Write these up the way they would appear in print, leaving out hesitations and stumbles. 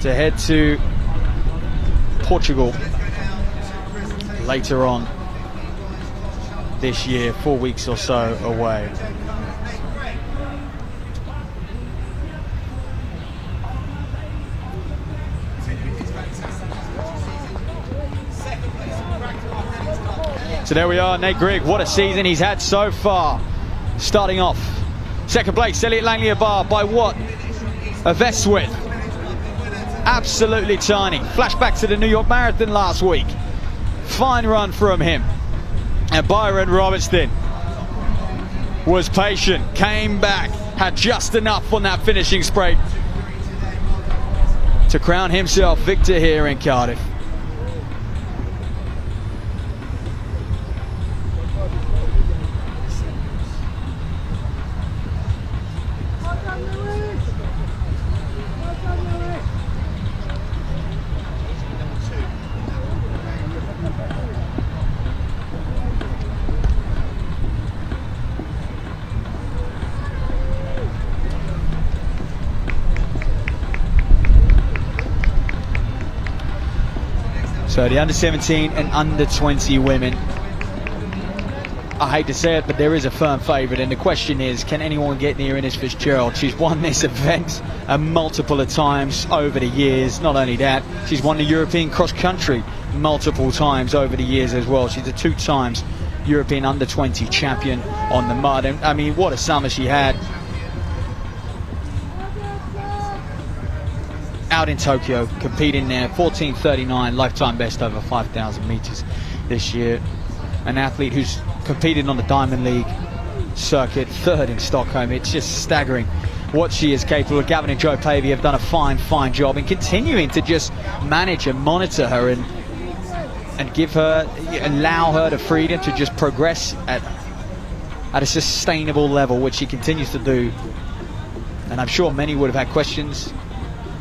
to head to Portugal later on this year, 4 weeks or so away. So there we are, Nate Grigg. What a season he's had so far. Starting off, second place, Elliot Langley-Abar by what? A vest width. Absolutely tiny. Flashback to the New York Marathon last week. Fine run from him. And Byron Robertson was patient, came back, had just enough on that finishing spray to crown himself victor here in Cardiff. So the under 17 and under 20 women, I hate to say it, but there is a firm favourite, and the question is, can anyone get near Innes Fitzgerald? She's won this event multiple of times over the years. Not only that, she's won the European cross country multiple times over the years as well. She's a 2 times European under 20 champion on the mud, and I mean, what a summer she had out in Tokyo, competing there. 14:39 lifetime best over 5,000 meters this year. An athlete who's competed on the Diamond League circuit, 3rd in Stockholm. It's just staggering what she is capable of. Gavin and Joe Pavey have done a fine job in continuing to just manage and monitor her and give her, allow her the freedom to just progress at a sustainable level, which she continues to do. And I'm sure many would have had questions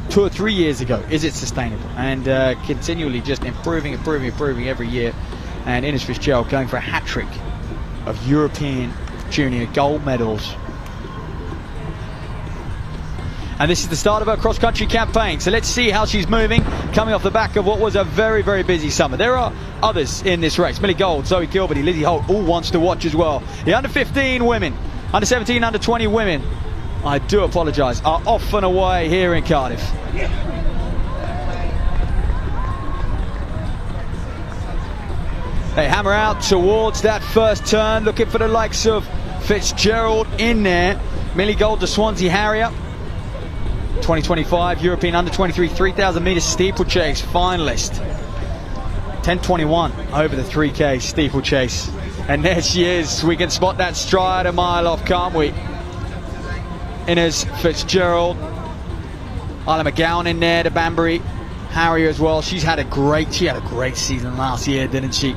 2 or 3 years ago, is it sustainable? And continually just improving every year. And Innes Fitzgerald going for a hat-trick of European junior gold medals. And this is the start of her cross-country campaign, so let's see how she's moving, coming off the back of what was a very busy summer. There are others in this race. Millie Gold, Zoe Gilberty, Lizzie Holt, all wants to watch as well. The under 15 women, under 17, under 20 women, I do apologise, are off and away here in Cardiff. They hammer out towards that first turn, looking for the likes of Fitzgerald in there. Millie Gold, the Swansea Harrier, 2025 European under 23 3,000 metre steeplechase finalist. 10:21 over the 3K steeplechase. And there she is. We can spot that stride a mile off, can't we? Innes Fitzgerald. Isla McGowan in there, the Banbury Harrier as well. She had a great season last year, didn't she?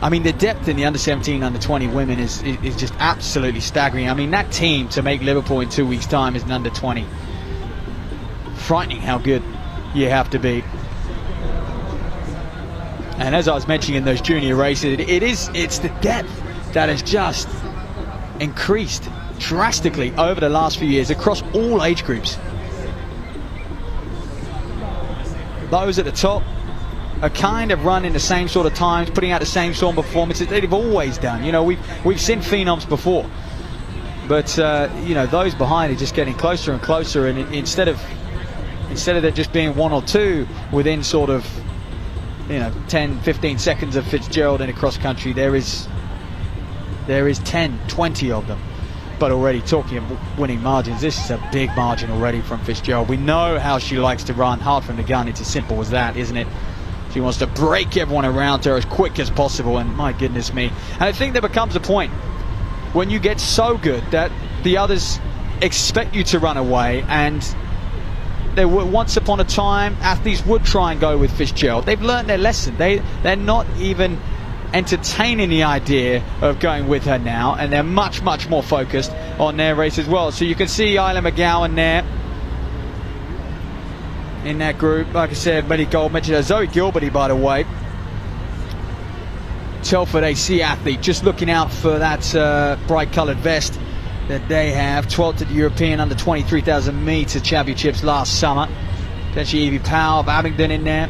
I mean, the depth in the under 17, under 20 women is just absolutely staggering. I mean, that team to make Liverpool in 2 weeks' time is an under 20. Frightening how good you have to be. And as I was mentioning in those junior races, it's the depth that has just increased drastically over the last few years across all age groups. Those at the top are kind of running the same sort of times, putting out the same sort of performances they've always done. You know, we've seen phenoms before, but you know, those behind are just getting closer and closer. And instead of there just being 1 or 2 within sort of, you know, 10-15 seconds of Fitzgerald in a cross country, there is 10, 20 of them. But already talking of winning margins, this is a big margin already from Fitzgerald. We know how she likes to run, hard from the gun. It's as simple as that, isn't it? She wants to break everyone around her as quick as possible, and my goodness me. And I think there becomes a point when you get so good that the others expect you to run away. And there were, once upon a time, athletes would try and go with Fitzgerald. They've learned their lesson. They're not even entertaining the idea of going with her now, and they're much more focused on their race as well. So you can see Isla McGowan there in that group. Like I said, Millie Gold mentioned her. Zoe Gilberty, by the way, Telford AC athlete, just looking out for that bright coloured vest that they have. 12th at the European under 23,000 metre championships last summer. Potentially Evie Powell of Abingdon in there.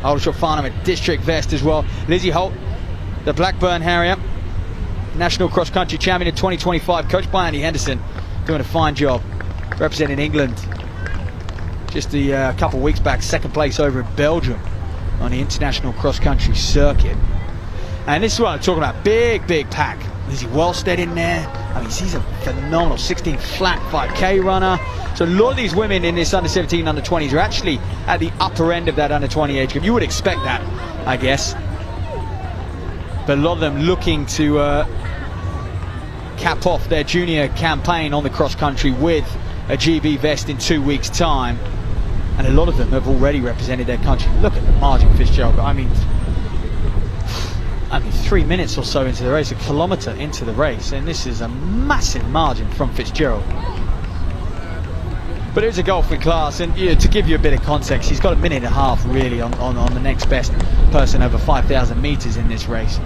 Aldershot Farnham, a district vest as well. Lizzie Holt, the Blackburn Harrier, national cross country champion in 2025, coached by Andy Henderson, doing a fine job representing England. Just a couple of weeks back, second place over in Belgium on the international cross country circuit. And this is what I'm talking about, big pack. Lizzie Wellstead in there. I mean, she's a phenomenal 16 flat 5k runner. So a lot of these women in this under 17, under 20s are actually at the upper end of that under 20 age group. You would expect that, I guess. But a lot of them looking to cap off their junior campaign on the cross country with a GB vest in 2 weeks' time. And a lot of them have already represented their country. Look at the margin Fitzgerald. I mean 3 minutes or so into the race, a kilometre into the race, and this is a massive margin from Fitzgerald. But it was a golfing class, and to give you a bit of context, he's got a minute and a half really on the next best person over 5,000 metres in this race.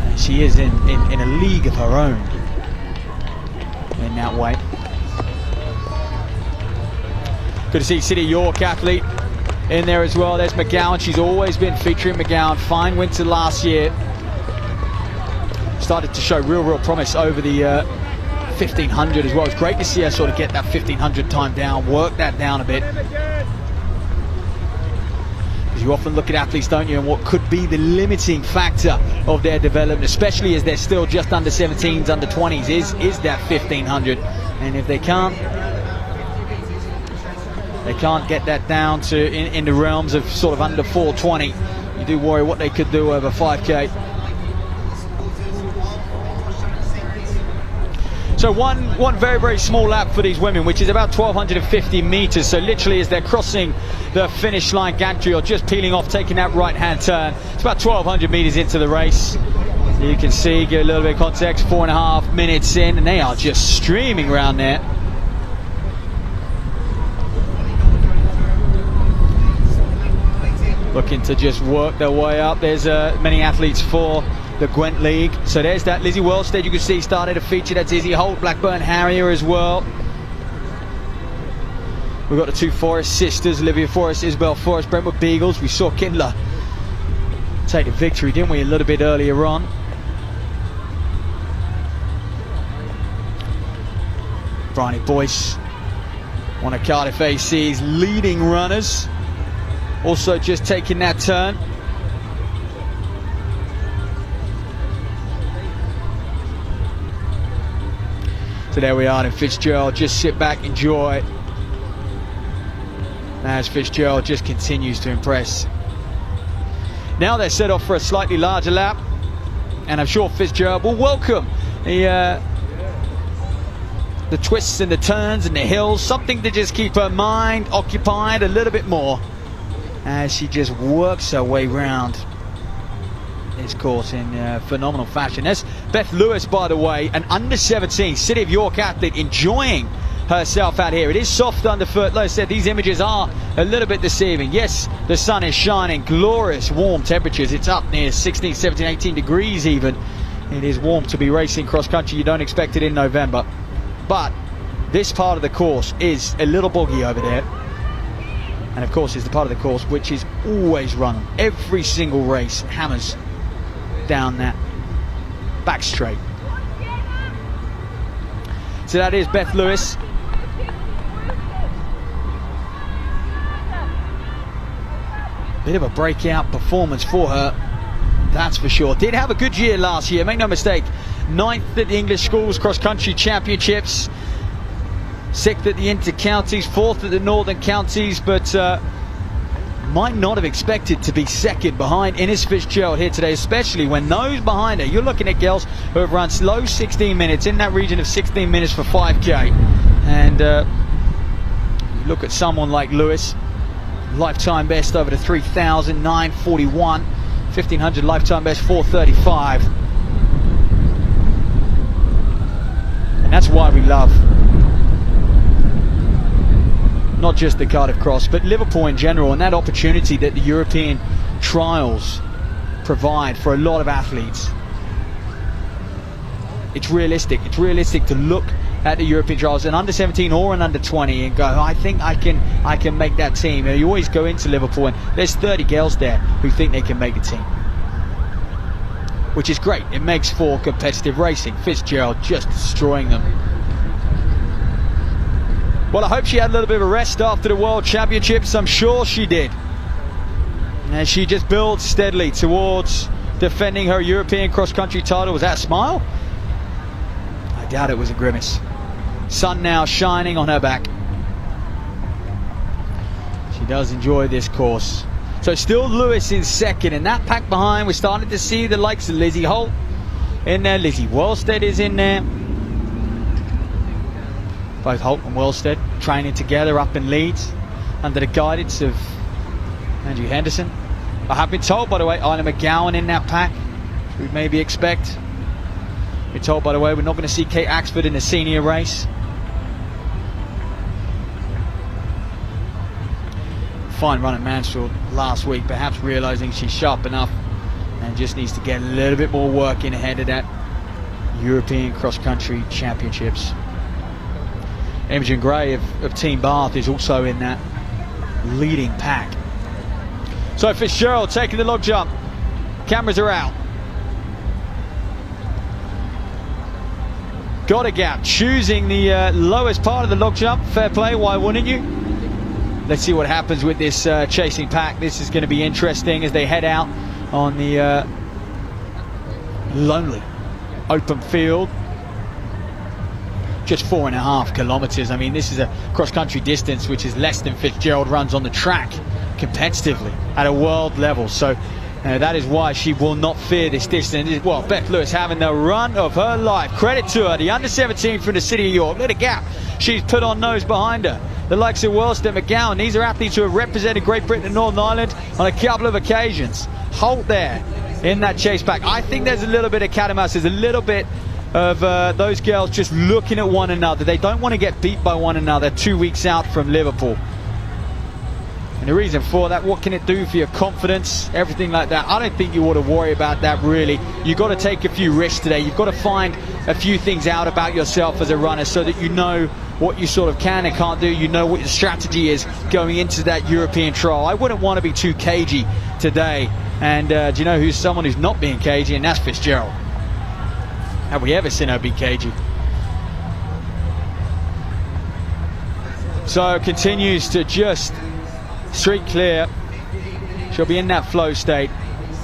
And she is in a league of her own in that way. Good to see City York athlete in there as well. There's McGowan. She's always been featuring McGowan. Fine winter last year. Started to show real promise over the 1500 as well. It's great to see her sort of get that 1500 time down, work that down a bit. Because you often look at athletes, don't you, and what could be the limiting factor of their development, especially as they're still just under 17s, under 20s, is that 1500. And if they can't get that down to in the realms of sort of under 420, you do worry what they could do over 5k. So one very small lap for these women, which is about 1250 meters. So literally as they're crossing the finish line gantry or just peeling off, taking that right hand turn, it's about 1200 meters into the race. You can see, give a little bit of context, 4.5 minutes in, and they are just streaming around there. Looking to just work their way up. There's many athletes for the Gwent League. So there's that Lizzie Wellstead, you can see started to feature. That's Izzy Holt, Blackburn Harrier as well. We've got the two Forrest sisters, Olivia Forrest, Isabel Forrest, Brentwood Beagles. We saw Kindler take the victory, didn't we, a little bit earlier on. Bryony Boyce, one of Cardiff AC's leading runners. Also just taking that turn. So there we are, and Fitzgerald just sit back, enjoy. As Fitzgerald just continues to impress. Now they're set off for a slightly larger lap, and I'm sure Fitzgerald will welcome the twists and the turns and the hills, something to just keep her mind occupied a little bit more as she just works her way round this course in phenomenal fashion. That's Beth Lewis, by the way, an under 17 City of York athlete, enjoying herself out here. It is soft underfoot. Like I said, these images are a little bit deceiving. Yes, the sun is shining, glorious warm temperatures. It's up near 16, 17, 18 degrees even. It is warm to be racing cross country. You don't expect it in November. But this part of the course is a little boggy over there. And of course is the part of the course which is always run. Every single race hammers down that back straight. So that is Beth Lewis. Bit of a breakout performance for her, that's for sure. Did have a good year last year, make no mistake. 9th at the English Schools Cross Country Championships, 6th at the Inter-Counties, 4th at the Northern Counties, but might not have expected to be second behind Ines Fitzgerald here today, especially when those behind her, you're looking at girls who have run slow 16 minutes, in that region of 16 minutes for 5k. And you look at someone like Lewis, lifetime best over the 3,000, 9:41, 1,500 lifetime best 4:35. And that's why we love not just the Cardiff Cross, but Liverpool in general, and that opportunity that the European trials provide for a lot of athletes. It's realistic to look at the European trials, an under 17 or an under 20, and go, I think I can make that team. You always go into Liverpool and there's 30 girls there who think they can make the team, which is great. It makes for competitive racing. Fitzgerald just destroying them. Well, I hope she had a little bit of a rest after the World Championships. I'm sure she did. And she just builds steadily towards defending her European cross-country title. Was that a smile? I doubt it was a grimace. Sun now shining on her back. She does enjoy this course. So still Lewis in second. In that pack behind, we're starting to see the likes of Lizzie Holt in there. Lizzie Wellstead is in there. Both Holt and Wellstead training together up in Leeds under the guidance of Andrew Henderson. I have been told, by the way, Isla McGowan in that pack, which we'd maybe expect. Been told, by the way, we're not going to see Kate Axford in the senior race. Fine run at Mansfield last week, perhaps realising she's sharp enough and just needs to get a little bit more work in ahead of that European cross-country championships. Imogen Gray of Team Bath is also in that leading pack. So Fitzgerald taking the log jump. Cameras are out. Got a gap, choosing the lowest part of the log jump. Fair play, why wouldn't you? Let's see what happens with this chasing pack. This is going to be interesting as they head out on the lonely open field. Just 4.5 kilometers. I mean, this is a cross-country distance which is less than Fitzgerald runs on the track competitively at a world level. So that is why she will not fear this distance. Well, Beth Lewis having the run of her life. Credit to her, the under 17 from the city of York. Look at the gap she's put on those behind her. The likes of Wellstead, McGowan. These are athletes who have represented Great Britain and Northern Ireland on a couple of occasions. Holt there in that chase pack. I think there's a little bit of cat and mouse. There's a little bit of those girls just looking at one another. They don't want to get beat by one another 2 weeks out from Liverpool. And the reason for that, what can it do for your confidence, everything like that? I don't think you ought to worry about that, really. You've got to take a few risks today. You've got to find a few things out about yourself as a runner so that you know what you sort of can and can't do. You know what your strategy is going into that European trial. I wouldn't want to be too cagey today. And do you know who's someone who's not being cagey? And that's Fitzgerald. Have we ever seen her be cagey? So continues to just streak clear. She'll be in that flow state,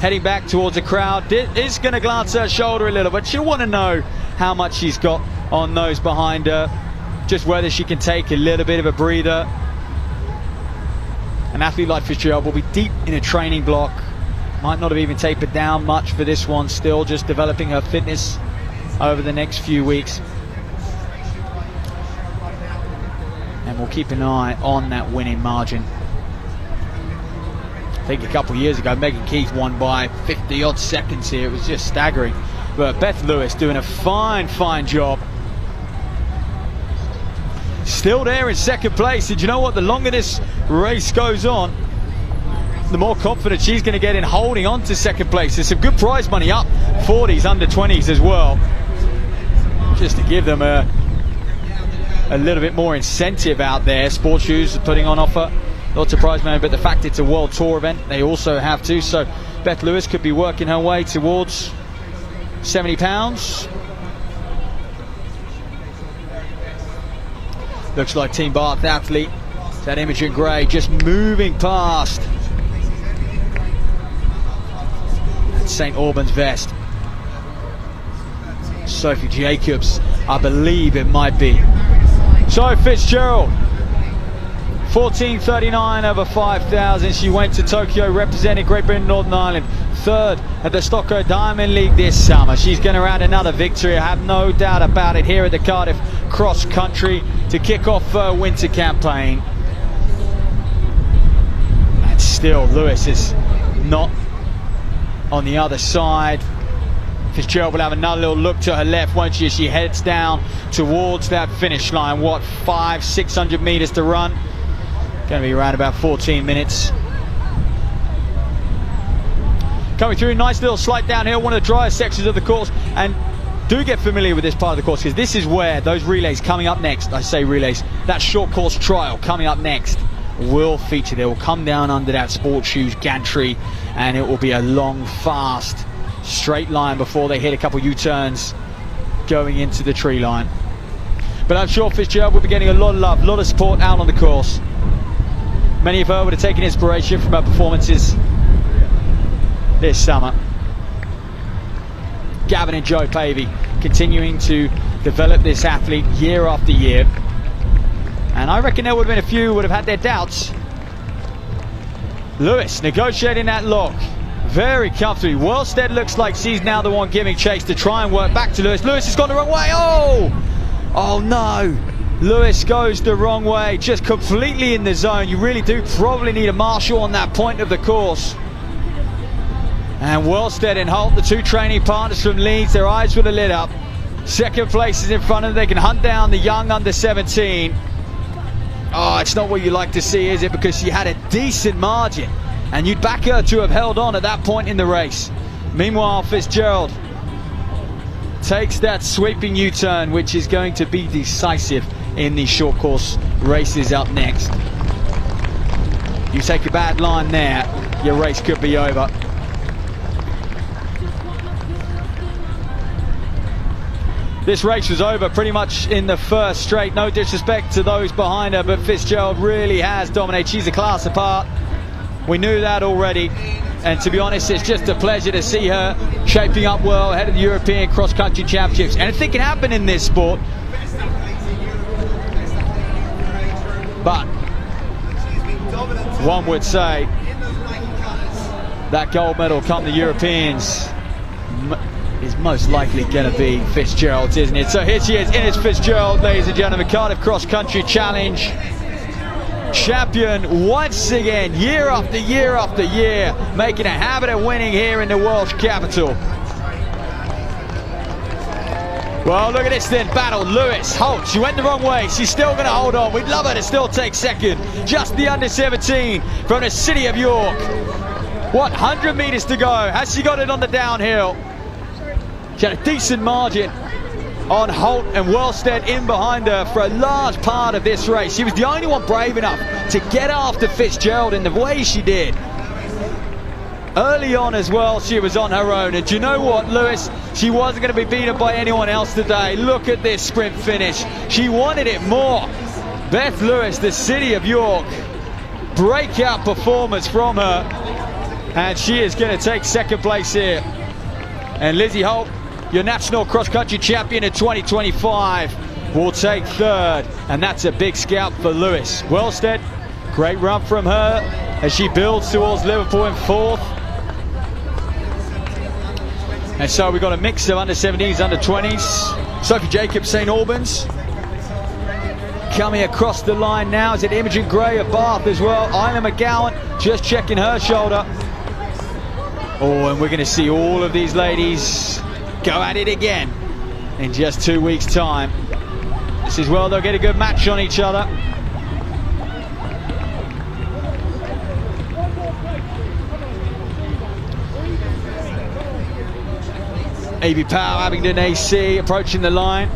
heading back towards the crowd. Is going to glance her shoulder a little, but she'll want to know how much she's got on those behind her, just whether she can take a little bit of a breather. An athlete like Fitzgerald will be deep in a training block, might not have even tapered down much for this one, still just developing her fitness over the next few weeks. And we'll keep an eye on that winning margin. I think a couple of years ago Megan Keith won by 50 odd seconds here. It was just staggering. But Beth Lewis doing a fine job. Still there in second place. And you know what? The longer this race goes on, the more confident she's going to get in holding on to second place. There's some good prize money up for these under 20s as well, just to give them a little bit more incentive out there. Sports Shoes are putting on offer lots of prize money, but the fact it's a World Tour event, they also have to. So Beth Lewis could be working her way towards £70. Looks like Team Bath athlete, that Imogen Gray, just moving past St Albans vest. Sophie Jacobs, I believe it might be. So Fitzgerald, 14:39 over 5,000. She went to Tokyo representing Great Britain and Northern Ireland, third at the Stockholm Diamond League this summer. She's going to add another victory, I have no doubt about it, here at the Cardiff Cross Country to kick off her winter campaign. And still Lewis is not on the other side. Fitzgerald will have another little look to her left, won't she, as she heads down towards that finish line. What, 500-600 meters to run? Going to be around about 14 minutes. Coming through, nice little slight downhill, one of the driest sections of the course, and Do get familiar with this part of the course, because this is where those relays coming up next, I say relays, that short course trial coming up next will feature. They will come down under that sports shoes gantry, and it will be a long, fast, straight line before they hit a couple U-turns going into the tree line. But I'm sure Fitzgerald will be getting a lot of love, a lot of support out on the course. Many of her would have taken inspiration from her performances this summer. Gavin and Joe Pavey continuing to develop this athlete year after year. And I reckon there would have been a few who would have had their doubts. Lewis negotiating that lock very comfortably. Worlstead looks like she's now the one giving chase to try and work back to Lewis. Lewis has gone the wrong way. Oh no! Lewis goes the wrong way, just completely in the zone. You really do probably need a marshal on that point of the course. And Worlstead and Holt, the two training partners from Leeds, their eyes would have lit up. Second place is in front of them. They can hunt down the young under 17. Oh, it's not what you like to see, is it? Because she had a decent margin, and you'd back her to have held on at that point in the race. Meanwhile, Fitzgerald takes that sweeping U-turn, which is going to be decisive in these short course races up next. You take a bad line there, your race could be over. This race was over pretty much in the first straight. No disrespect to those behind her, but Fitzgerald really has dominated. She's a class apart. We knew that already. And to be honest, it's just a pleasure to see her shaping up well ahead of the European Cross Country Championships. Anything can happen in this sport. But one would say that gold medal come the Europeans is most likely going to be Fitzgerald's, isn't it? So here she is, Ines Fitzgerald, ladies and gentlemen, Cardiff Cross Country Challenge champion once again, year after year after year, making a habit of winning here in the Welsh capital. Well, look at this then, battle, Lewis, Holt, she went the wrong way, she's still going to hold on. We'd love her to still take second. Just the under 17 from the city of York. What, 100 meters to go? Has she got it on the downhill? She had a decent margin on Holt and Worlstead in behind her for a large part of this race. She was the only one brave enough to get after Fitzgerald in the way she did. Early on as well, she was on her own. And do you know what, Lewis? She wasn't going to be beaten by anyone else today. Look at this sprint finish. She wanted it more. Beth Lewis, the city of York. Breakout performance from her. And she is going to take second place here. And Lizzie Holt, your national cross-country champion in 2025, will take third, and that's a big scalp for Lewis. Worlstead, great run from her as she builds towards Liverpool in fourth. And so we've got a mix of under 17s, under 20s. Sophie Jacobs, St Albans, coming across the line now. Is it Imogen Gray of Bath as well? Isla McGowan just checking her shoulder. Oh, and we're going to see all of these ladies go at it again in just 2 weeks' time. This is well, they'll get a good match on each other. A.B. Powell, Abingdon AC, approaching the line.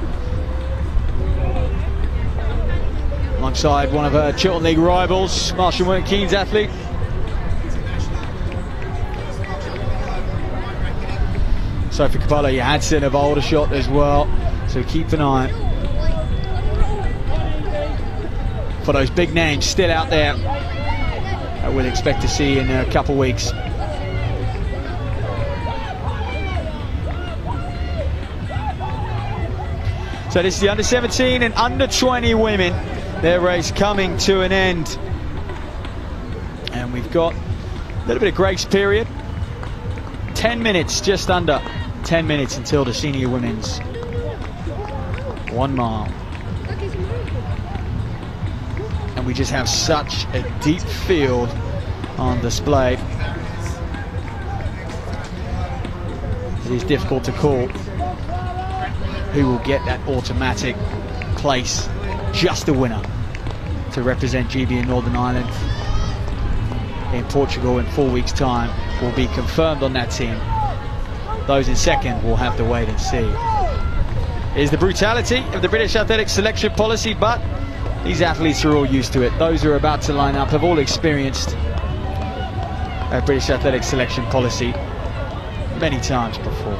Alongside one of her Chiltern League rivals, Marshall William Keynes athlete. Sophie Capello, you had seen of Aldershot as well, so keep an eye for those big names still out there that we'll expect to see in a couple of weeks. So this is the under 17 and under 20 women, their race coming to an end, and we've got a little bit of grace period. 10 minutes, just under 10 minutes until the senior women's 1 mile. And we just have such a deep field on display. It is difficult to call who will get that automatic place. Just a winner to represent GB in Northern Ireland in Portugal in 4 weeks' time will be confirmed on that team. Those in second will have to wait and see. is the brutality of the British Athletics selection policy, but these athletes are all used to it. Those who are about to line up have all experienced a British Athletics selection policy many times before.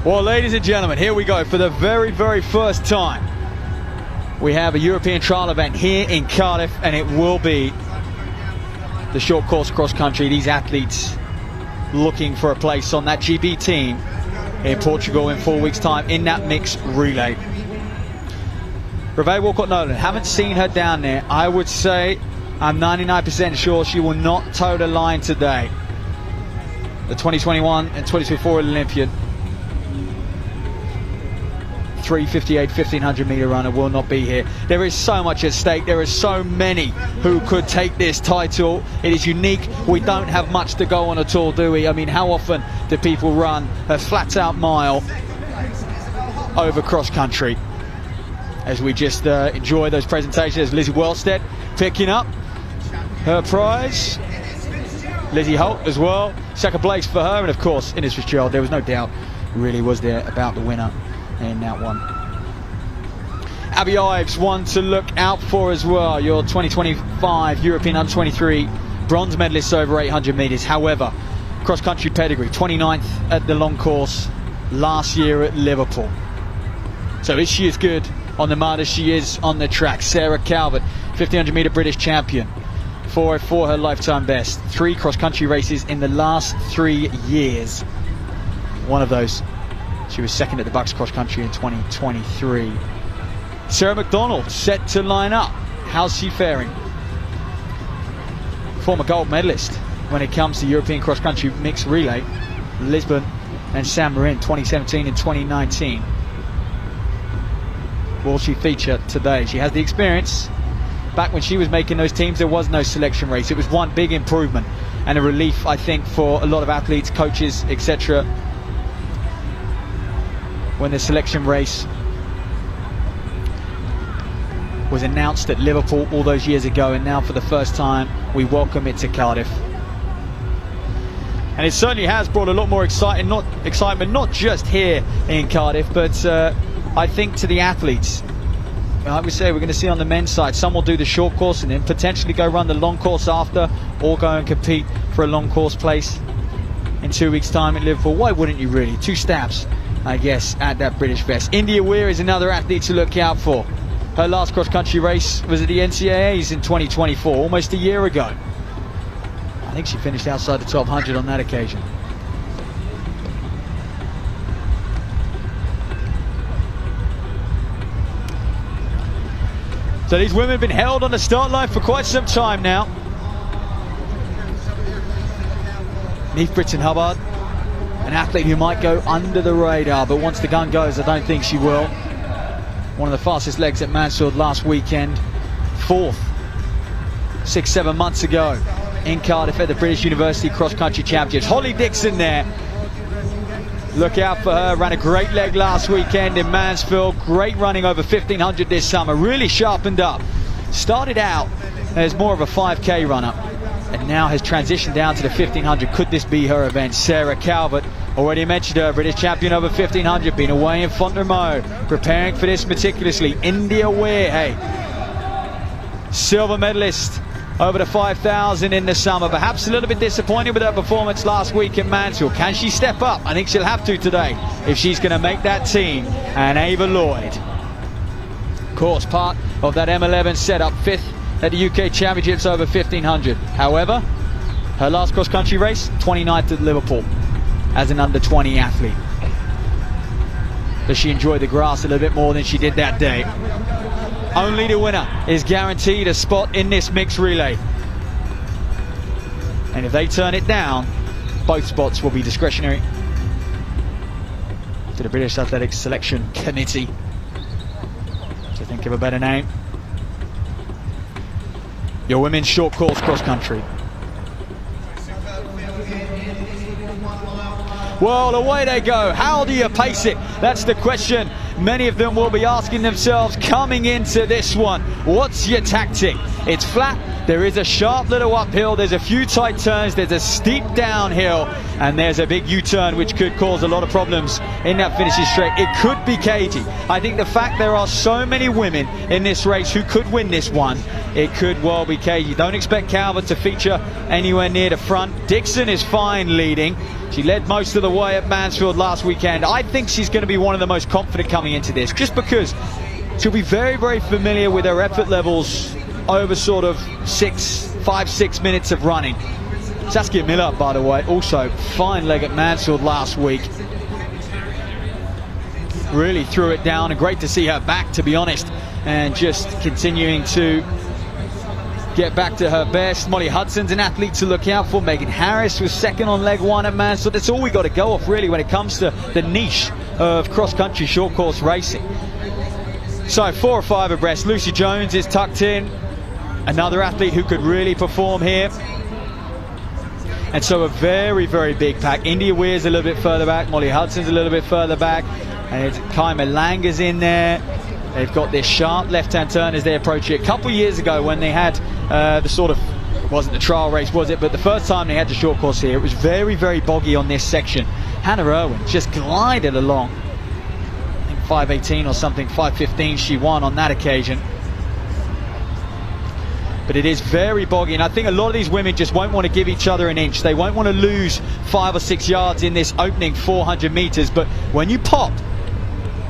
Well, ladies and gentlemen, here we go. For the very, very first time, we have a European trial event here in Cardiff, and it will be the short course cross country. These athletes looking for a place on that GB team in Portugal in 4 weeks' time in that mixed relay. Reve Walcott-Nolan, haven't seen her down there. I would say I'm 99% sure she will not toe the line today. The 2021 and 2024 Olympian 358 1500 meter runner will not be here. There is so much at stake. There are so many who could take this title. It is unique. We don't have much to go on at all, do we? I mean, how often do people run a flat out mile over cross country? As we just enjoy those presentations, Lizzie Wellstead picking up her prize. Lizzie Holt as well, second place for her, and of course Ines Fitzgerald. There was no doubt, really, was there, about the winner in that one. Abby Ives, one to look out for as well. Your 2025 European Under-23 bronze medalist over 800 meters. However, cross-country pedigree, 29th at the long course last year at Liverpool. So is she as good on the mud as she is on the track? Sarah Calvert, 1500 meter British champion. 4:04 her lifetime best. 3 cross-country races in the last 3 years. One of those, she was second at the Bucks cross country in 2023. Sarah McDonald set to line up. How's she faring? Former gold medalist when it comes to European cross country mixed relay, Lisbon and San Marin 2017 and 2019. Will she feature today? She has the experience. Back when she was making those teams, there was no selection race. It was one big improvement and a relief, I think, for a lot of athletes, coaches, etc. when the selection race was announced at Liverpool all those years ago, and now for the first time we welcome it to Cardiff. And it certainly has brought a lot more excitement, not just here in Cardiff, but I think to the athletes. Like we say, we're going to see on the men's side, some will do the short course and then potentially go run the long course after, or go and compete for a long course place in 2 weeks' time at Liverpool. Why wouldn't you really? 2 stabs, I guess, at that British Fest. India Weir is another athlete to look out for. Her last cross-country race was at the NCAAs in 2024, almost a year ago. I think she finished outside the top 100 on that occasion. So these women have been held on the start line for quite some time now. Neve Britton-Hubbard, an athlete who might go under the radar, but once the gun goes, I don't think she will. One of the fastest legs at Mansfield last weekend. 4th, 6-7 months ago in Cardiff at the British University Cross Country Championships. Holly Dixon there. Look out for her. Ran a great leg last weekend in Mansfield. Great running over 1500 this summer. Really sharpened up. Started out as more of a 5K runner and now has transitioned down to the 1500. Could this be her event? Sarah Calvert, already mentioned her, British champion over 1500, been away in Font-Romeu, preparing for this meticulously. India Weir, hey, silver medalist over the 5,000 in the summer. Perhaps a little bit disappointed with her performance last week in Mansfield. Can she step up? I think she'll have to today if she's going to make that team. And Ava Lloyd, of course, part of that M11 setup, 5th at the UK Championships over 1500. However, her last cross-country race, 29th at Liverpool as an under-20 athlete. Does she enjoy the grass a little bit more than she did that day? Only the winner is guaranteed a spot in this mixed relay. And if they turn it down, both spots will be discretionary to the British Athletics Selection Committee, to think of a better name. Your women's short course cross country. Well, away they go. How do you pace it? That's the question many of them will be asking themselves coming into this one. What's your tactic? It's flat. There is a sharp little uphill. There's a few tight turns. There's a steep downhill. And there's a big U-turn which could cause a lot of problems in that finishing straight. It could be cagey. I think the fact there are so many women in this race who could win this one, it could well be cagey. Don't expect Calvert to feature anywhere near the front. Dixon is fine leading. She led most of the way at Mansfield last weekend. I think she's going to be one of the most confident coming into this, just because she'll be very, very familiar with her effort levels over sort of 5-6 minutes of running. Saskia Miller, by the way, also fine leg at Mansfield last week. Really threw it down, and great to see her back, to be honest, and just continuing to get back to her best. Molly Hudson's an athlete to look out for. Megan Harris was second on leg one at Mansfield. That's all we got to go off, really, when it comes to the niche of cross-country short course racing. So 4 or 5 abreast. Lucy Jones is tucked in. Another athlete who could really perform here. And so a very, very big pack. India Weir's a little bit further back. Molly Hudson's a little bit further back. And Kaima Langer's in there. They've got this sharp left-hand turn as they approach it. A couple of years ago when they had the sort of, it wasn't the trial race, was it? But the first time they had the short course here, it was very, very boggy on this section. Hannah Irwin just glided along. I think 5:18 or something, 5:15 she won on that occasion. But it is very boggy, and I think a lot of these women just won't want to give each other an inch. They won't want to lose 5 or 6 yards in this opening 400 meters. But when you pop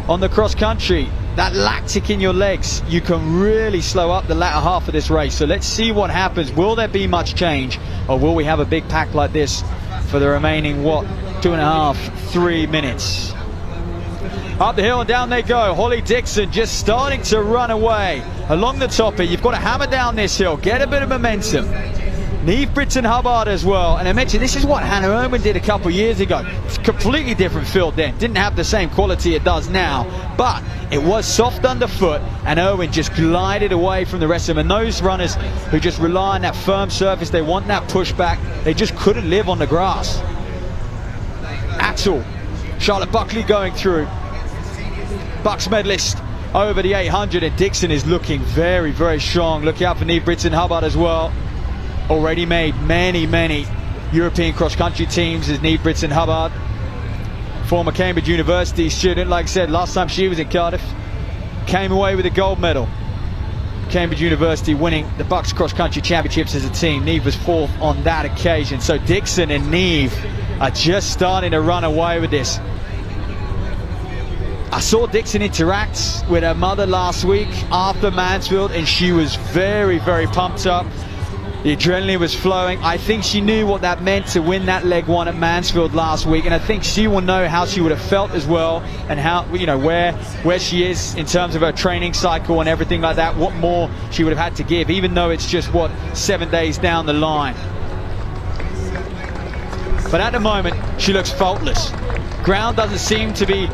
on the cross country, that lactic in your legs, you can really slow up the latter half of this race. So let's see what happens. Will there be much change, or will we have a big pack like this for the remaining, 2.5, 3 minutes? Up the hill and down they go. Holly Dixon just starting to run away along the top here. You've got to hammer down this hill, get a bit of momentum. Neve Britton Hubbard as well. And I mentioned this is what Hannah Irwin did a couple years ago. It's a completely different field then. Didn't have the same quality it does now, but it was soft underfoot, and Irwin just glided away from the rest of them. And those runners who just rely on that firm surface, they want that pushback, they just couldn't live on the grass at all. Charlotte Buckley going through. Bucks medalist over the 800, and Dixon is looking very, very strong. Look out for Neve Britton Hubbard as well. Already made many European cross-country teams as Neve Britton Hubbard. Former Cambridge University student, like I said, last time she was in Cardiff, came away with a gold medal. Cambridge University winning the Bucks cross-country championships as a team. Neve was 4th on that occasion. So Dixon and Neve are just starting to run away with this. I saw Dixon interact with her mother last week after Mansfield, and she was very, very pumped up. The adrenaline was flowing. I think she knew what that meant to win that leg one at Mansfield last week, and I think she will know how she would have felt as well, and how, you know, where she is in terms of her training cycle and everything like that, what more she would have had to give, even though it's just 7 days down the line. But at the moment she looks faultless. Ground doesn't seem to be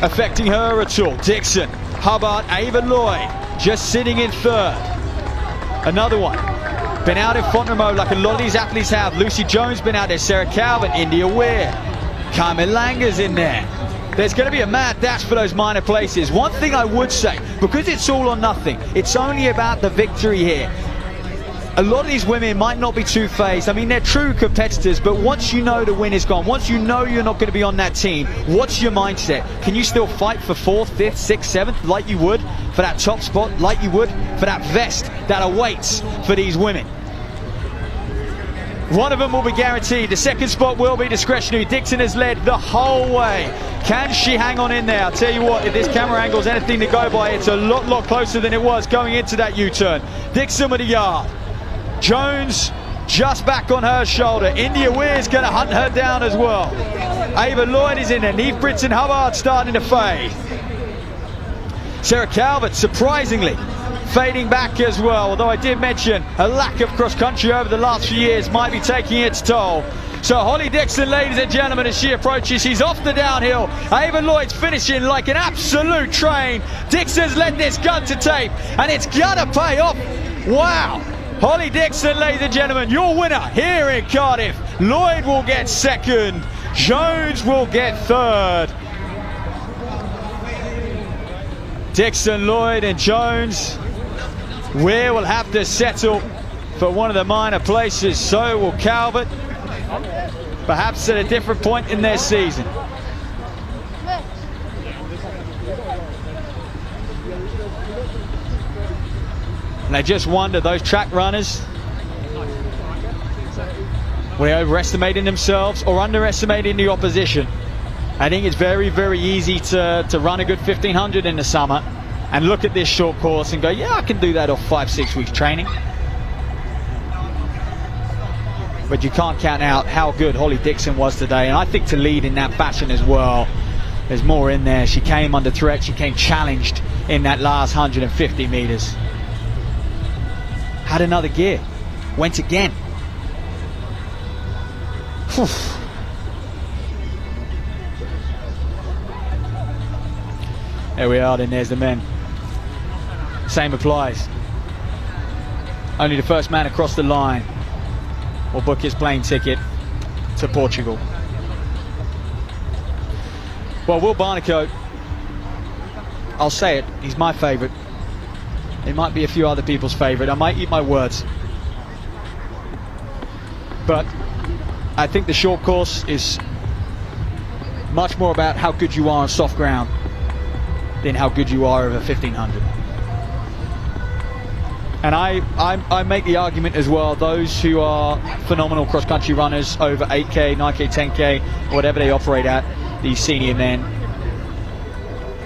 affecting her at all. Dixon, Hubbard, Ava Lloyd just sitting in 3rd. Another one been out in Fontenay like a lot of these athletes have. Lucy Jones been out there, Sarah Calvin, India Weir, Carmen Langer's in there. There's going to be a mad dash for those minor places. One thing I would say, because it's all or nothing, it's only about the victory here. A lot of these women might not be too phased. I mean, they're true competitors, but once you know the win is gone, once you know you're not going to be on that team, what's your mindset? Can you still fight for 4th, 5th, 6th, 7th like you would for that top spot, like you would for that vest that awaits for these women? One of them will be guaranteed. The second spot will be discretionary. Dixon has led the whole way. Can she hang on in there? I'll tell you what, if this camera angle is anything to go by, it's a lot closer than it was going into that U-turn. Dixon with a yard. Jones just back on her shoulder. India Weir's going to hunt her down as well. Ava Lloyd is in there. Neve Britton Hubbard starting to fade. Sarah Calvert surprisingly fading back as well, although I did mention a lack of cross-country over the last few years might be taking its toll. So Holly Dixon, ladies and gentlemen, as she approaches, she's off the downhill. Ava Lloyd's finishing like an absolute train. Dixon's led this gun to tape, and it's gonna pay off. Wow. Holly Dixon, ladies and gentlemen, your winner here in Cardiff. Lloyd will get 2nd. Jones will get 3rd. Dixon, Lloyd and Jones. Weir will have to settle for one of the minor places. So will Calvert. Perhaps at a different point in their season. And I just wonder, those track runners, were they overestimating themselves or underestimating the opposition? I think it's very, very easy to run a good 1500 in the summer and look at this short course and go, yeah, I can do that off 5-6 weeks training. but you can't count out how good Holly Dixon was today, and I think to lead in that fashion as well, there's more in there. She came under threat, she came challenged in that last 150 meters. Had another gear, went again. Whew. There we are, then there's the men. Same applies. Only the first man across the line will book his plane ticket to Portugal. Well, Will Barnicoat, I'll say it, he's my favourite. It might be a few other people's favourite. I might eat my words. But I think the short course is much more about how good you are on soft ground than how good you are over 1500. And I make the argument as well, those who are phenomenal cross-country runners over 8K, 9K, 10K, whatever they operate at, these senior men,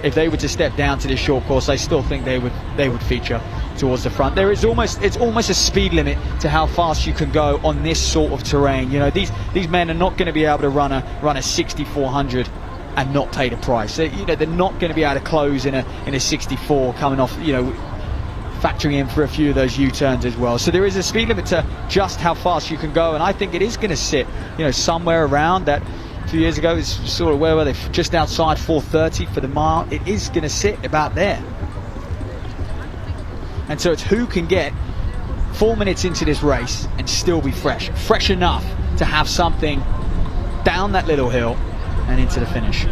if they were to step down to this short course, I still think they would feature towards the front. It's almost a speed limit to how fast you can go on this sort of terrain. You know, these men are not going to be able to run a 6400 and not pay the price. They're not going to be able to close in a 64 coming off, factoring in for a few of those U-turns as well. So there is a speed limit to just how fast you can go, and I think it is going to sit, somewhere around that. A few years ago, it's sort of, where were they? Just outside 4:30 for the mile. It is going to sit about there. And so it's who can get 4 minutes into this race and still be fresh enough to have something down that little hill and into the finish.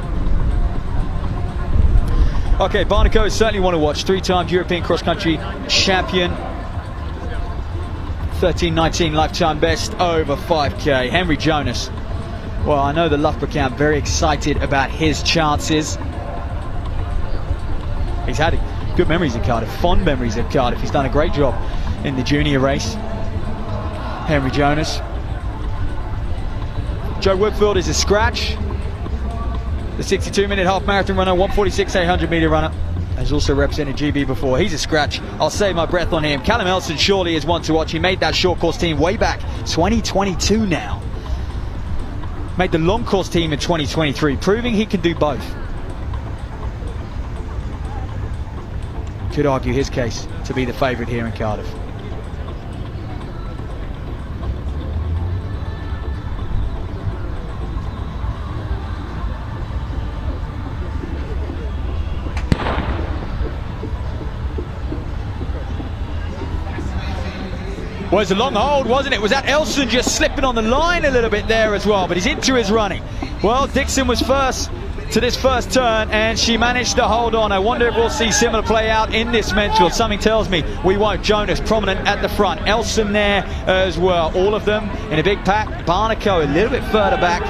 Okay, Barnicoat is certainly one to watch. 3-time European cross-country champion. 13:19 lifetime best over 5K. Henry Jonas. Well, I know the Loughborough camp very excited about his chances. He's had good memories of Cardiff, fond memories of Cardiff. He's done a great job in the junior race. Henry Jonas. Joe Woodfield is a scratch. The 62-minute half marathon runner, 146 800 meter runner, has also represented GB before. He's a scratch. I'll save my breath on him. Callum Elson surely is one to watch. He made that short course team way back 2022 now. Made the long course team in 2023, proving he can do both. Could argue his case to be the favourite here in Cardiff. Well, it's a long hold, wasn't it? Was that Elson just slipping on the line a little bit there as well? But he's into his running. Well, Dixon was first to this first turn, and she managed to hold on. I wonder if we'll see similar play out in this men's field. Something tells me we won't. Jonas prominent at the front. Elson there as well. All of them in a big pack. Barnicoat a little bit further back.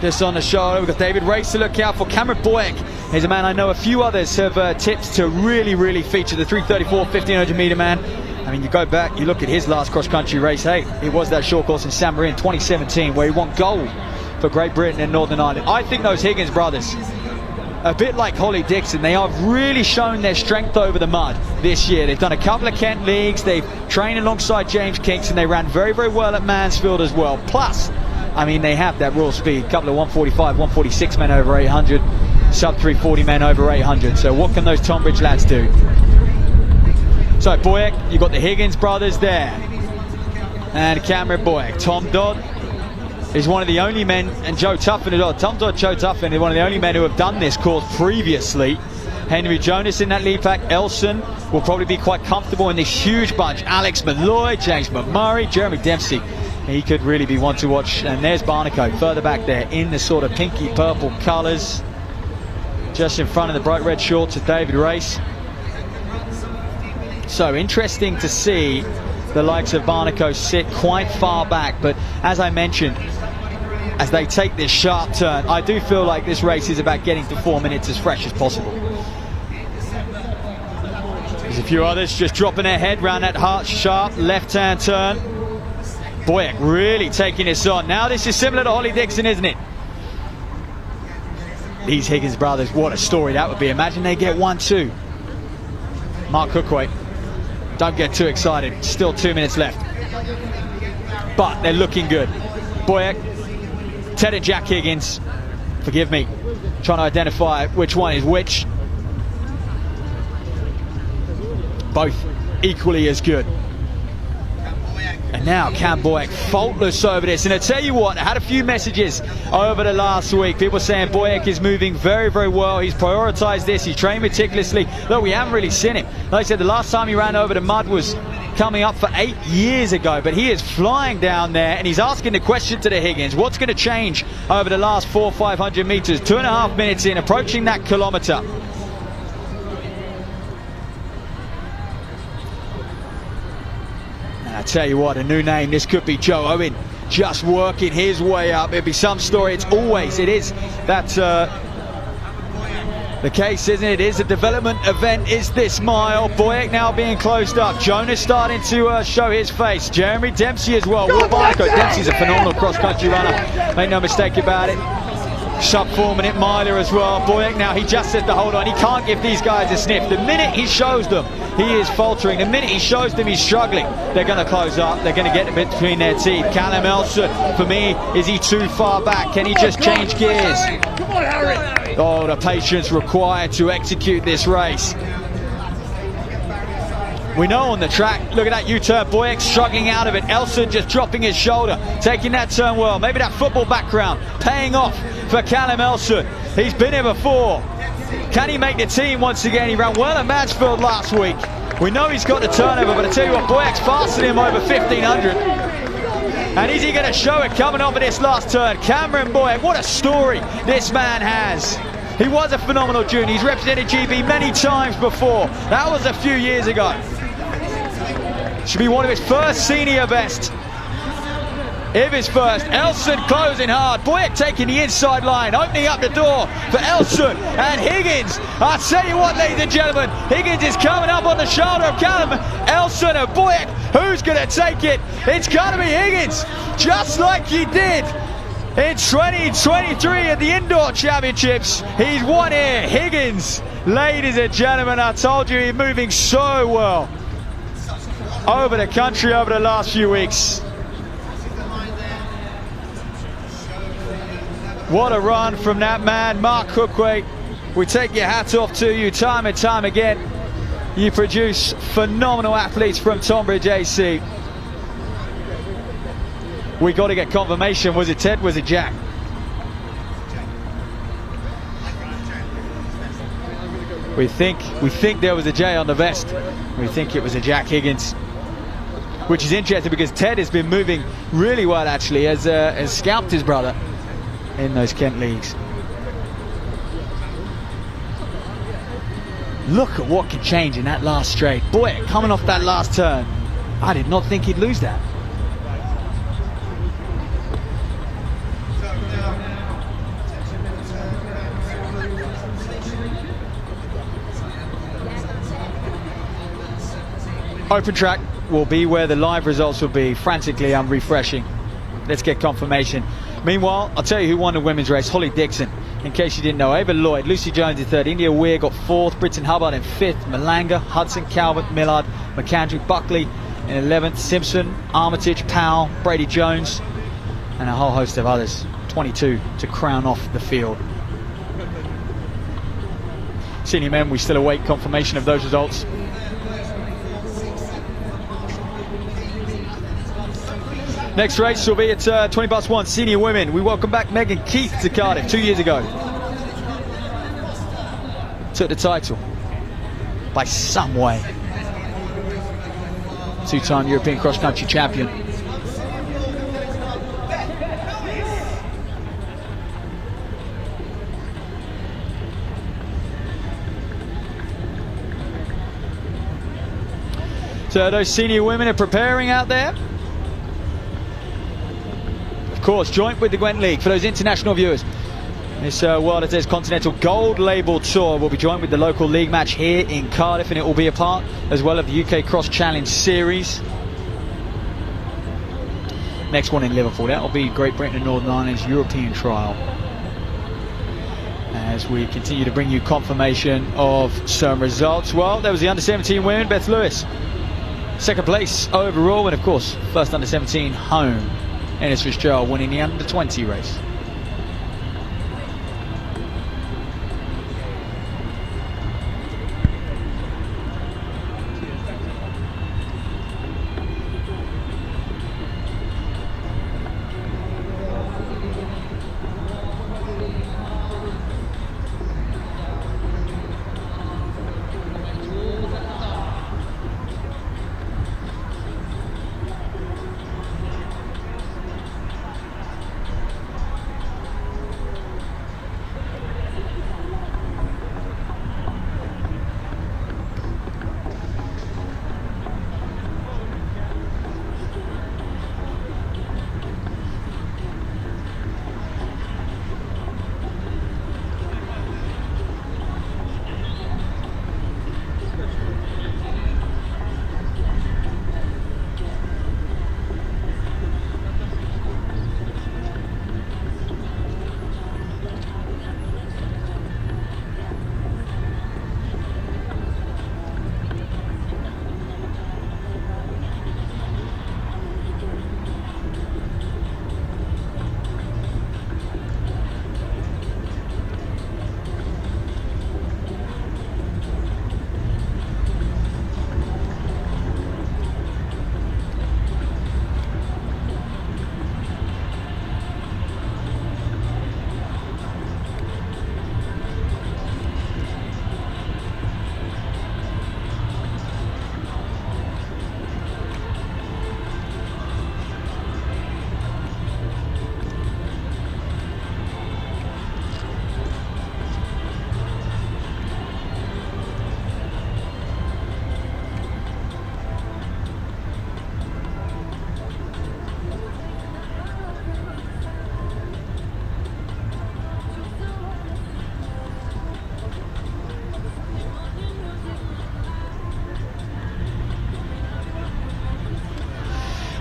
Just on the shoulder, we've got David Race to look out for. Cameron Boyack is a man I know a few others have tipped to really feature, the 334 1500 meter man. I mean, you go back, you look at his last cross-country race. Hey, it was that short course in San Marino 2017 where he won gold for Great Britain and Northern Ireland. I think those Higgins brothers, a bit like Holly Dixon, they have really shown their strength over the mud this year. They've done a couple of Kent Leagues, they've trained alongside James Kingston, they ran very well at Mansfield as well. Plus, I mean, they have that raw speed, a couple of 145, 146 men over 800, sub 340 men over 800. So what can those Tonbridge lads do? So Boyack, you've got the Higgins brothers there, and Cameron Boyack. Tom Dodd is one of the only men, and Joe Tuffin as well. Tom Dodd, Joe Tuffin is one of the only men who have done this course previously. Henry Jonas in that lead pack. Elson will probably be quite comfortable in this huge bunch. Alex Malloy, James McMurray, Jeremy Dempsey. He could really be one to watch. And there's Barnicoat further back there in the sort of pinky purple colours, just in front of the bright red shorts of David Race. So interesting to see the likes of Barnicoat sit quite far back, but as I mentioned, as they take this sharp turn, I do feel like this race is about getting to 4 minutes as fresh as possible. There's a few others just dropping their head round that sharp left-hand turn. Boyack really taking this on. Now this is similar to Holly Dixon, isn't it? These Higgins brothers, what a story that would be. Imagine they get 1-2. Mark Cookway. Don't get too excited, still 2 minutes left. but they're looking good. Boyack, Ted and Jack Higgins, forgive me, trying to identify which one is which. Both equally as good. And now Cam Boyack faultless over this. And I tell you what, I had a few messages over the last week. People saying Boyack is moving very, very well. He's prioritized this. He's trained meticulously. Look, we haven't really seen him. Like I said, the last time he ran over the mud was coming up for 8 years ago. But he is flying down there, and he's asking the question to the Higgins. What's going to change over the last 400-500 meters? 2.5 minutes in, approaching that kilometer. I tell you what, a new name. This could be Joe Owen just working his way up. It'd be some story. It is that the case, isn't it? It is a development event. Is this mile? Boyack now being closed up. Jonas starting to show his face. Jeremy Dempsey as well. Will Barco. Dempsey's a phenomenal cross-country runner. Make no mistake about it. Sub 4 minute miler as well. Boyack now, he just has to hold on. He can't give these guys a sniff. The minute he shows them he is faltering, the minute he shows them he's struggling, they're going to close up. They're going to get a bit between their teeth. Callum Elson, for me, is he too far back? Can he just change gears? Come on, Harry. Oh, the patience required to execute this race. We know on the track, look at that U-turn, Boyack struggling out of it. Elson just dropping his shoulder, taking that turn well. Maybe that football background paying off for Callum Elson. He's been here before. Can he make the team once again? He ran well at Mansfield last week. We know he's got the turnover, but I tell you what, Boyack's faster than him over 1,500. And is he going to show it coming off of this last turn? Cameron Boyack, what a story this man has. He was a phenomenal junior. He's represented GB many times before. That was a few years ago. Should be one of his first senior best. If his first. Elson closing hard. Boyack taking the inside line, opening up the door for Elson and Higgins. I tell you what, ladies and gentlemen, Higgins is coming up on the shoulder of Callum Elson and Boyack. Who's going to take it? It's got to be Higgins, just like he did in 2023 at the Indoor Championships. He's won here. Higgins, ladies and gentlemen, I told you he's moving so well over the country over the last few weeks. What a run from that man, Mark Cookway. We take your hat off to you time and time again. You produce phenomenal athletes from Tonbridge AC. We got to get confirmation. Was it Ted? Was it Jack? We think there was a J on the vest. We think it was a Jack Higgins, which is interesting because Ted has been moving really well actually, has scalped his brother in those Kent leagues. Look at what can change in that last straight. Boy, coming off that last turn, I did not think he'd lose that. Open track will be where the live results will be. Frantically, I'm refreshing. Let's get confirmation. Meanwhile, I'll tell you who won the women's race. Holly Dixon, in case you didn't know. Ava Lloyd, Lucy Jones in third. India Weir got fourth. Britton Hubbard in fifth. Malanga, Hudson, Calvert, Millard, McAndrew, Buckley in 11th. Simpson, Armitage, Powell, Brady Jones, and a whole host of others. 22 to crown off the field. Senior men, we still await confirmation of those results. Next race will be at 1, senior women. We welcome back Megan Keith to Cardiff 2 years ago. Took the title by some way. Two-time European cross-country champion. So those senior women are preparing out there. Of course, joint with the Gwent League for those international viewers. This World Athletics Continental Gold Label Tour will be joined with the local league match here in Cardiff, and it will be a part as well of the UK Cross Challenge Series. Next one in Liverpool, that will be Great Britain and Northern Ireland's European trial. As we continue to bring you confirmation of some results. Well, there was the under-17 women, Beth Lewis. Second place overall, and of course, first under 17 home. Ennis Fitzgerald winning the under 20 race.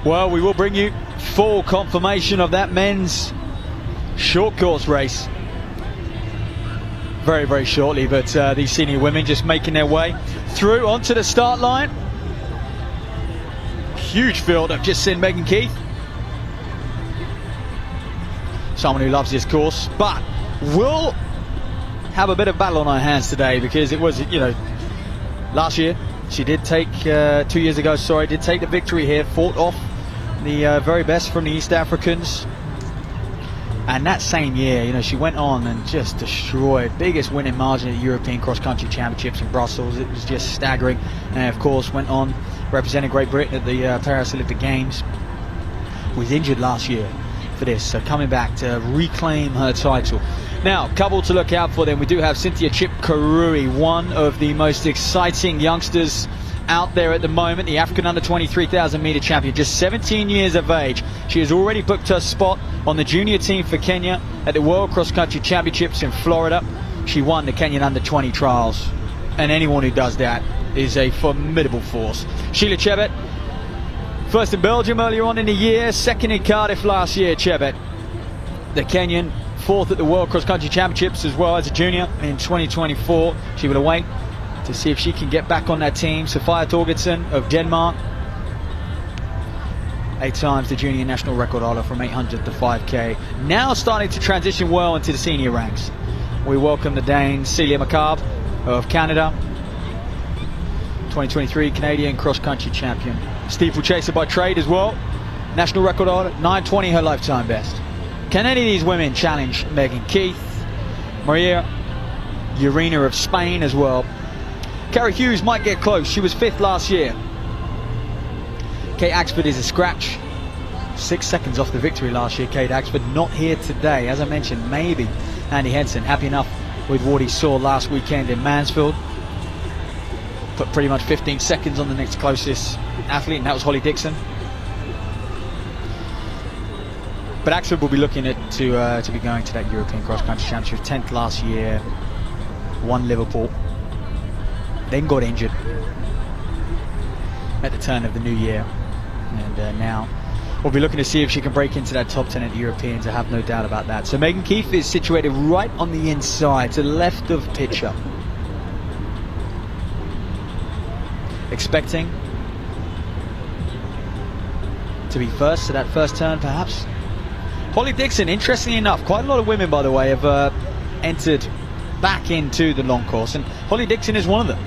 Well, we will bring you full confirmation of that men's short course race very, very shortly, but these senior women just making their way through onto the start line. Huge field. I've just seen Megan Keith, someone who loves this course, but we'll have a bit of battle on our hands today, because it was, you know, last year she did take 2 years ago, sorry, did take the victory here, fought off the very best from the East Africans, and that same year, you know, she went on and just destroyed, biggest winning margin at the European Cross Country Championships in Brussels. It was just staggering, and of course went on representing Great Britain at the Paris Olympic Games. Was injured last year for this, so coming back to reclaim her title. Now, couple to look out for then. We do have Cynthia Chip Karui, one of the most exciting youngsters out there at the moment, the African under 23,000 meter champion, just 17 years of age. She has already booked her spot on the junior team for Kenya at the World Cross Country Championships in Florida. She won the Kenyan under 20 trials, and anyone who does that is a formidable force. Sheila Chebet, first in Belgium earlier on in the year, second in Cardiff last year. Chebet, the Kenyan, fourth at the World Cross Country Championships as well as a junior in 2024. She will await to see if she can get back on that team. Sofia Torgersen of Denmark, 8 times the junior national record holder from 800 to 5k. Now starting to transition well into the senior ranks. We welcome the Dane Celia McCabe of Canada, 2023 Canadian cross country champion. Steeple chaser by trade as well, national record holder, 9:20 her lifetime best. Can any of these women challenge Megan Keith? Maria Urena of Spain as well. Carrie Hughes might get close. She was 5th last year. Kate Axford is a scratch. 6 seconds off the victory last year. Kate Axford not here today. As I mentioned, maybe Andy Henson happy enough with what he saw last weekend in Mansfield. Put pretty much 15 seconds on the next closest athlete, and that was Holly Dixon. But Axford will be looking at to be going to that European Cross Country Championship. 10th last year, won Liverpool, then got injured at the turn of the new year, and now we'll be looking to see if she can break into that top 10 at the Europeans. I have no doubt about that. So Megan Keith is situated right on the inside, to the left of Pitcher. Expecting to be first to that first turn, perhaps. Holly Dixon, interestingly enough, quite a lot of women, by the way, have entered back into the long course, and Holly Dixon is one of them.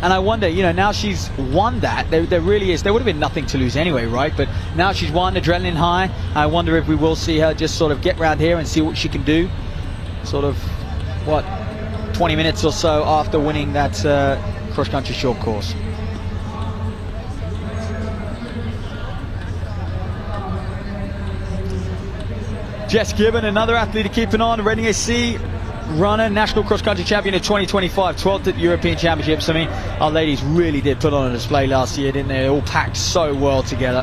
And I wonder, you know, now she's won that, there really is, there would have been nothing to lose anyway, right? But now she's won, adrenaline high. I wonder if we will see her just sort of get round here and see what she can do. Sort of, what, 20 minutes or so after winning that cross-country short course. Jess Gibbon, another athlete to keep an eye on, Reading SC runner, national cross-country champion in 2025, 12th at the European Championships. I mean, our ladies really did put on a display last year, didn't they? They all packed so well together.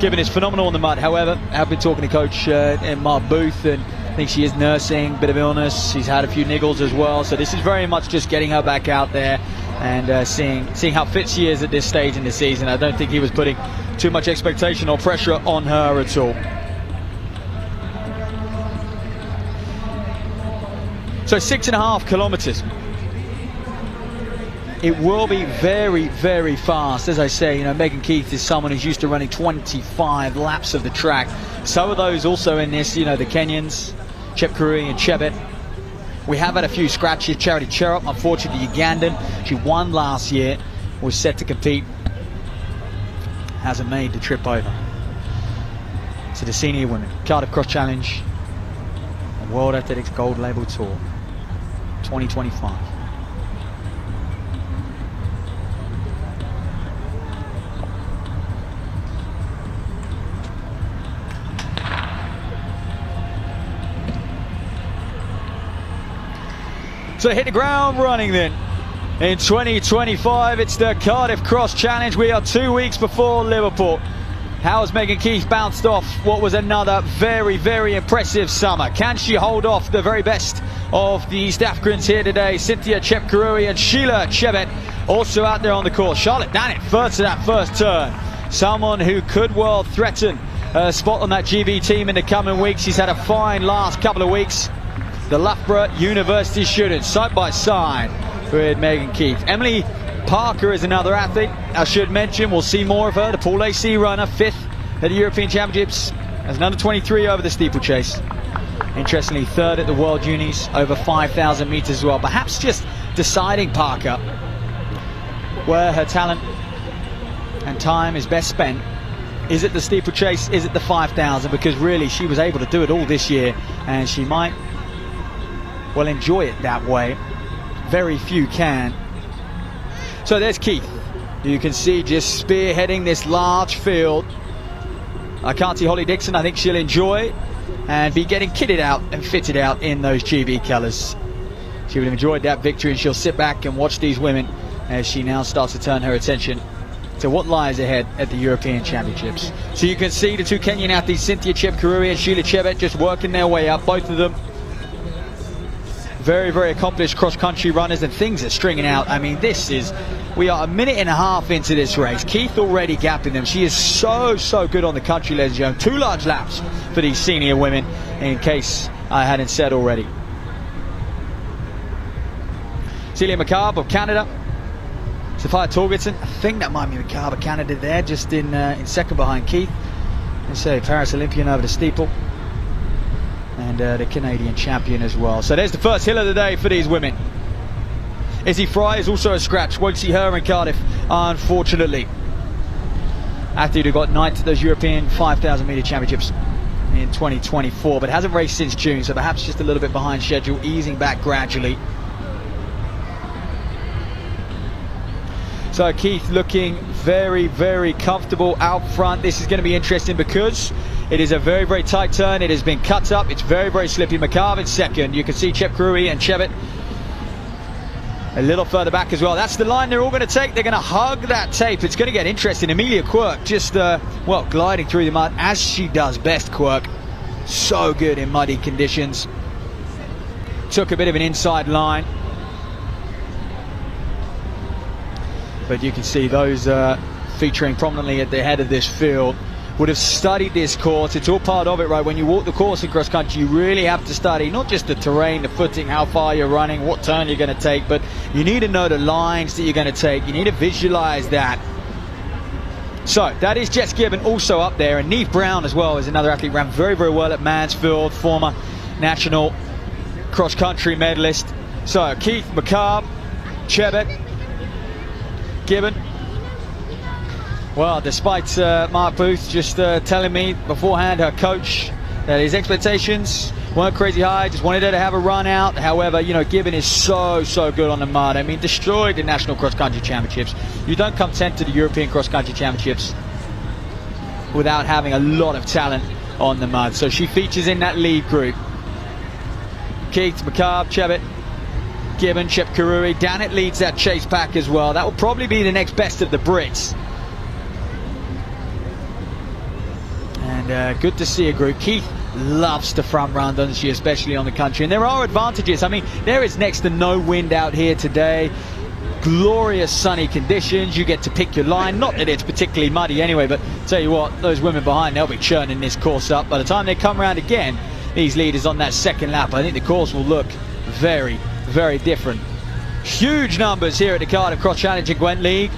Gibbon is phenomenal on the mud. However, I've been talking to Coach Mark Booth, and I think she is nursing a bit of illness. She's had a few niggles as well, so this is very much just getting her back out there and seeing how fit she is at this stage in the season. I don't think he was putting too much expectation or pressure on her at all. So 6.5 kilometers. It will be very, very fast. As I say, you know, Megan Keith is someone who's used to running 25 laps of the track. Some of those also in this, you know, the Kenyans, Chepkurui and Chebet. We have had a few scratches. Charity Cherop, unfortunately, the Ugandan. She won last year, was set to compete. Hasn't made the trip over. So the senior women, Cardiff Cross Challenge, World Athletics Gold Label Tour 2025. So hit the ground running then. In 2025, it's the Cardiff Cross Challenge. We are 2 weeks before Liverpool. How has Megan Keith bounced off what was another very, very impressive summer? Can she hold off the very best of the East Africans here today? Cynthia Chepkurui and Sheila Chebet also out there on the course. Charlotte Dannett first to that first turn. Someone who could well threaten a spot on that GB team in the coming weeks. She's had a fine last couple of weeks. The Loughborough University students side by side with Megan Keith. Emily Parker is another athlete I should mention. We'll see more of her. The Pool AC runner, 5th at the European Championships as an under 23 over the steeplechase. Interestingly, 3rd at the World Unis, over 5,000 meters as well. Perhaps just deciding, Parker, where her talent and time is best spent. Is it the steeplechase? Is it the 5,000? Because really she was able to do it all this year, and she might well enjoy it that way. Very few can. So there's Keith. You can see just spearheading this large field. I can't see Holly Dixon. I think she'll enjoy and be getting kitted out and fitted out in those GB colours. She would have enjoyed that victory, and she'll sit back and watch these women as she now starts to turn her attention to what lies ahead at the European Championships. So you can see the two Kenyan athletes, Cynthia Chepkurui and Sheila Chebet, just working their way up, both of them. Very, very accomplished cross-country runners, and things are stringing out. I mean, we are a minute and a half into this race. Keith already gapping them. She is so, so good on the country, ladies and gentlemen. 2 large laps for these senior women, in case I hadn't said already. Celia McCabe of Canada. Sophia Torgerson, I think that might be McCabe of Canada there, just in second behind Keith. Let's say Paris Olympian over the steeple. And the Canadian champion as well. So there's the first hill of the day for these women. Izzy Fry is also a scratch. Won't see her in Cardiff, unfortunately. Athlete who got 9th at those European 5,000 metre championships in 2024, but hasn't raced since June, so perhaps just a little bit behind schedule, easing back gradually. So Keith looking very, very comfortable out front. This is going to be interesting because it is a very, very tight turn. It has been cut up. It's very, very slippy. McCabe in second. You can see Chepkurui and Chebet a little further back as well. That's the line they're all going to take. They're going to hug that tape. It's going to get interesting. Amelia Quirk just, well, gliding through the mud as she does best, Quirk. So good in muddy conditions. Took a bit of an inside line. But you can see those featuring prominently at the head of this field would have studied this course. It's all part of it, right? When you walk the course in cross country, you really have to study not just the terrain, the footing, how far you're running, what turn you're going to take, but you need to know the lines that you're going to take. You need to visualize that So that is Jess Gibbon also up there, and Neve Brown as well is another athlete, ran very, very well at Mansfield, former national cross-country medalist. So Keith, McCabe, Chebet, Gibbon. Well, despite Mark Booth just telling me beforehand, her coach, that his expectations weren't crazy high, just wanted her to have a run out. However, you know, Gibbon is so good on the mud. I mean, destroyed the National Cross Country Championships. You don't come 10th to the European Cross Country Championships without having a lot of talent on the mud. So she features in that lead group. Keith, McCabe, Chebet, Gibbon, Shep Karuri. Dannett leads that chase pack as well. That will probably be the next best of the Brits. And good to see a group. Keith loves to front run, doesn't she, especially on the country. And there are advantages. I mean, there is next to no wind out here today. Glorious sunny conditions. You get to pick your line. Not that it's particularly muddy anyway, but tell you what, those women behind, they'll be churning this course up. By the time they come around again, these leaders on that second lap, I think the course will look very, very different. Huge numbers here at the Cardiff Cross Challenge in Gwent League,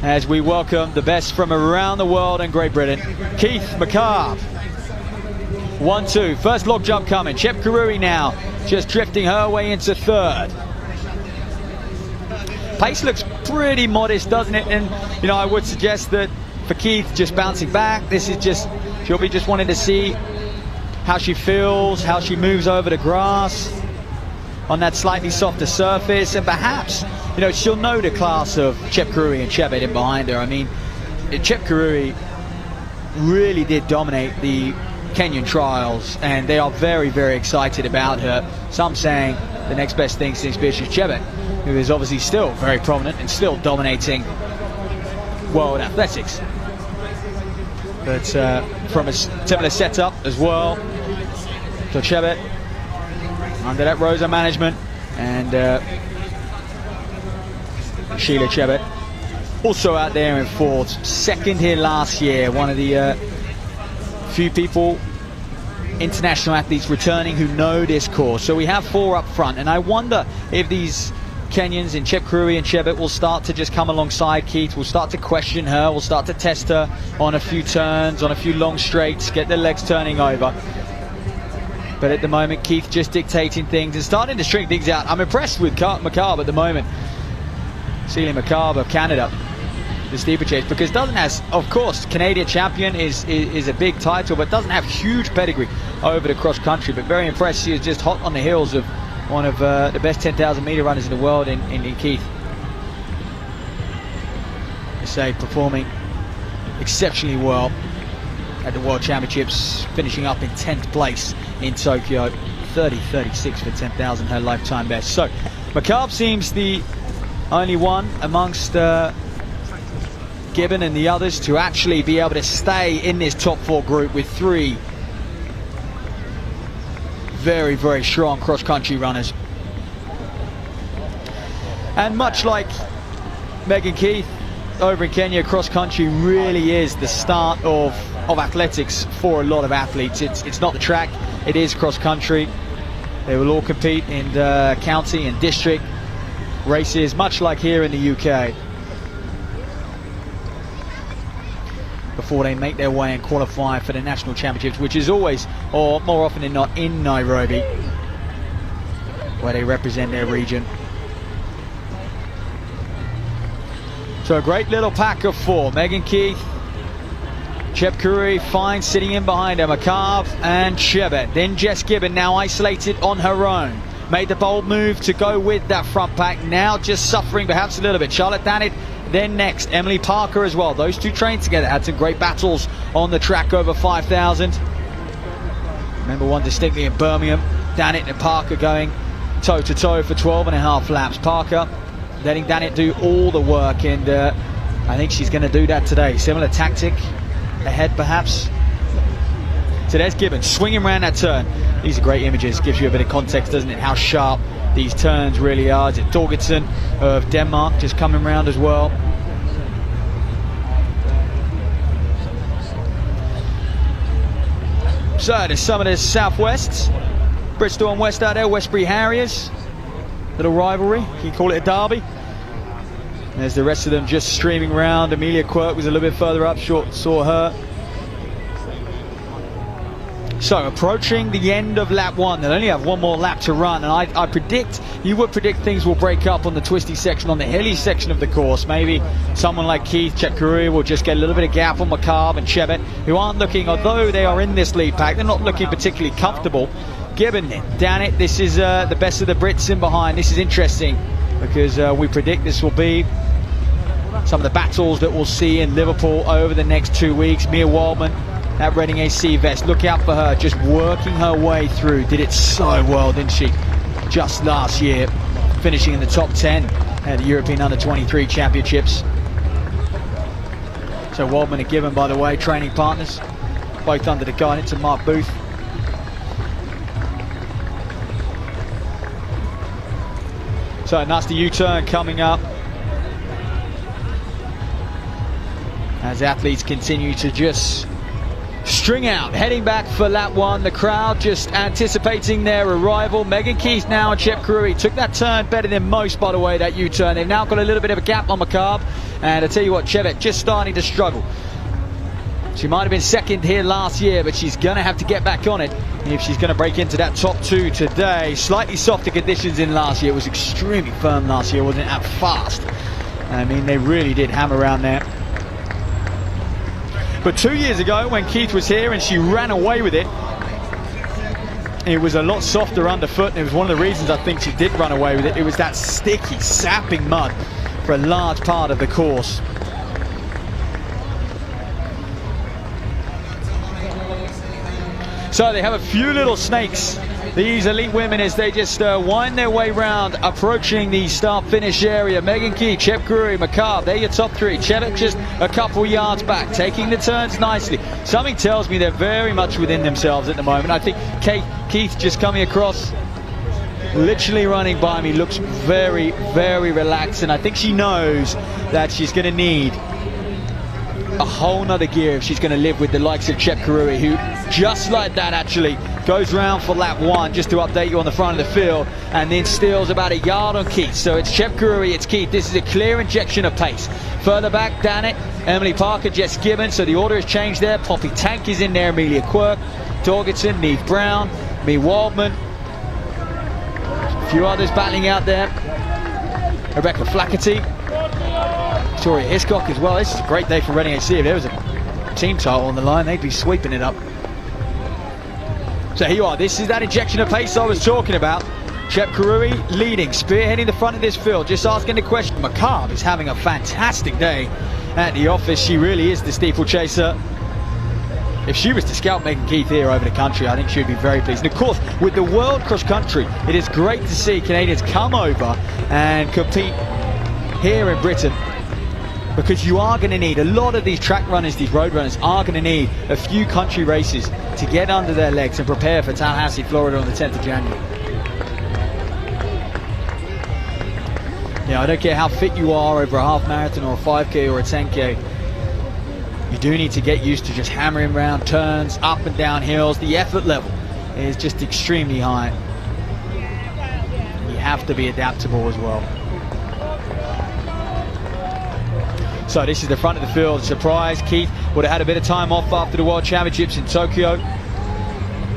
as we welcome the best from around the world and Great Britain. Keith McCabe, 1-2, first log jump coming. Shep Karuri now just drifting her way into third. Pace looks pretty modest, doesn't it? And you know, I would suggest that for Keith, just bouncing back, this is just, she'll be just wanting to see how she feels, how she moves over the grass on that slightly softer surface, and perhaps, you know, she'll know the class of Shep Karuri and Chebet in behind her. I mean, Shep Karuri really did dominate the Kenyan trials, and they are very, very excited about her. Some saying the next best thing since Beatrice Chebet, who is obviously still very prominent and still dominating World Athletics. But from a similar setup as well. So Chebet under that Rosa management, and Sheila Chebet also out there in fourth, second here last year. One of the few people, international athletes returning, who know this course. So we have four up front, and I wonder if these Kenyans in Shep Karuri and Chebet will start to just come alongside Keith, will start to question her, will start to test her on a few turns, on a few long straights, get their legs turning over. But at the moment, Keith just dictating things and starting to string things out. I'm impressed with McCabe at the moment. Celia McCabe of Canada, the steeplechase, because doesn't have, of course, Canadian champion is a big title, but doesn't have huge pedigree over the cross country. But very impressed. She is just hot on the heels of one of the best 10,000 meter runners in the world in Keith. I say, performing exceptionally well at the World Championships, finishing up in 10th place in Tokyo. 30.36 for 10,000, her lifetime best. So McCabe seems the only one amongst Gibbon and the others to actually be able to stay in this top four group with three very, very strong cross-country runners. And much like Megan Keith over in Kenya, cross-country really is the start of athletics for a lot of athletes. It's not the track, it is cross-country. They will all compete in the county and district races, much like here in the UK, before they make their way and qualify for the national championships, which is always, or more often than not, in Nairobi, where they represent their region. So a great little pack of four. Megan Keith, Shep Karuri fine sitting in behind her, McCabe and Chebet. Then Jess Gibbon, now isolated on her own. Made the bold move to go with that front pack, now just suffering perhaps a little bit. Charlotte Dannett then next, Emily Parker as well. Those two trained together, had some great battles on the track over 5,000. Remember one distinctly in Birmingham, Dannett and Parker going toe to toe for 12.5 laps. Parker letting Dannett do all the work, and I think she's going to do that today. Similar tactic ahead perhaps. So there's Gibbon swinging around that turn. These are great images, gives you a bit of context, doesn't it, how sharp these turns really are. Is it Torgersen of Denmark just coming round as well? So there's some of the Southwests, Bristol and West out there, Westbury Harriers, little rivalry, you can call it a derby. There's the rest of them just streaming around. Amelia Quirk was a little bit further up, short saw her. So approaching the end of lap 1, they'll only have one more lap to run, and I predict, you would predict things will break up on the twisty section, on the hilly section of the course. Maybe someone like Keith Chepkarui will just get a little bit of gap on McCabe and Chebet, who aren't looking, although they are in this lead pack, they're not looking particularly comfortable. Gibbon, damn it, this is the best of the Brits in behind. This is interesting because we predict this will be some of the battles that we'll see in Liverpool over the next 2 weeks. Mia Waldman, that Reading AC vest, look out for her, just working her way through. Did it so well, didn't she? Just last year, finishing in the top 10 at the European Under-23 Championships. So Waldman and Gibbon, by the way, training partners, both under the guidance of Mark Booth. So a nasty U-turn coming up as athletes continue to just string out, heading back for lap 1. The crowd just anticipating their arrival. Megan Keith now and Chepkarui took that turn better than most, by the way, that U-turn. They've now got a little bit of a gap on McCabe, and I tell you what, Chebet just starting to struggle. She might have been second here last year, but she's going to have to get back on it if she's going to break into that top 2 today. Slightly softer conditions in last year. It was extremely firm last year, wasn't it? Out fast. I mean, they really did hammer around there. But 2 years ago, when Keith was here and she ran away with it, it was a lot softer underfoot, and it was one of the reasons I think she did run away with it. It was that sticky, sapping mud for a large part of the course. So they have a few little snakes, these elite women, as they just wind their way round, approaching the start-finish area. Megan Keith, Chepkarui, McCabe, they're your top 3. Chebet just a couple yards back, taking the turns nicely. Something tells me they're very much within themselves at the moment. I think Keith just coming across, literally running by me, looks very, very relaxed, and I think she knows that she's going to need a whole nother gear if she's going to live with the likes of Chepkarui, who just like that actually goes round for lap 1, just to update you on the front of the field, and then steals about a yard on Keith. So it's Chepkarui, it's Keith. This is a clear injection of pace. Further back, Dannett, Emily Parker, Jess Gibbon. So the order has changed there. Poppy Tank is in there, Amelia Quirk, Torgerson, Neve Brown, Mia Waldman, a few others battling out there. Rebecca Flaherty, Victoria Hiscock as well. This is a great day for Reading AC. If there was a team title on the line, they'd be sweeping it up. So here you are. This is that injection of pace I was talking about. Chepkarui leading, spearheading the front of this field. Just asking the question. McCabe is having a fantastic day at the office. She really is the steeplechaser. If she was to scout Megan Keith here over the country, I think she would be very pleased. And of course, with the World Cross Country, it is great to see Canadians come over and compete here in Britain, because you are going to need, a lot of these track runners, these road runners are going to need a few country races to get under their legs and prepare for Tallahassee, Florida on the 10th of January. Yeah, I don't care how fit you are over a half marathon or a 5k or a 10k. You do need to get used to just hammering around turns, up and down hills. The effort level is just extremely high. You have to be adaptable as well. So this is the front of the field. Surprise, Keith would have had a bit of time off after the World Championships in Tokyo,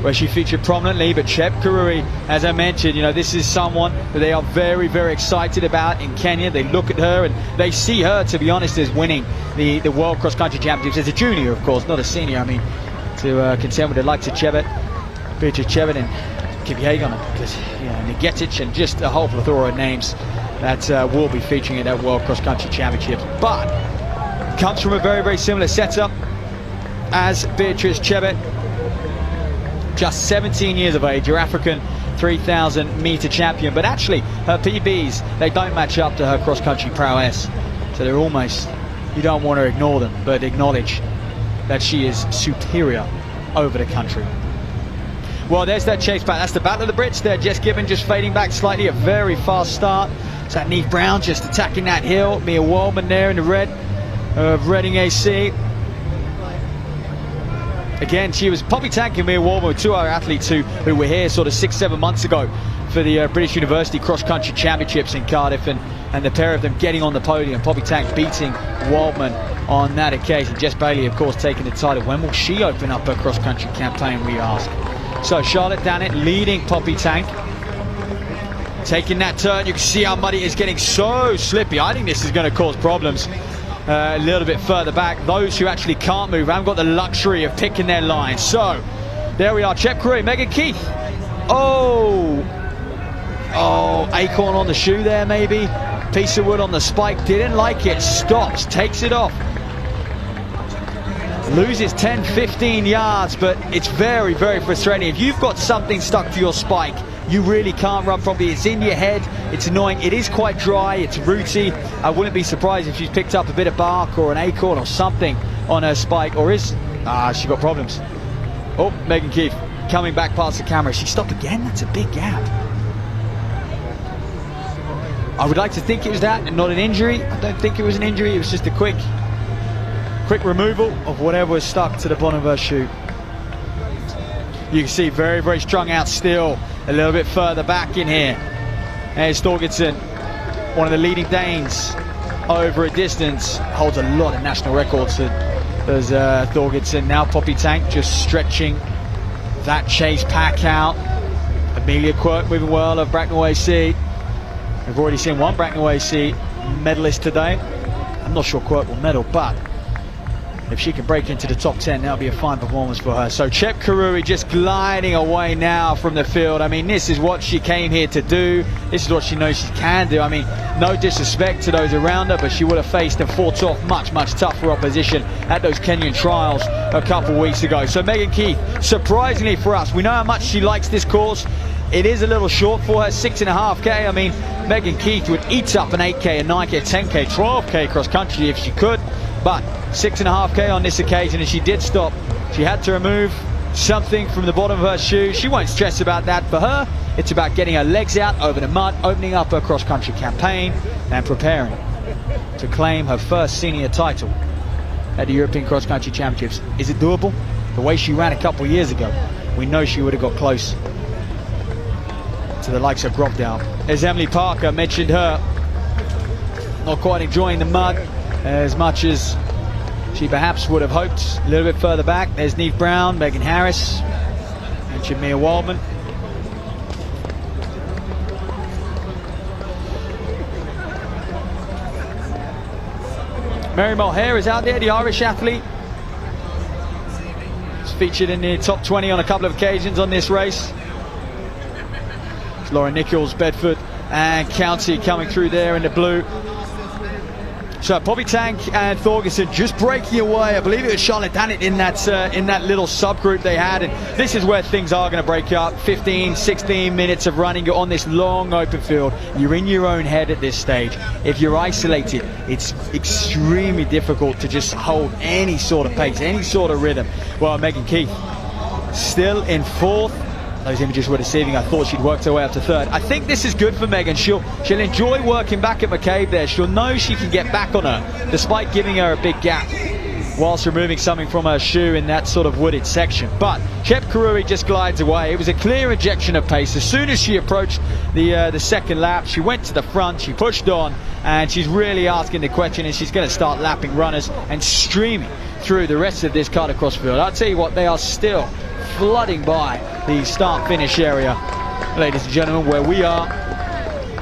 where she featured prominently. But Chepkarui, as I mentioned, you know, this is someone that they are very, very excited about in Kenya. They look at her and they see her, to be honest, as winning the World Cross Country Championships as a junior, of course, not a senior. I mean, to contend with the likes of Chebet, Beatrice Chebet and Kipyegon, Nigetic, and just a whole plethora of names that will be featuring at that World Cross Country Championships. But comes from a very, very similar setup as Beatrice Chebet. Just 17 years of age, your African 3,000 meter champion. But actually, her PBs, they don't match up to her cross-country prowess. So they're almost, you don't want to ignore them, but acknowledge that she is superior over the country. Well, there's that chase back. That's the battle of the Brits there. Jess Gibbon just fading back slightly, a very fast start. So that Neve Brown just attacking that hill. Mia Waldman there in the red of Reading AC. Again, she was Poppy Tank and Mia Waldman, two other athletes who were here sort of 6-7 months ago for the British University Cross Country Championships in Cardiff, and and the pair of them getting on the podium. Poppy Tank beating Waldman on that occasion. Jess Bailey, of course, taking the title. When will she open up her cross-country campaign, we ask? So Charlotte Dannett leading Poppy Tank. Taking that turn, you can see how muddy it is, getting so slippy. I think this is going to cause problems a little bit further back. Those who actually can't move haven't got the luxury of picking their line. So there we are, Chep Curry, Megan Keith. Oh, acorn on the shoe there maybe. Piece of wood on the spike, didn't like it, stops, takes it off. Loses 10, 15 yards, but it's very, very frustrating. If you've got something stuck to your spike, you really can't run properly. It's in your head, it's annoying, it is quite dry, it's rooty. I wouldn't be surprised if she's picked up a bit of bark or an acorn or something on her spike, or she got problems. Oh, Megan Keith coming back past the camera. She stopped again, that's a big gap. I would like to think it was that and not an injury. I don't think it was an injury, it was just a quick removal of whatever was stuck to the bottom of her shoe. You can see very, very strung out still. A little bit further back in here. There's Thorgerson, one of the leading Danes over a distance. Holds a lot of national records. There's Thorgerson. Now Poppy Tank just stretching that chase pack out. Amelia Quirk moving well of Bracknell AC. We've already seen one Bracknell AC medalist today. I'm not sure Quirk will medal, but if she can break into the top 10, that'll be a fine performance for her. So Chep Karuri just gliding away now from the field. I mean, this is what she came here to do. This is what she knows she can do. I mean, no disrespect to those around her, but she would have faced and fought off much, much tougher opposition at those Kenyan trials a couple of weeks ago. So Megan Keith, surprisingly for us, we know how much she likes this course. It is a little short for her, 6.5K. I mean, Megan Keith would eat up an 8K, a 9K, a 10K, 12K cross country if she could. But 6.5K on this occasion, and she did stop. She had to remove something from the bottom of her shoe. She won't stress about that. For her, it's about getting her legs out over the mud, opening up her cross-country campaign, and preparing to claim her first senior title at the European Cross Country Championships. Is it doable? The way she ran a couple of years ago, we know she would have got close to the likes of Grovdale. As Emily Parker mentioned, her not quite enjoying the mud as much as she perhaps would have hoped. A little bit further back, there's Neve Brown, Megan Harris, mentioned Mia Waldman. Mary Mulhare is out there, the Irish athlete. She's featured in the top 20 on a couple of occasions on this race. It's Laura Nichols, Bedford and County coming through there in the blue. So Poppy Tank and Thorgerson just breaking away. I believe it was Charlotte Dannett in that little subgroup they had, and this is where things are going to break up. 15, 16 minutes of running. You're on this long open field. You're in your own head at this stage. If you're isolated, it's extremely difficult to just hold any sort of pace, any sort of rhythm. Well, Megan Keith still in fourth. Those images were deceiving. I thought she'd worked her way up to third. I think this is good for Megan. She'll enjoy working back at McCabe there. She'll know she can get back on her, despite giving her a big gap whilst removing something from her shoe in that sort of wooded section. But Chep Karuri just glides away. It was a clear injection of pace. As soon as she approached the second lap, she went to the front, she pushed on, and she's really asking the question, and she's going to start lapping runners and streaming through the rest of this Cardiff Cross field. I'll tell you what, they are still flooding by the start-finish area, ladies and gentlemen, where we are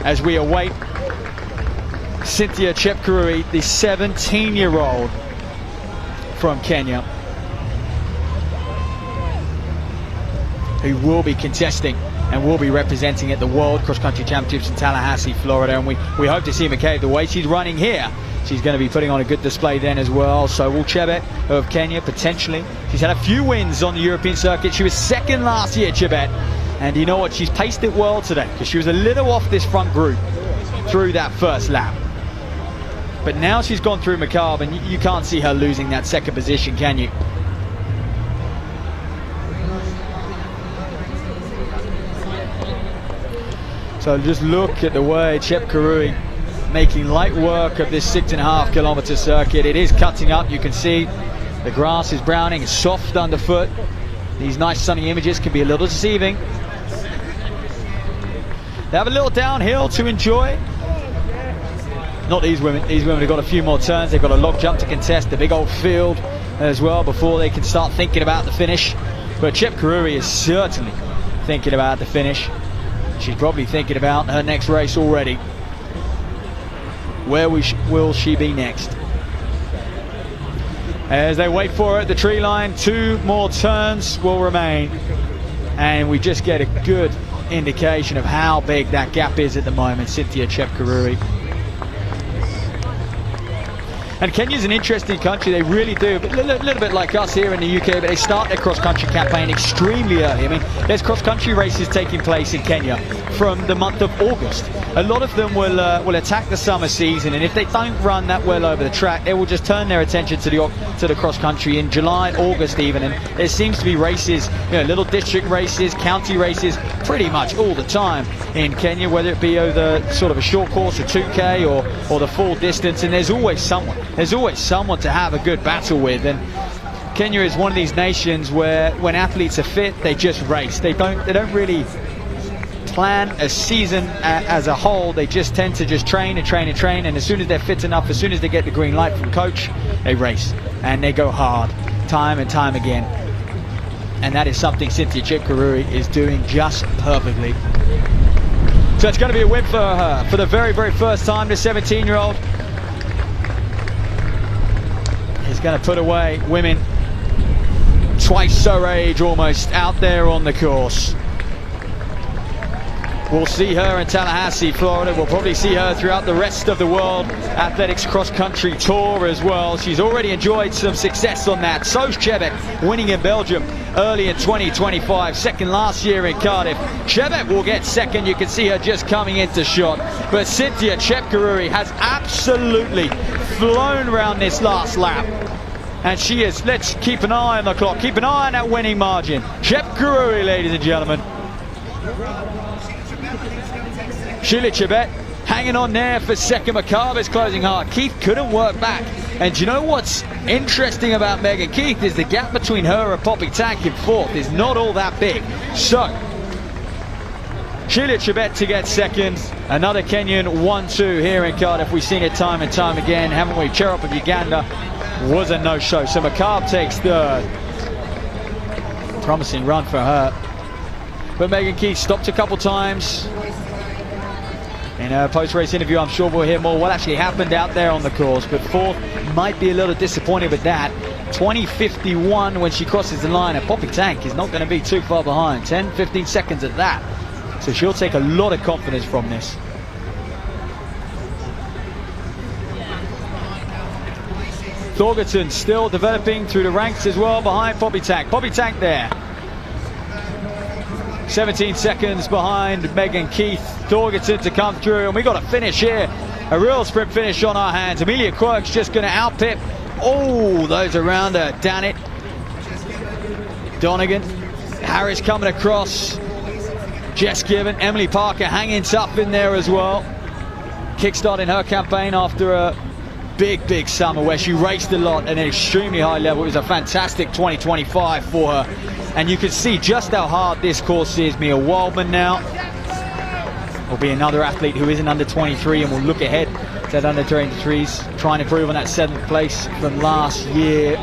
as we await Cynthia Chepkurui, the 17-year-old from Kenya, who will be contesting and will be representing at the World Cross Country Championships in Tallahassee, Florida. And we hope to see McCabe, the way she's running here, she's going to be putting on a good display then as well. So will Chebet of Kenya potentially. She's had a few wins on the European circuit. She was second last year, Chebet. And you know what? She's paced it well today, because she was a little off this front group through that first lap. But now she's gone through McCabe, and you can't see her losing that second position, can you? So just look at the way Chep Karui making light work of this 6.5 kilometer circuit. It is cutting up. You can see the grass is browning, it's soft underfoot. These nice sunny images can be a little deceiving. They have a little downhill to enjoy. Not these women. These women have got a few more turns. They've got a log jump to contest, the big old field as well, before they can start thinking about the finish. But Chep Karuri is certainly thinking about the finish. She's probably thinking about her next race already. Where will she be next? As they wait for her at the tree line, 2 more turns will remain. And we just get a good indication of how big that gap is at the moment. Cynthia Chep Karuri. And Kenya's an interesting country. They really do, a little bit like us here in the UK, but they start their cross-country campaign extremely early. I mean, there's cross-country races taking place in Kenya from the month of August. A lot of them will attack the summer season, and if they don't run that well over the track, they will just turn their attention to the cross-country in July, August even. And there seems to be races, little district races, county races, pretty much all the time in Kenya, whether it be over sort of a short course, a 2K, or the full distance. And there's always someone. There's always someone to have a good battle with. And Kenya is one of these nations where when athletes are fit, they just race. They don't really plan a season as a whole. They just tend to just train and train and train, and as soon as they're fit enough, as soon as they get the green light from coach, they race and they go hard time and time again. And that is something Cynthia Chep Karuri is doing just perfectly. So it's going to be a win for her for the very, very first time. The 17-year-old is going to put away women twice her age almost out there on the course. We'll see her in Tallahassee, Florida. We'll probably see her throughout the rest of the World Athletics Cross-Country Tour as well. She's already enjoyed some success on that. So's Chebet, winning in Belgium early in 2025, second last year in Cardiff. Chebet will get second. You can see her just coming into shot. But Cynthia Chep Karuri has absolutely flown around this last lap. And she is, let's keep an eye on the clock, keep an eye on that winning margin. Chep Karuri, ladies and gentlemen. Sheila Chebet hanging on there for second. McCarver's closing hard. Keith couldn't work back. And do you know what's interesting about Megan Keith is the gap between her and Poppy Tank in fourth is not all that big. So Sheila Chebet to get second. Another Kenyan 1-2 here in Cardiff. We've seen it time and time again, haven't we? Cherop of Uganda was a no-show. So McCarver takes third. Promising run for her. But Megan Keith stopped a couple times. In a post-race interview, I'm sure we'll hear more what actually happened out there on the course. But fourth might be a little disappointed with that. 20:51 when she crosses the line. And Poppy Tank is not going to be too far behind. 10-15 seconds at that. So she'll take a lot of confidence from this. Thorgerton still developing through the ranks as well behind Poppy Tank. Poppy Tank there. 17 seconds behind Megan Keith. Thorgerton to come through, and we got a finish here. A real sprint finish on our hands. Amelia Quirk's just going to outpip all those around her. Dannett, Donegan, Harris coming across. Jess Given, Emily Parker hanging tough in there as well. Kickstarting her campaign after a big summer where she raced a lot at an extremely high level. It was a fantastic 2025 for her. And you can see just how hard this course is. Mia Wildman now will be another athlete who isn't under 23 and will look ahead to that under 23s, trying to improve on that 7th place from last year.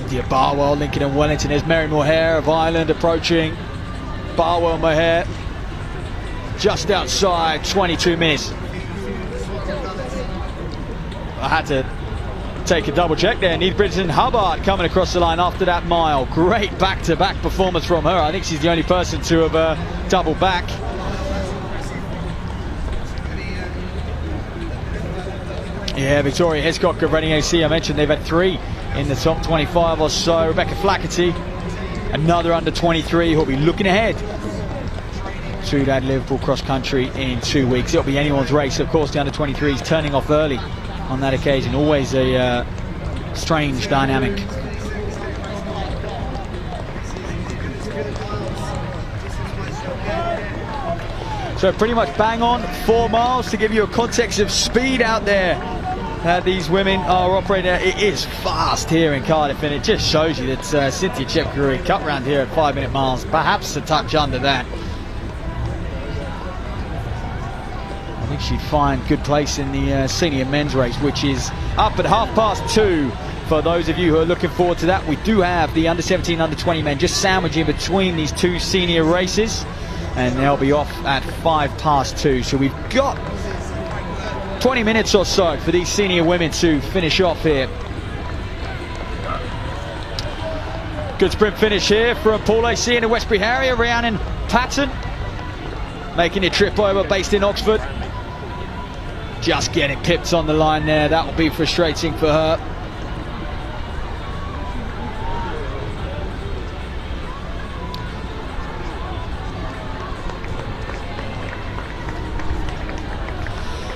India Barwell, Lincoln and Wellington. There's Mary Mohair of Ireland approaching. Barwell Mohair just outside 22 minutes. I had to take a double check there. Need Bridgerton Hubbard coming across the line after that mile. Great back-to-back performance from her. I think she's the only person to have doubled back. Yeah, Victoria Hiscock of Reading AC. I mentioned they've had 3 in the top 25 or so. Rebecca Flaherty, another under 23 who'll be looking ahead to that Liverpool cross country in 2 weeks. It'll be anyone's race. Of course, the under 23s turning off early on that occasion. Always a strange dynamic. So pretty much bang on 4 miles to give you a context of speed out there. These women are operating. It is fast here in Cardiff, and it just shows you that Cynthia Chep Karuri cut round here at 5-minute miles, perhaps a touch under that. think she'd find good place in the senior men's race, which is up at 2:30. For those of you who are looking forward to that, we do have the under-17, under-20 men just sandwiched in between these two senior races, and they'll be off at 2:05. So we've got 20 minutes or so for these senior women to finish off here. Good sprint finish here from Paul AC in the Westbury Harrier. Rhiannon Patton making a trip over, based in Oxford. Just getting pipped on the line there. That will be frustrating for her.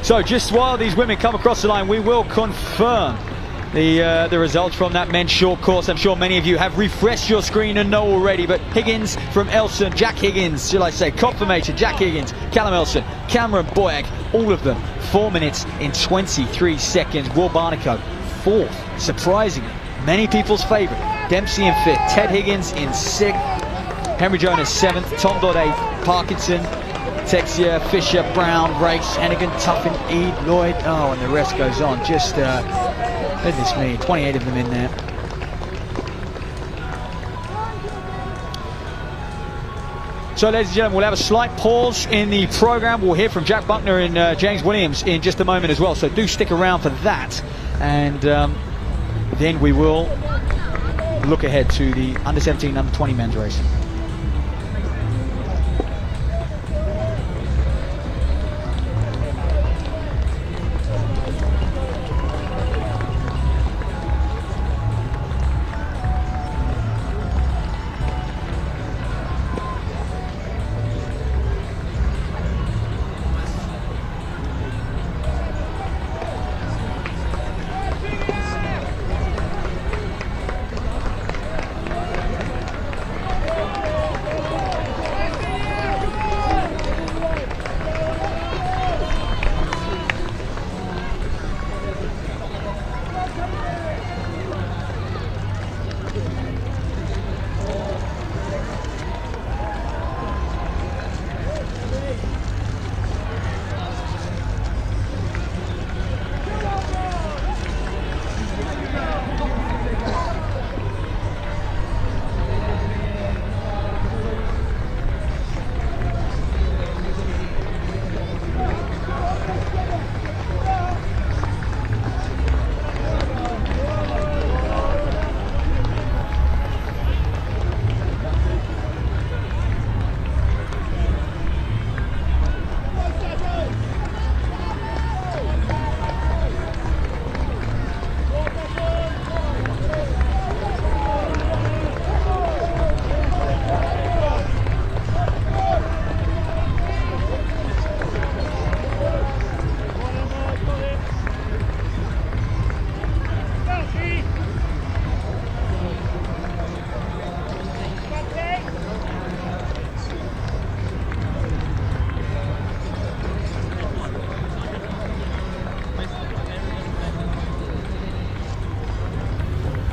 So just while these women come across the line, we will confirm the results from that men's short course. I'm sure many of you have refreshed your screen and know already, but Higgins from Elson, Jack Higgins, shall I say, confirmation, Jack Higgins, Callum Elson, Cameron Boyack, all of them 4 minutes in 23 seconds. Will Barnico, 4th, surprisingly, many people's favourite. Dempsey in 5th, Ted Higgins in 6th, Henry Jonas 7th, Tom Dodd 8th, Parkinson, Texier, Fisher, Brown, Race, Hennigan, Tuffin, Eade, Lloyd, oh, and the rest goes on. Just, goodness me, 28 of them in there. So, ladies and gentlemen, we'll have a slight pause in the programme. We'll hear from Jack Buckner and James Williams in just a moment as well, so do stick around for that. And then we will look ahead to the under-17, under-20 men's race.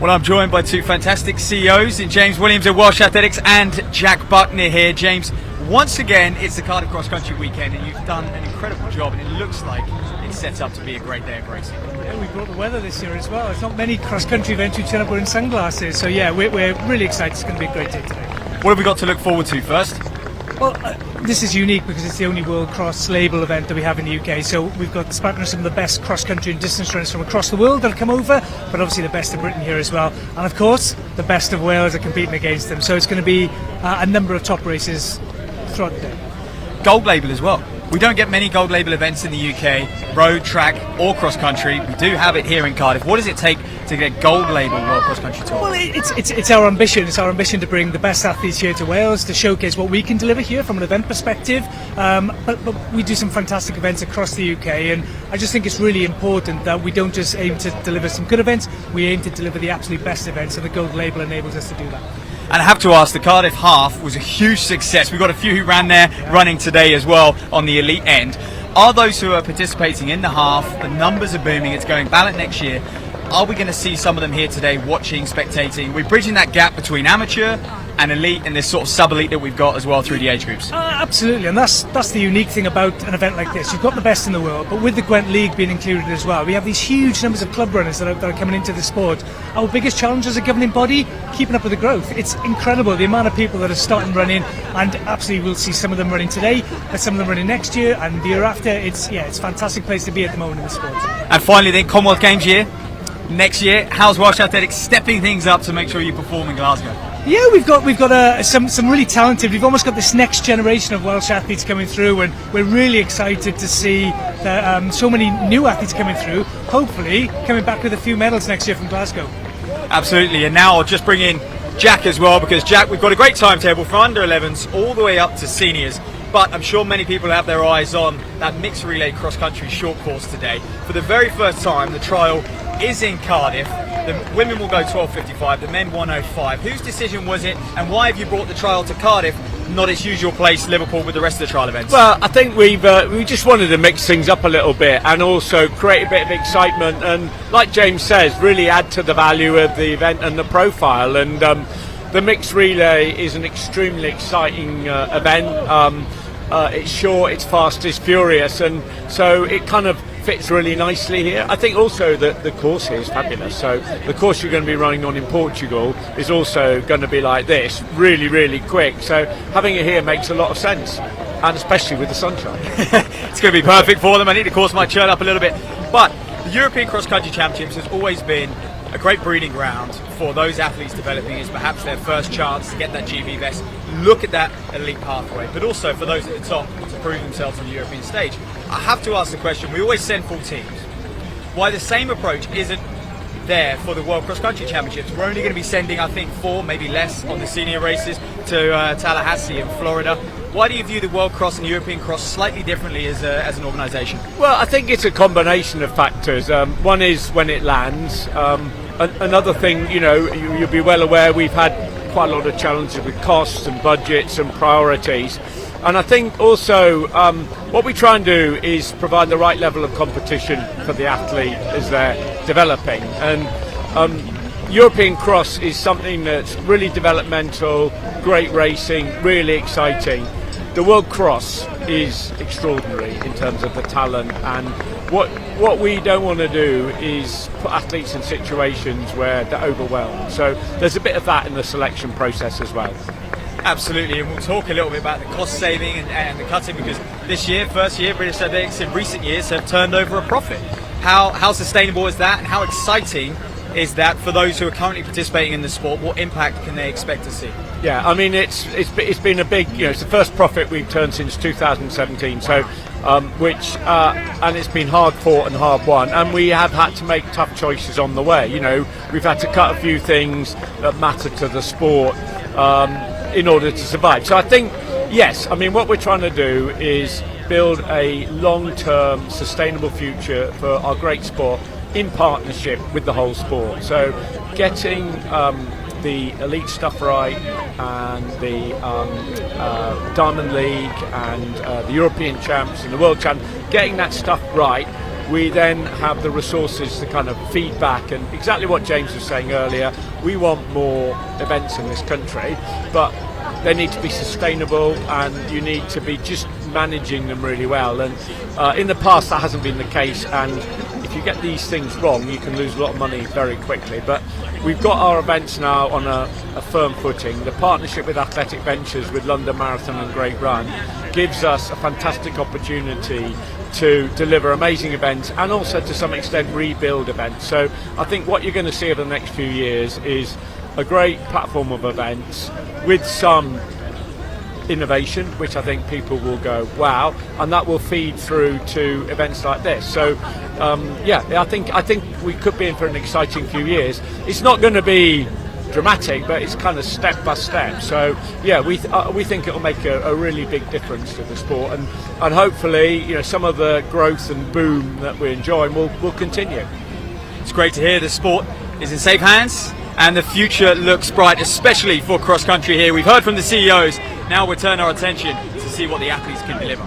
Well, I'm joined by two fantastic CEOs in James Williams of Welsh Athletics and Jack Buckner here. James, once again, it's the Cardiff Cross Country weekend and you've done an incredible job, and it looks like it's set up to be a great day of racing. Yeah, we brought the weather this year as well. It's not many cross-country events we turn up wearing sunglasses, so yeah, we're really excited. It's going to be a great day today. What have we got to look forward to first? Well, this is unique because it's the only World Cross label event that we have in the UK. So we've got partners, some of the best cross-country and distance runners from across the world that'll come over, but obviously the best of Britain here as well. And of course, the best of Wales are competing against them. So it's going to be a number of top races throughout the day. Gold label as well. We don't get many gold label events in the UK, road, track or cross country. We do have it here in Cardiff. What does it take to get gold label World Cross Country Tour? Well, it's our ambition. It's our ambition to bring the best athletes here to Wales, to showcase what we can deliver here from an event perspective. But we do some fantastic events across the UK, and I just think it's really important that we don't just aim to deliver some good events, we aim to deliver the absolute best events, and the gold label enables us to do that. And I have to ask, the Cardiff half was a huge success. We've got a few who ran there running today as well on the elite end. Are those who are participating in the half, the numbers are booming, it's going ballot next year. Are we going to see some of them here today watching, spectating? We're bridging that gap between amateur and elite and this sort of sub-elite that we've got as well through the age groups. Absolutely, and that's the unique thing about an event like this. You've got the best in the world, but with the Gwent League being included as well, we have these huge numbers of club runners that are coming into the sport. Our biggest challenge as a governing body, keeping up with the growth. It's incredible, the amount of people that are starting running, and absolutely we'll see some of them running today, and some of them running next year and the year after. It's a fantastic place to be at the moment in the sport. And finally then, Commonwealth Games year, next year, how's Welsh Athletics stepping things up to make sure you perform in Glasgow? Yeah, we've got some really talented. We've almost got this next generation of Welsh athletes coming through, and we're really excited to see so many new athletes coming through. Hopefully, coming back with a few medals next year from Glasgow. Absolutely, and now I'll just bring in Jack as well, because Jack, we've got a great timetable for under 11s all the way up to seniors. But I'm sure many people have their eyes on that mixed relay cross-country short course today. For the very first time, the trial is in Cardiff. The women will go 12:55, the men 1:05. Whose decision was it, and why have you brought the trial to Cardiff, not its usual place, Liverpool, with the rest of the trial events? Well, I think we just wanted to mix things up a little bit and also create a bit of excitement and, like James says, really add to the value of the event and the profile. And the mixed relay is an extremely exciting event. It's short, it's fast, it's furious, and so it kind of fits really nicely here. I think also that the course here is fabulous. So the course you're going to be running on in Portugal is also going to be like this, really, really quick. So having it here makes a lot of sense, and especially with the sunshine. It's going to be perfect for them. I need to course my churn up a little bit. But the European Cross Country Championships has always been a great breeding ground for those athletes developing. Is perhaps their first chance to get that GB vest, look at that elite pathway, but also for those at the top to prove themselves on the European stage. I have to ask the question, we always send full teams. Why the same approach isn't there for the World Cross Country Championships? We're only going to be sending, I think, 4, maybe less on the senior races to Tallahassee in Florida. Why do you view the World Cross and the European Cross slightly differently as an organisation? Well, I think it's a combination of factors. One is when it lands. Another thing, you'll be well aware, we've had quite a lot of challenges with costs and budgets and priorities. And I think also what we try and do is provide the right level of competition for the athlete as they're developing. And European Cross is something that's really developmental, great racing, really exciting. The World Cross is extraordinary in terms of the talent, and what we don't want to do is put athletes in situations where they're overwhelmed. So there's a bit of that in the selection process as well. Absolutely, and we'll talk a little bit about the cost saving and the cutting, because this year, first year, British Athletics in recent years have turned over a profit. How sustainable is that, and how exciting is that for those who are currently participating in the sport? What impact can they expect to see? Yeah, I mean it's been a big, it's the first profit we've turned since 2017. So, and it's been hard fought and hard won, and we have had to make tough choices on the way. We've had to cut a few things that matter to the sport in order to survive. So I think, yes, I mean what we're trying to do is build a long-term sustainable future for our great sport in partnership with the whole sport. So getting the elite stuff right, and the Diamond League and the European champs and the world champs, getting that stuff right, we then have the resources to kind of feed back. And exactly what James was saying earlier, we want more events in this country, but they need to be sustainable, and you need to be just managing them really well. And in the past that hasn't been the case, and if you get these things wrong you can lose a lot of money very quickly. But we've got our events now on a firm footing. The partnership with Athletic Ventures with London Marathon and Great Run gives us a fantastic opportunity to deliver amazing events, and also to some extent rebuild events. So I think what you're going to see over the next few years is a great platform of events with some innovation, which I think people will go wow, and that will feed through to events like this. So I think we could be in for an exciting few years. It's not going to be dramatic, but it's kind of step by step. So yeah, we think it'll make a really big difference to the sport, and hopefully some of the growth and boom that we're enjoying will continue. It's great to hear the sport is in safe hands and the future looks bright, especially for cross country here. We've heard from the CEOs, now we'll turn our attention to see what the athletes can deliver.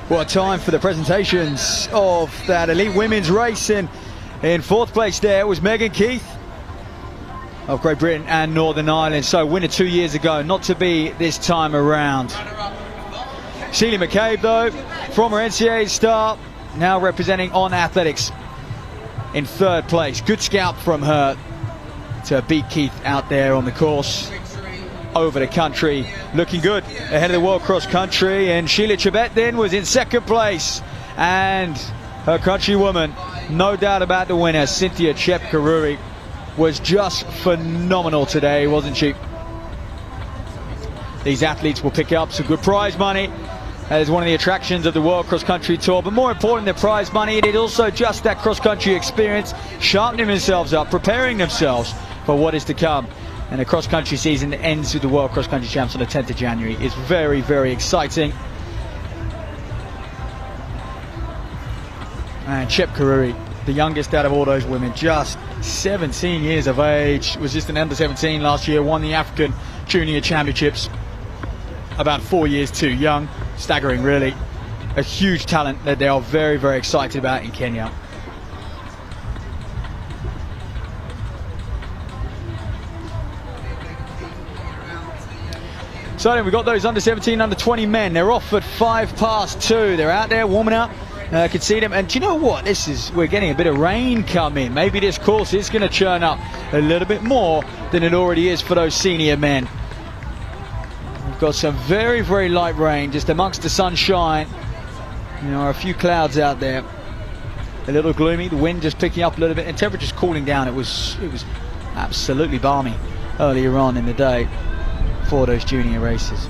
What a time for the presentations of that elite women's race. In fourth place there was Megan Keith of Great Britain and Northern Ireland. So winner 2 years ago, not to be this time around. Sheila McCabe, though, from her NCAA start, now representing On Athletics in third place. Good scalp from her to beat Keith out there on the course. Over the country, looking good ahead of the World Cross Country. And Sheila Chebet then was in second place. And her countrywoman, no doubt about the winner, Cynthia Chepkaruri, was just phenomenal today, wasn't she? These athletes will pick up some good prize money as one of the attractions of the World Cross Country Tour. But more important than prize money, it is also just that cross-country experience, sharpening themselves up, preparing themselves for what is to come. And the cross-country season that ends with the World Cross Country Champs on the 10th of January is very, very exciting. And Chepkaruri, the youngest out of all those women, just 17 years of age, was just an under 17 last year, won the African Junior Championships, about 4 years too young. Staggering, really. A huge talent that they are very, very excited about in Kenya. So then we've got those under 17, under 20 men. They're off at 2:05. They're out there warming up. I can see them. And do you know what? We're getting a bit of rain coming. Maybe this course is going to churn up a little bit more than it already is for those senior men. We've got some very, very light rain just amongst the sunshine. You know, a few clouds out there. A little gloomy. The wind just picking up a little bit and temperature's cooling down. It was absolutely balmy earlier on in the day for those junior races.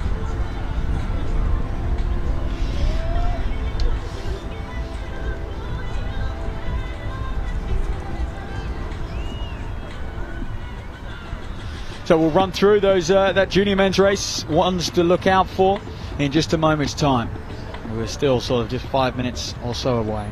So we'll run through those that junior men's race, ones to look out for in just a moment's time. We're still sort of just 5 minutes or so away.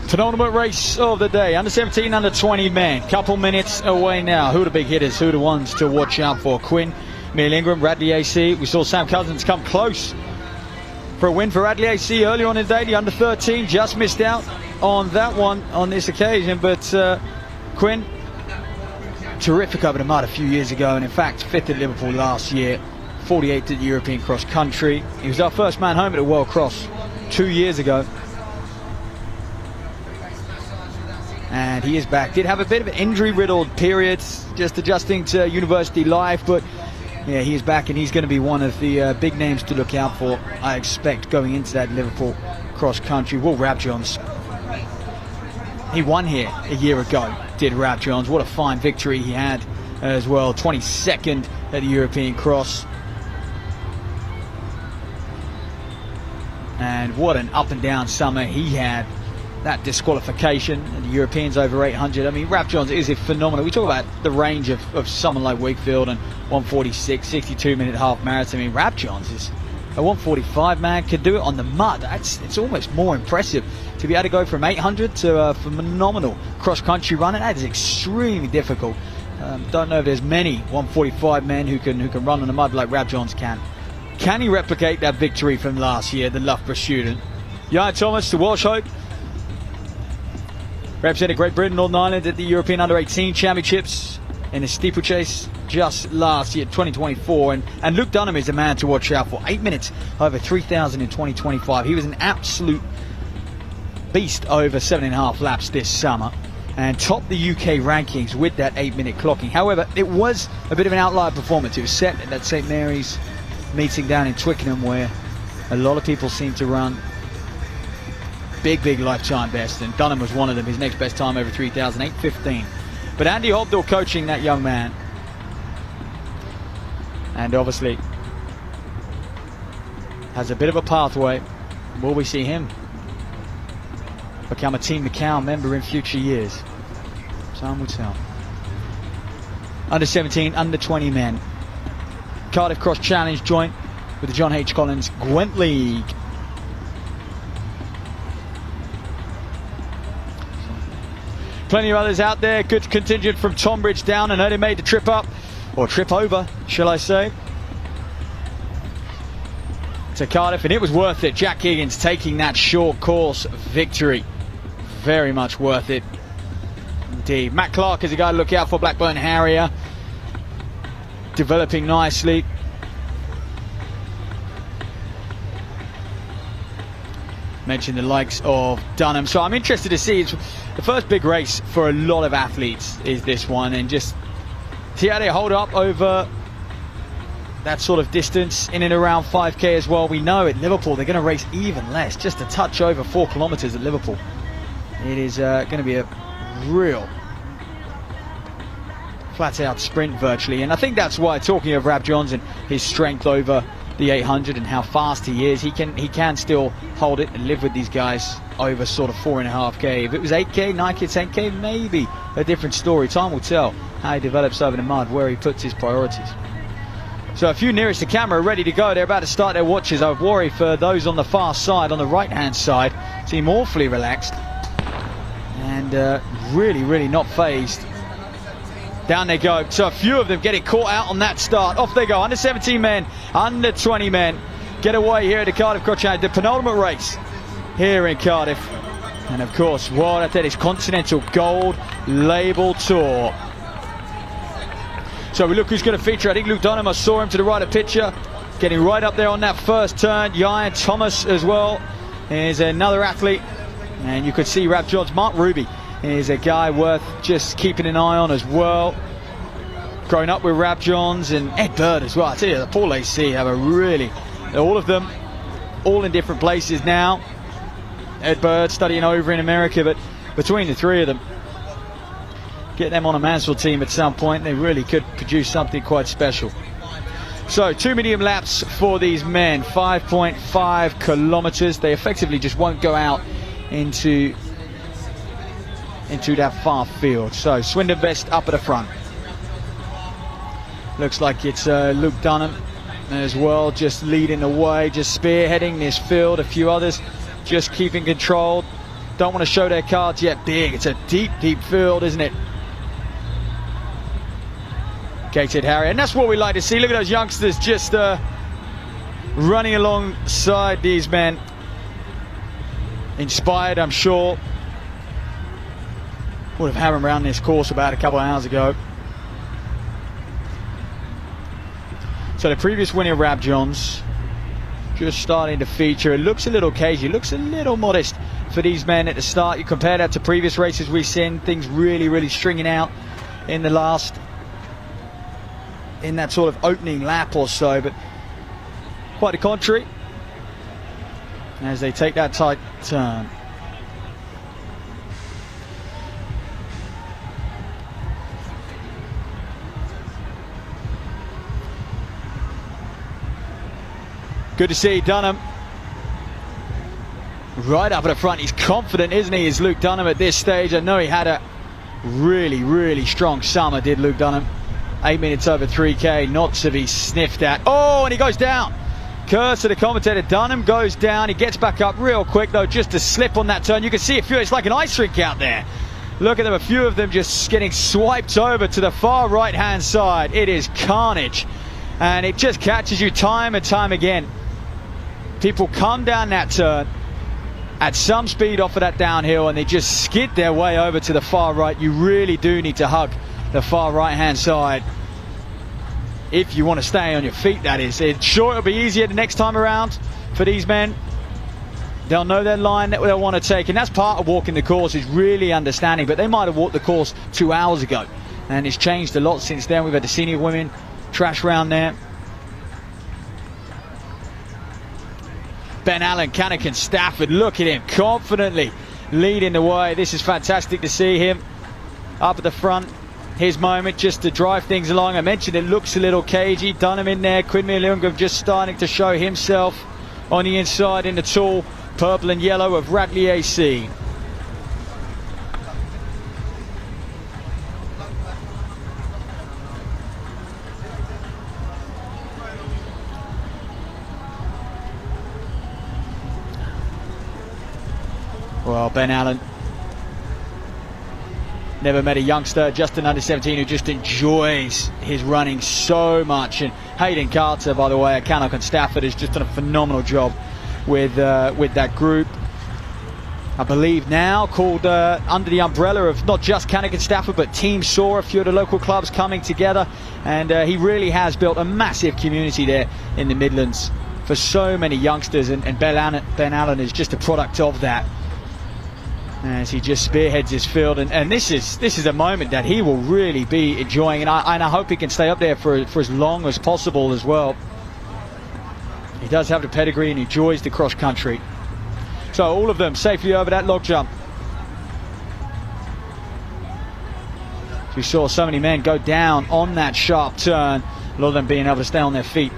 Penultimate race of the day, under 17, under 20 men. Couple minutes away now. Who are the big hitters? Who are the ones to watch out for? Quinn, Emil Ingram, Radley AC. We saw Sam Cousins come close for a win for Radley AC earlier on in the day. The under 13 just missed out on that one on this occasion, but Quinn, terrific over the mud a few years ago, and in fact 5th at Liverpool last year, 48th at the European Cross Country. He was our first man home at the World Cross 2 years ago. And he is back. Did have a bit of an injury-riddled period, just adjusting to university life, but yeah, he is back, and he's going to be one of the big names to look out for, I expect, going into that Liverpool Cross Country. Will Rabjohns, he won here a year ago, did Rabjohns. What a fine victory he had as well. 22nd at the European Cross. And what an up and down summer he had. That disqualification and the Europeans over 800. I mean, Rabjohns is a phenomenal. We talk about the range of someone like Wakefield and 146, 62-minute half marathon. I mean, Rabjohns is a 145 man, can do it on the mud. It's almost more impressive to be able to go from 800 to a phenomenal cross-country running. That is extremely difficult. Don't know if there's many 145 men who can run on the mud like Rabjohns can. Can he replicate that victory from last year, the Loughborough student? Jan Thomas, the Welsh hope, represented Great Britain, Northern Ireland at the European Under-18 Championships in the steeplechase just last year, 2024. And Luke Dunham is a man to watch out for. 8 minutes over 3,000 in 2025. He was an absolute beast over 7.5 laps this summer and topped the UK rankings with that 8-minute clocking. However, it was a bit of an outlier performance. It was set at that St Mary's meeting down in Twickenham, where a lot of people seem to run big lifetime best, and Dunham was one of them. His next best time over 3,000, 8:15. But Andy Hobdell coaching that young man, and obviously has a bit of a pathway. Will we see him become a Team McCown member in future years? Time will tell. Under 17, under 20 men. Cardiff Cross Challenge joint with the John H. Collins Gwent League. Plenty of others out there. Good contingent from Tonbridge down, and only made the trip up, or trip over, shall I say, to Cardiff, and it was worth it. Jack Higgins taking that short course victory. Very much worth it indeed. Matt Clark is a guy to look out for. Blackburn Harrier, developing nicely. Mentioned the likes of Dunham, so I'm interested to see. It's the first big race for a lot of athletes is this one, and just see how they hold up over that sort of distance in and around 5k as well. We know at Liverpool they're going to race even less, just a touch over 4 kilometers at Liverpool. It is going to be a real flat out sprint virtually, and I think that's why, talking of Rabjohns and his strength over the 800 and how fast he is, he can still hold it and live with these guys over sort of 4.5k. If it was 8k, 9k, 10k, maybe a different story. Time will tell how he develops over the mud, where he puts his priorities. So a few nearest the camera are ready to go. They're about to start their watches. I worry for those on the far side, on the right hand side, seem awfully relaxed and really not phased. Down they go. So a few of them getting caught out on that start. Off they go. Under 17 men, under 20 men. Get away here at the Cardiff Cross Challenge, the penultimate race here in Cardiff. And of course, World Athletics Continental Gold Label Tour. So we look who's going to feature. I think Luke Dunham, I saw him to the right of picture, getting right up there on that first turn. Ian Thomas as well is another athlete. And you could see Rabjohns. Mark Ruby is a guy worth just keeping an eye on as well. Growing up with Rabjohns, and Ed Bird as well. I tell you, the Paul AC have a really, all of them, all in different places now. Ed Bird studying over in America, but between the three of them, get them on a Mansfield team at some point, they really could produce something quite special. So 2 medium laps for these men, 5.5 kilometers. They effectively just won't go out into that far field. So Swindon Best up at the front. Looks like it's Luke Dunham as well, just leading the way, just spearheading this field. A few others just keeping control. don't want to show their cards yet big. It's a deep, deep field, isn't it? Gated Harrier, and that's what we like to see. Look at those youngsters just running alongside these men. Inspired, I'm sure. Would have had them around this course about a couple of hours ago. So the previous winner, Rab Johns, just starting to feature. It looks a little cagey, looks a little modest for these men at the start. You compare that to previous races we've seen, things really, really stringing out in the last, in that sort of opening lap or so, but quite the contrary as they take that tight turn. Good to see Dunham right up at the front. He's confident, isn't he, is Luke Dunham at this stage. I know he had a really, really strong summer, did Luke Dunham. 8 minutes over 3K, not to be sniffed at. Oh, and he goes down. Curse to the commentator. Dunham goes down. He gets back up real quick, though, just to slip on that turn. You can see a few. It's like an ice rink out there. Look at them, a few of them just getting swiped over to the far right-hand side. It is carnage. And it just catches you time and time again. People come down that turn at some speed off of that downhill and they just skid their way over to the far right. You really do need to hug the far right-hand side if you want to stay on your feet, that is. It's sure it'll be easier the next time around for these men. They'll know their line that they'll want to take, and that's part of walking the course, is really understanding. But they might have walked the course 2 hours ago, and it's changed a lot since then. We've had the senior women trash round there. Ben Allen, Canakin, Stafford, look at him confidently leading the way. This is fantastic to see him up at the front. His moment just to drive things along. I mentioned it looks a little cagey. Dunham in there. Quinmir Lundgren just starting to show himself on the inside in the tall purple and yellow of Radley AC. Well, Ben Allen, never met a youngster, just an under 17, who just enjoys his running so much. And Hayden Carter, by the way, at Cannock and Stafford, has just done a phenomenal job with that group. I believe now called under the umbrella of not just Cannock and Stafford, but Team Saw, a few of the local clubs coming together. And he really has built a massive community there in the Midlands for so many youngsters. And Ben Allen is just a product of that, as he just spearheads his field, and this is a moment that he will really be enjoying, and I hope he can stay up there for as long as possible as well. He does have the pedigree and he enjoys the cross country. So all of them safely over that log jump. We saw so many men go down on that sharp turn, a lot of them being able to stay on their feet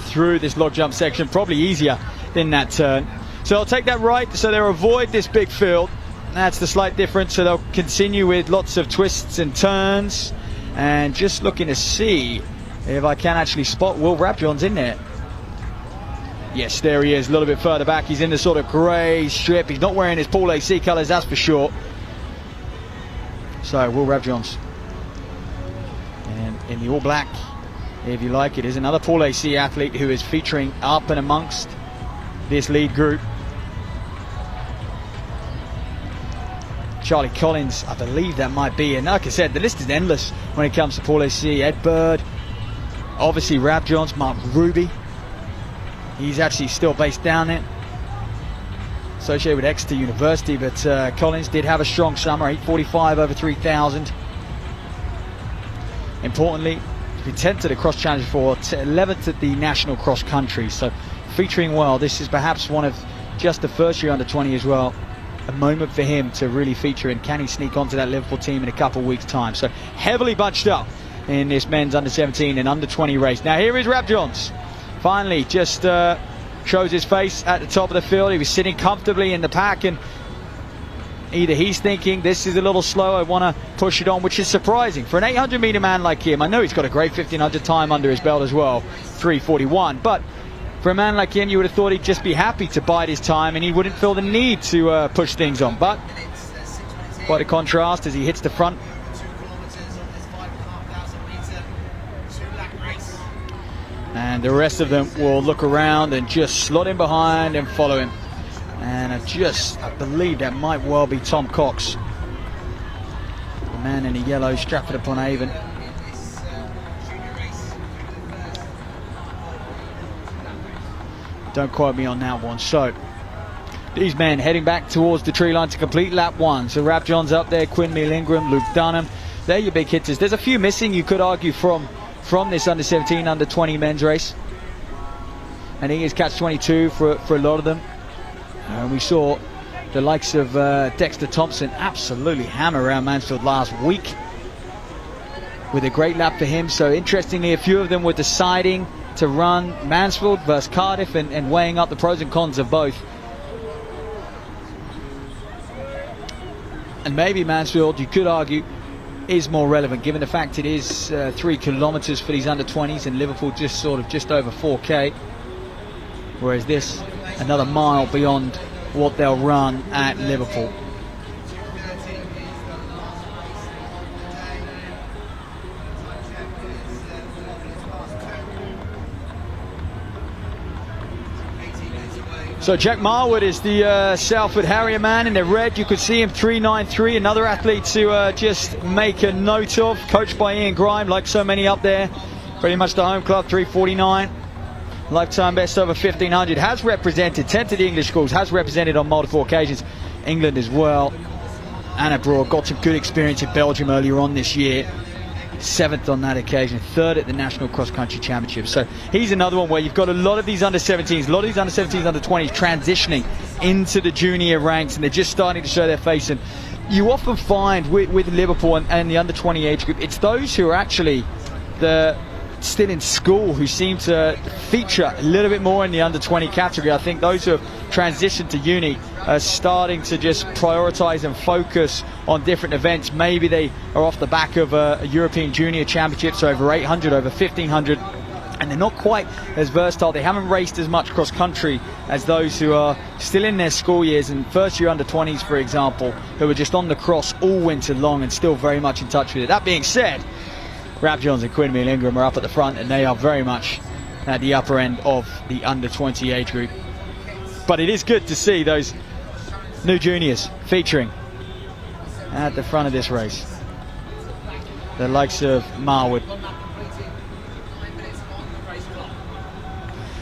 through this log jump section, probably easier than that turn. So they'll take that right, so they'll avoid this big field. That's the slight difference. So they'll continue with lots of twists and turns. And just looking to see if I can actually spot Will Rabjohns in there. Yes, there he is, a little bit further back. He's in the sort of grey strip. He's not wearing his Paul AC colours, that's for sure. So Will Rabjohns. And in the all black, if you like, it is another Paul AC athlete who is featuring up and amongst this lead group. Charlie Collins, I believe that might be, and like I said, the list is endless when it comes to Paul AC. Ed Bird, obviously Rabjohns, Mark Ruby, he's actually still based down there, associated with Exeter University, but Collins did have a strong summer, 8:45 over 3,000. Importantly, he 10th at the cross challenge for 11th at the national cross country, so featuring well. This is perhaps one of just the first year under 20 as well. A moment for him to really feature, and can he sneak onto that Liverpool team in a couple of weeks' time? So heavily bunched up in this men's under 17 and under 20 race. Now here is Rabjohns. Finally just shows his face at the top of the field. He was sitting comfortably in the pack, and either he's thinking this is a little slow, I want to push it on, which is surprising for an 800 meter man like him. I know he's got a great 1500 time under his belt as well, 3:41, but For a man like him, you would have thought he'd just be happy to bide his time and he wouldn't feel the need to push things on. But quite a contrast as he hits the front. And the rest of them will look around and just slot in behind and follow him. And I believe that might well be Tom Cox, the man in the yellow, Stratford upon Avon. Don't quote me on that one. So these men heading back towards the tree line to complete lap 1. So Rab John's up there, Quinn Ingram, Luke Dunham. They're your big hitters. There's a few missing, you could argue, from this under-17, under-20 men's race. And he is catch 22 for a lot of them. And we saw the likes of Dexter Thompson absolutely hammer around Mansfield last week with a great lap for him. So interestingly, a few of them were deciding to run Mansfield versus Cardiff and weighing up the pros and cons of both. And maybe Mansfield, you could argue, is more relevant given the fact it is 3 kilometres for these under-20s and Liverpool just over 4k, whereas this another mile beyond what they'll run at Liverpool. So Jack Marwood is the Salford Harrier man in the red. You could see him 393, another athlete to just make a note of, coached by Ian Grime, like so many up there. Pretty much the home club, 349. Lifetime best over 1500. Has represented, 10 to the English schools, has represented on multiple occasions England as well and abroad. Got some good experience in Belgium earlier on this year. 7th on that occasion, 3rd at the National Cross Country Championship. So he's another one where you've got a lot of these under-17s, under-20s transitioning into the junior ranks, and they're just starting to show their face. And you often find with Liverpool and the under-20 age group, it's those who are actually still in school who seem to feature a little bit more in the under-20 category. I think those who have transitioned to uni are starting to just prioritise and focus on different events. Maybe they are off the back of a European Junior Championships, over 800, over 1500, and they're not quite as versatile. They haven't raced as much cross-country as those who are still in their school years and first-year under-20s, for example, who are just on the cross all winter long and still very much in touch with it. That being said, Rab Johns and Quinn Ingram are up at the front, and they are very much at the upper end of the under-20 age group. But it is good to see those new juniors featuring at the front of this race. The likes of Marwood.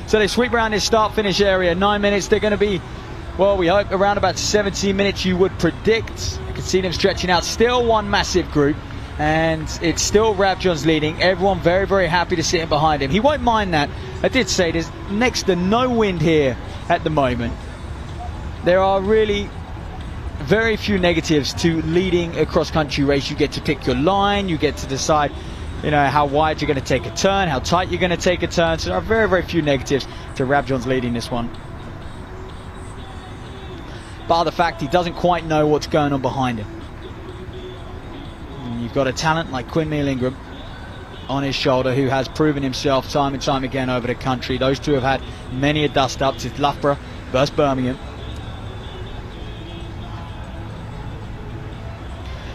So they sweep around this start-finish area. 9 minutes. They're going to be, well, we hope around about 17 minutes, you would predict. You can see them stretching out. Still one massive group. And it's still Rab Johns leading. Everyone very, very happy to sit in behind him. He won't mind that. I did say there's next to no wind here at the moment. There are really very few negatives to leading a cross-country race. You get to pick your line. You get to decide, how wide you're going to take a turn, how tight you're going to take a turn. So there are very, very few negatives to Rab Johns leading this one. Bar the fact he doesn't quite know what's going on behind him. You've got a talent like Quinn Ingram on his shoulder who has proven himself time and time again over the country. Those two have had many a dust-ups. It's Loughborough versus Birmingham.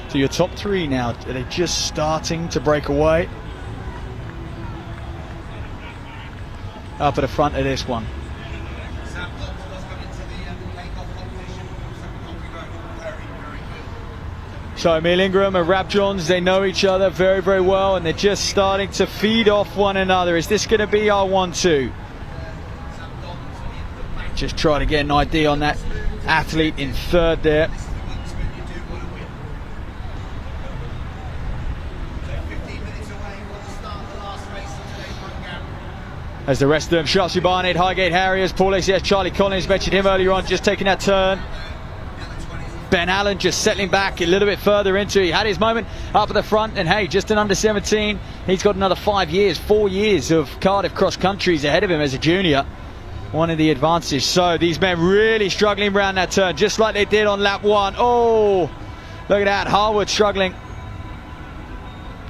So your top three now, are they just starting to break away? Up at the front of this one. So Emil Ingram and Rab Johns, they know each other very, very well, and they're just starting to feed off one another. Is this going to be our 1-2? Just try to get an idea on that athlete in third there. As the rest of them, Shotzi Barnett, Highgate Harriers, Paul ACS, Charlie Collins, mentioned him earlier on, just taking that turn. Ben Allen just settling back a little bit further into it. He had his moment up at the front, and hey, just an under-17. He's got another 4 years of Cardiff Cross Countries ahead of him as a junior. One of the advantages. So these men really struggling around that turn, just like they did on lap 1. Oh, look at that, Harwood struggling.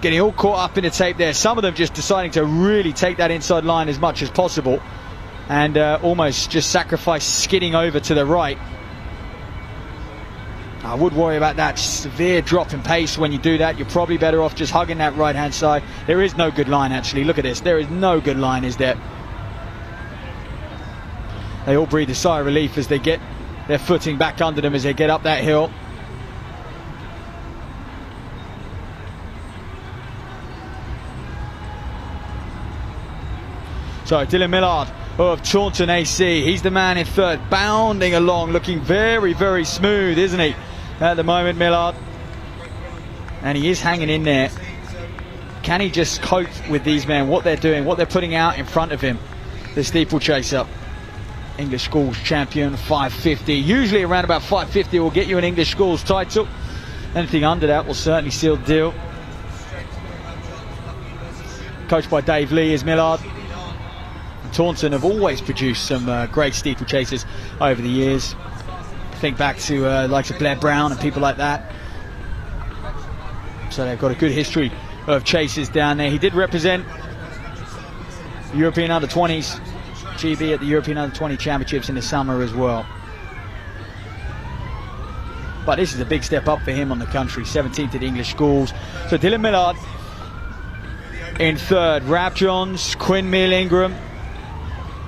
Getting all caught up in the tape there. Some of them just deciding to really take that inside line as much as possible. and almost just sacrificed skidding over to the right. I would worry about that severe drop in pace when you do that. You're probably better off just hugging that right-hand side. There is no good line, actually. Look at this. There is no good line, is there? They all breathe a sigh of relief as they get their footing back under them as they get up that hill. So Dylan Millard of Taunton AC, he's the man in third, bounding along, looking very, very smooth, isn't he, at the moment, Millard? And he is hanging in there. Can he just cope with these men, what they're doing, what they're putting out in front of him? The steeplechaser, English Schools champion, 550. Usually around about 550 will get you an English Schools title. Anything under that will certainly seal the deal. Coached by Dave Lee is Millard. Taunton have always produced some great steeplechasers over the years. Think back to likes of Blair Brown and people like that. So they've got a good history of chasers down there. He did represent the European Under-20s, GB at the European Under-20 Championships in the summer as well. But this is a big step up for him on the country, 17th at English Schools. So Dylan Millard in third. Rab Johns, Quinn Meal-Ingram.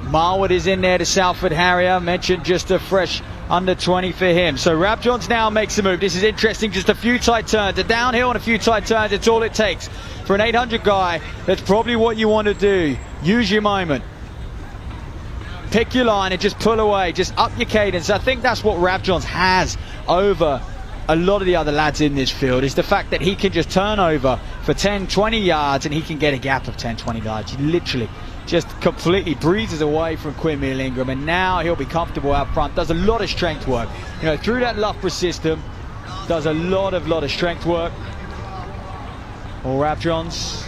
Marwood is in there, the Salford Harrier. Mentioned just a fresh under-20 for him. So Rab Johns now makes a move. This is interesting, just a few tight turns. A downhill and a few tight turns, it's all it takes. For an 800 guy, that's probably what you want to do. Use your moment. Pick your line and just pull away, just up your cadence. I think that's what Rab Johns has over a lot of the other lads in this field, is the fact that he can just turn over for 10, 20 yards and he can get a gap of 10, 20 yards. He literally just completely breezes away from Quinn Meal-Ingram, and now he'll be comfortable out front. Does a lot of strength work, you know, through that Loughborough system. Does a lot of strength work. Or Rab Johns,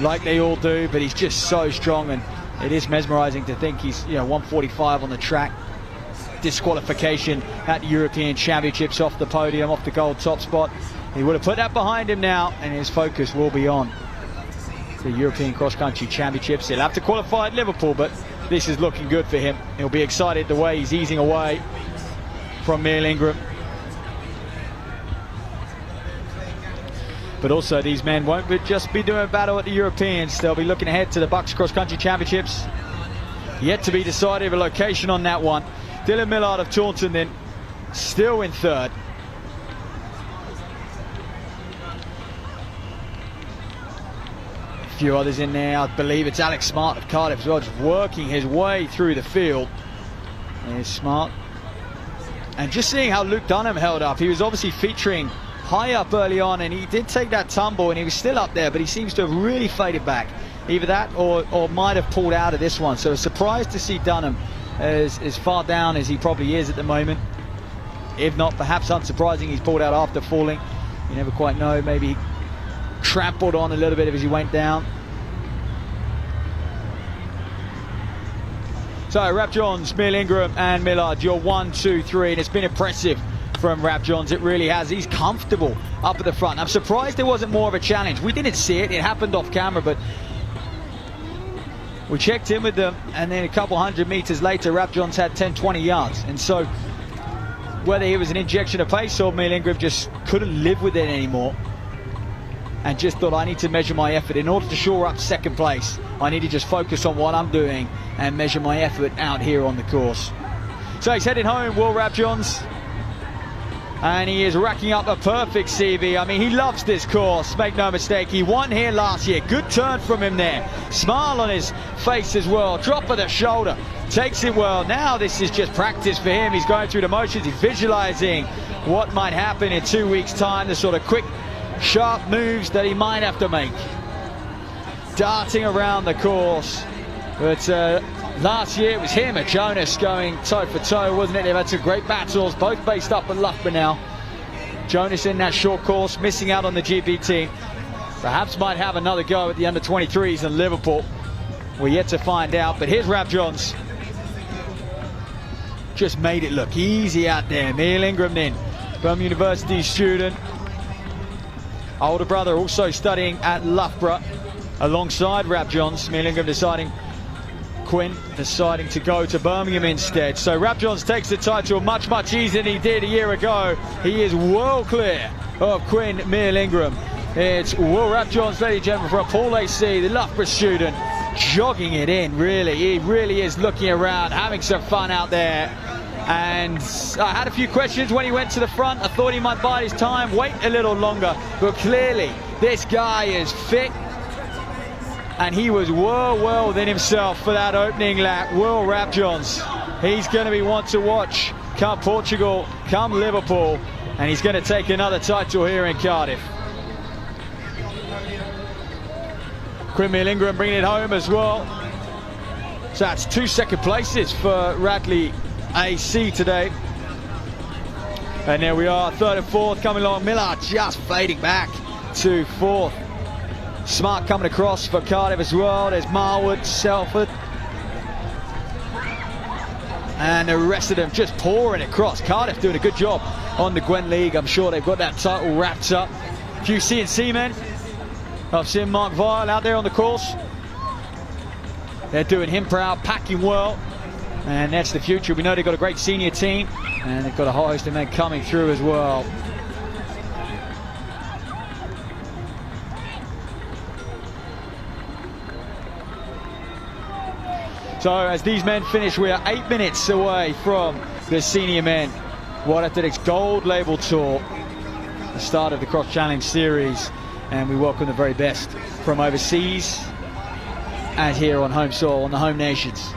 like they all do, but he's just so strong, and it is mesmerizing to think he's, you know, 145 on the track. Disqualification at the European Championships, off the podium, off the gold top spot. He would have put that behind him now, and his focus will be on the European Cross Country Championships. He'll have to qualify at Liverpool, but this is looking good for him. He'll be excited the way he's easing away from Meal-Ingram. But also these men won't just be doing battle at the Europeans. They'll be looking ahead to the Bucks Cross Country Championships. Yet to be decided, a location on that one. Dylan Millard of Taunton then still in third. A few others in there. I believe it's Alex Smart of Cardiff as well, just working his way through the field. There's Smart. And just seeing how Luke Dunham held up. He was obviously featuring high up early on, and he did take that tumble, and he was still up there, but he seems to have really faded back. Either that or might have pulled out of this one. So surprised to see Dunham as far down as he probably is at the moment. If not, perhaps unsurprising, he's pulled out after falling. You never quite know. Maybe he trampled on a little bit as he went down. So Rab Johns, Meal-Ingram and Millard, you're 1, 2, 3, and it's been impressive from Rab Johns. It really has. He's comfortable up at the front. I'm surprised there wasn't more of a challenge. We didn't see it. It happened off camera, but we checked in with them, and then a couple hundred meters later, Rab Johns had 10, 20 yards. And so whether it was an injection of pace or Meal-Ingram just couldn't live with it anymore and just thought, I need to measure my effort. In order to shore up second place, I need to just focus on what I'm doing and measure my effort out here on the course. So he's heading home, Will Rab Johns. And he is racking up a perfect CV. I mean, he loves this course, make no mistake. He won here last year. Good turn from him there. Smile on his face as well. Drop of the shoulder. Takes it well. Now this is just practice for him. He's going through the motions. He's visualizing what might happen in 2 weeks' time. The sort of quick, sharp moves that he might have to make. Darting around the course. But last year it was him and Jonas going toe for toe, wasn't it? They've had some great battles, both based up at Loughborough now. Jonas in that short course, missing out on the GB team. Perhaps might have another go at the under-23s in Liverpool. We're yet to find out, but here's Rab Johns. Just made it look easy out there. Meal-Ingram then, Birmingham University student. Older brother also studying at Loughborough alongside Rab Johns. Meal-Ingram deciding Quinn deciding to go to Birmingham instead. So Rap Johns takes the title much, much easier than he did a year ago. He is well clear of Quinn Meal-Ingram. It's Will Rap Johns, ladies and gentlemen, for a Paul AC, the Loughborough student, jogging it in, really. He really is looking around, having some fun out there. And I had a few questions when he went to the front. I thought he might bide his time, wait a little longer. But clearly, this guy is fit. And he was well within himself for that opening lap. Will Rap Johns, he's going to be one to watch come Portugal, come Liverpool. And he's going to take another title here in Cardiff. Quinn Meal-Ingram bringing it home as well. So that's 2 second places for Radley AC today. And there we are, third and fourth coming along. Miller just fading back to fourth. Smart coming across for Cardiff as well. There's Marwood, Selford. And the rest of them just pouring across. Cardiff doing a good job on the Gwen League. I'm sure they've got that title wrapped up. Few C&C men. I've seen Mark Vile out there on the course. They're doing him proud, packing well. And that's the future. We know they've got a great senior team. And they've got a whole host of men coming through as well. So as these men finish, we are 8 minutes away from the senior men World Athletics Gold Label Tour, the start of the Cross Challenge Series, and we welcome the very best from overseas and here on home soil, on the home nations.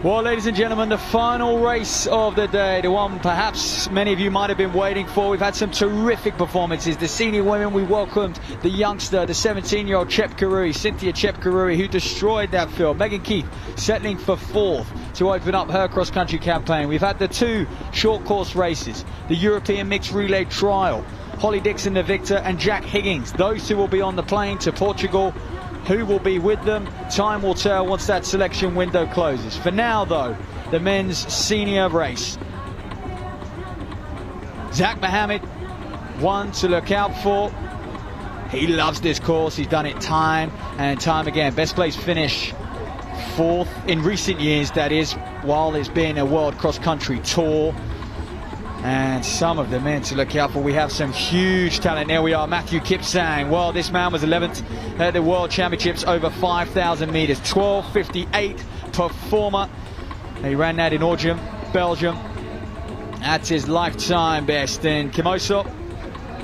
Well, ladies and gentlemen, the final race of the day, the one perhaps many of you might have been waiting for. We've had some terrific performances. The senior women, we welcomed the youngster, the 17-year-old Cynthia Chepkarui, who destroyed that field. Megan Keith settling for 4th to open up her cross-country campaign. We've had the 2 short course races, the European Mixed Relay Trial. Holly Dixon, the victor, and Jack Higgins. Those 2 will be on the plane to Portugal. Who will be with them? Time will tell once that selection window closes. For now, though, the men's senior race. Zach Mohammed, one to look out for. He loves this course. He's done it time and time again. Best place finish, 4th in recent years, that is, while it's been a World Cross Country Tour. And some of the men to look out for. We have some huge talent. There we are, Matthew Kipsang. Well, this man was 11th at the World Championships over 5,000 meters. 12:58 performer. He ran that in Orgem, Belgium. That's his lifetime best. And Kimosop,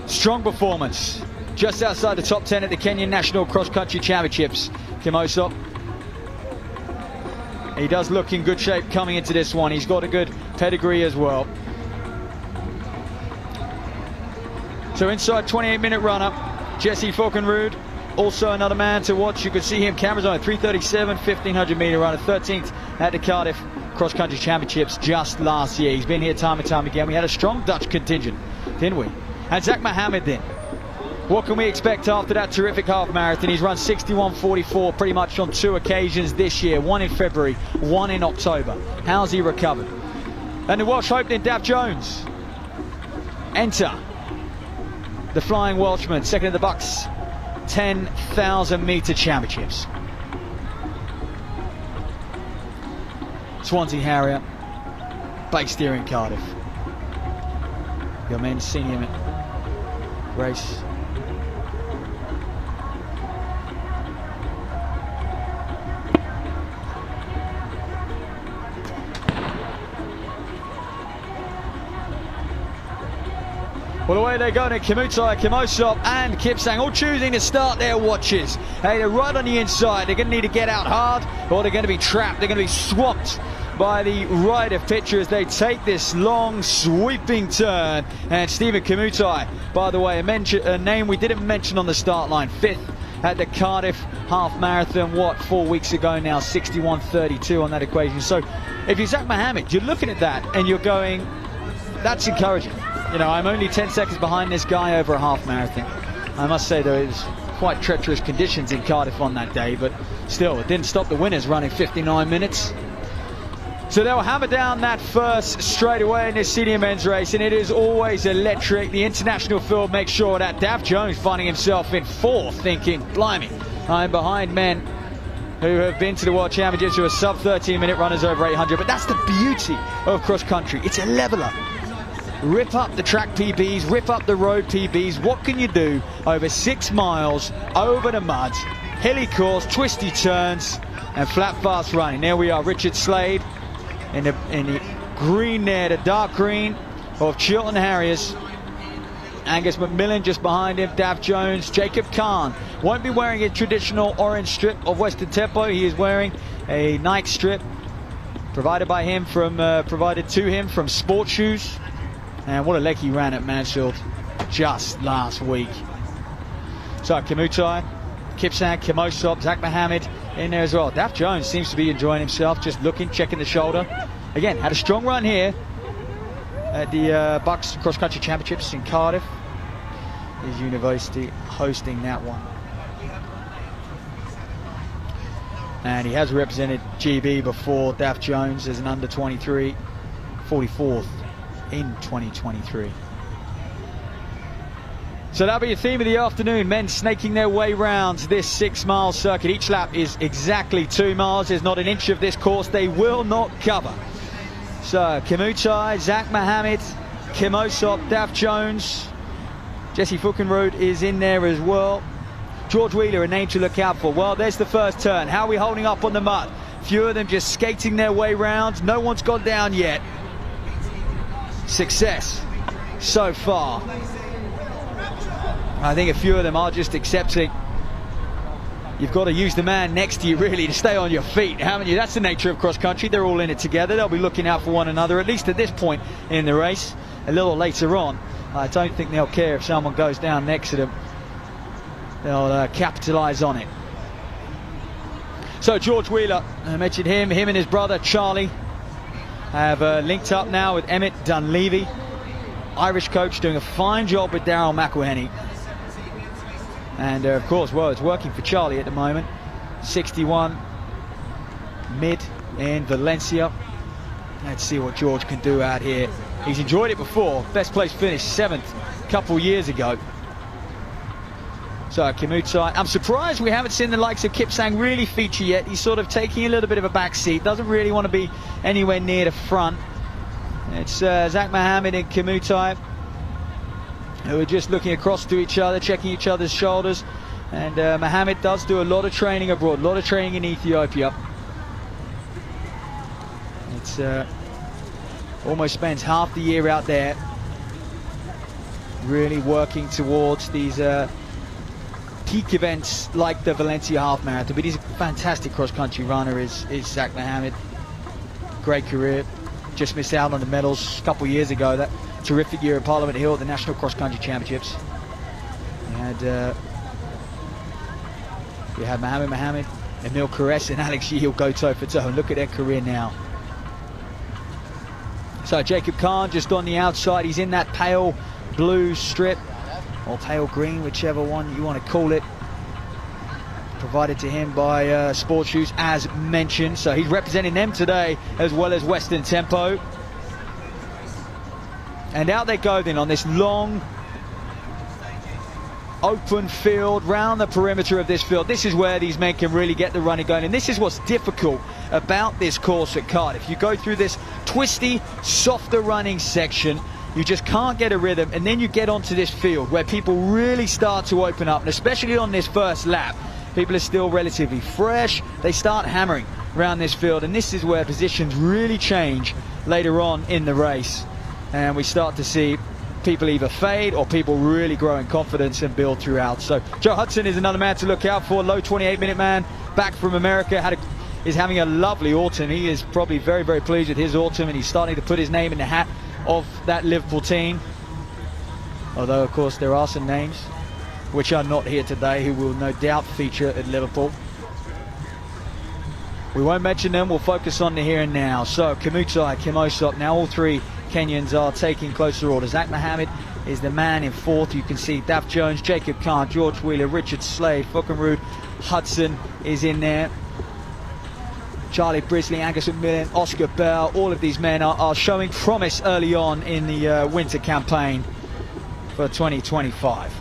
strong performance. Just outside the top 10 at the Kenyan National Cross Country Championships. Kimosop. He does look in good shape coming into this one. He's got a good pedigree as well. So inside 28-minute run-up, Jesse Falkenrud, also another man to watch. You can see him, cameras on, 3:37, 1,500-meter runner, 13th at the Cardiff Cross Country Championships just last year. He's been here time and time again. We had a strong Dutch contingent, didn't we? And Zach Mohammed then. What can we expect after that terrific half marathon? He's run 61:44 pretty much on 2 occasions this year, one in February, one in October. How's he recovered? And the Welsh Opening, Dav Jones. Enter the Flying Welshman, second in the Bucks 10,000 meter championships. Swansea Harrier, based here in Cardiff. Your men's senior race. Well, away they go to Kimutai, Kimosop and Kipsang, all choosing to start their watches. Hey, they're right on the inside. They're going to need to get out hard, or they're going to be trapped. They're going to be swamped by the right of picture as they take this long, sweeping turn. And Stephen Kimutai, by the way, a name we didn't mention on the start line, 5th at the Cardiff Half Marathon, 4 weeks ago now, 61:32 on that equation. So if you're Zach Mohammed, you're looking at that and you're going, that's encouraging. You know, I'm only 10 seconds behind this guy over a half marathon. I must say, though, it was quite treacherous conditions in Cardiff on that day, but still, it didn't stop the winners running 59 minutes. So they'll hammer down that first straight away in this senior men's race, and it is always electric. The international field makes sure that Dav Jones finding himself in 4th, thinking, blimey, I'm behind men who have been to the World Championships who are sub 13-minute runners over 800, but that's the beauty of cross country. It's a leveler. Rip up the track PBs, rip up the road PBs. What can you do over 6 miles over the mud, hilly course, twisty turns, and flat fast running? There we are, Richard Slade in the green there, the dark green of Chiltern Harriers. Angus McMillan just behind him, Dav Jones, Jacob Khan. Won't be wearing a traditional orange strip of Western Tempo. He is wearing a Nike strip provided to him from Sport Shoes. And what a leg he ran at Mansfield just last week. So Kimutai, Kipsang, Kimosop, Zach Mohammed in there as well. Dav Jones seems to be enjoying himself, just looking, checking the shoulder. Again, had a strong run here at the Bucks Cross Country Championships in Cardiff. His university hosting that one. And he has represented GB before, Dav Jones, as an under 23, 44th. In 2023. So that'll be a theme of the afternoon. Men snaking their way round this 6-mile circuit. Each lap is exactly 2 miles. There's not an inch of this course they will not cover. So Kimutai, Zach Mohammed, Kimosop, Dav Jones, Jesse Falkenrud is in there as well. George Wheeler, a name to look out for. Well, there's the first turn. How are we holding up on the mud? Few of them just skating their way round. No one's gone down yet. Success so far. I think a few of them are just accepting you've got to use the man next to you really to stay on your feet, haven't you? That's the nature of cross country. They're all in it together. They'll be looking out for one another, at least at this point in the race. A little later on, I don't think they'll care if someone goes down next to them. They'll capitalize on it. So George Wheeler, I mentioned him and his brother Charlie have linked up now with Emmett Dunleavy, Irish coach, doing a fine job with Daryl McElhenney. And of course, well, it's working for Charlie at the moment. 61 mid in Valencia. Let's see what George can do out here. He's enjoyed it before. Best place finish, 7th a couple years ago. So Kimutai, I'm surprised we haven't seen the likes of Kipsang really feature yet. He's sort of taking a little bit of a back seat, doesn't really want to be anywhere near the front. It's Zach Mohammed and Kimutai who are just looking across to each other, checking each other's shoulders. And Mohammed does do a lot of training abroad, a lot of training in Ethiopia. It's almost spends half the year out there really working towards these peak events like the Valencia Half Marathon. But he's a fantastic cross-country runner, is Zach Mohammed. Great career. Just missed out on the medals a couple years ago. That terrific year at Parliament Hill at the National Cross Country Championships. We had Mohammed, Emil Caress and Alex Yeo go toe for toe. Look at their career now. So Jacob Khan just on the outside. He's in that pale blue strip, or pale green, whichever one you want to call it, provided to him by Sports Shoes, as mentioned. So he's representing them today, as well as Western Tempo. And out they go then on this long open field, round the perimeter of this field. This is where these men can really get the running going, and this is what's difficult about this course at Cardiff. You go through this twisty, softer running section, you just can't get a rhythm, and then you get onto this field where people really start to open up, and especially on this first lap, people are still relatively fresh. They start hammering around this field, and this is where positions really change later on in the race, and we start to see people either fade or people really grow in confidence and build throughout. So Joe Hudson is another man to look out for, low 28-minute man, back from America, is having a lovely autumn. He is probably very, very pleased with his autumn, and he's starting to put his name in the hat of that Liverpool team. Although, of course, there are some names which are not here today who will no doubt feature at Liverpool. We won't mention them, we'll focus on the here and now. So Kimutai, Kimosop, now all three Kenyans are taking closer order. Zach Mohammed is the man in fourth. You can see Daph Jones, Jacob Khan, George Wheeler, Richard Slade, Fuckenrood, Hudson is in there. Charlie Brisley, Angus McMillan, Oscar Bell, all of these men are showing promise early on in the winter campaign for 2025.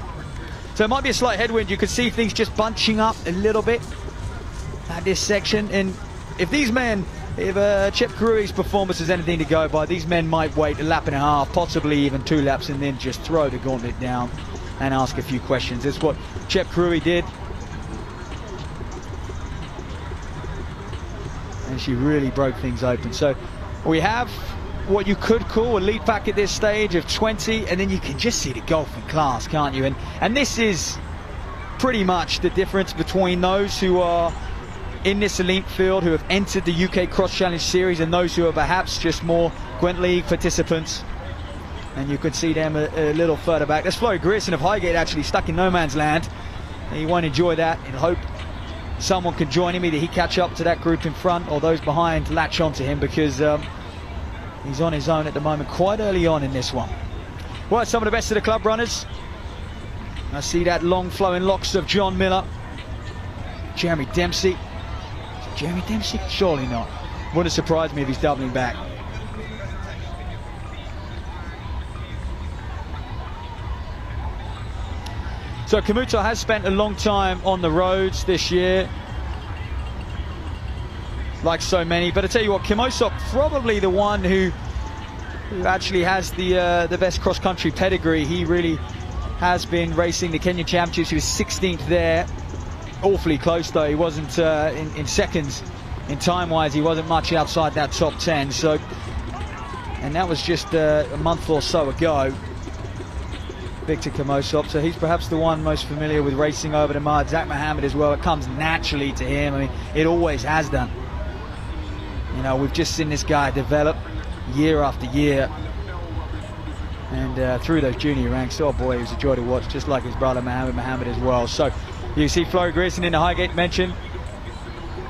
So it might be a slight headwind. You can see things just bunching up a little bit at this section. And if these men, if Chip Karui's performance is anything to go by, these men might wait a lap and a half, possibly even 2 laps, and then just throw the gauntlet down and ask a few questions. That's what Chip Karui did. And she really broke things open. So we have what you could call a lead pack at this stage of 20, and then you can just see the golfing class, can't you? And this is pretty much the difference between those who are in this elite field, who have entered the UK Cross Challenge Series, and those who are perhaps just more Gwent League participants. And you can see them a little further back. There's Flo Grierson of Highgate actually stuck in no man's land. He won't enjoy that, and hope someone can join him. Either he catch up to that group in front, or those behind latch onto him, because he's on his own at the moment, quite early on in this one. Well, some of the best of the club runners. I see that long flowing locks of John Miller. Jeremy Dempsey. Jeremy Dempsey? Surely not. Wouldn't surprise me if he's doubling back. So Kimutai has spent a long time on the roads this year, like so many. But I tell you what, Kimosop probably the one who actually has the best cross-country pedigree. He really has been racing the Kenyan Championships. He was 16th there. Awfully close though. He wasn't in seconds in time-wise. He wasn't much outside that top 10. So, and that was just a month or so ago. Victor Kimosop, so he's perhaps the one most familiar with racing over the mud. Zach Mohammed as well, it comes naturally to him. I mean, it always has done. You know, we've just seen this guy develop year after year, and through those junior ranks, oh boy, he was a joy to watch, just like his brother Mohammed as well. So you see Flo Grierson in the Highgate mention.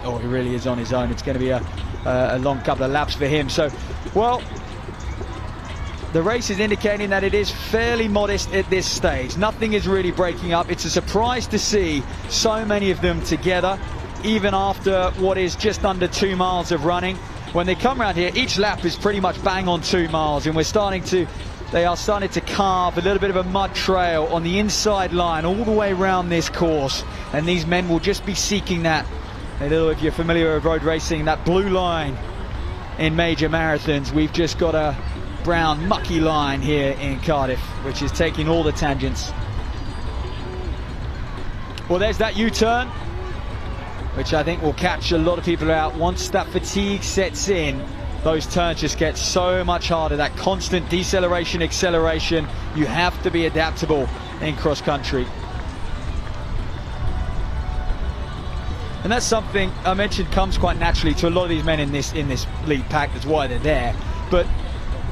Oh, he really is on his own. It's going to be a long couple of laps for him. So, well, the race is indicating that it is fairly modest at this stage. Nothing is really breaking up. It's a surprise to see so many of them together, even after what is just under 2 miles of running. When they come around here, each lap is pretty much bang on 2 miles, and they are starting to carve a little bit of a mud trail on the inside line all the way around this course, and these men will just be seeking that. If you're familiar with road racing, that blue line in major marathons, we've just got a brown mucky line here in Cardiff, which is taking all the tangents. Well, there's that U-turn, which I think will catch a lot of people out. Once that fatigue sets in, those turns just get so much harder. That constant deceleration, acceleration, you have to be adaptable in cross country. And that's something I mentioned comes quite naturally to a lot of these men in this lead pack. That's why they're there. But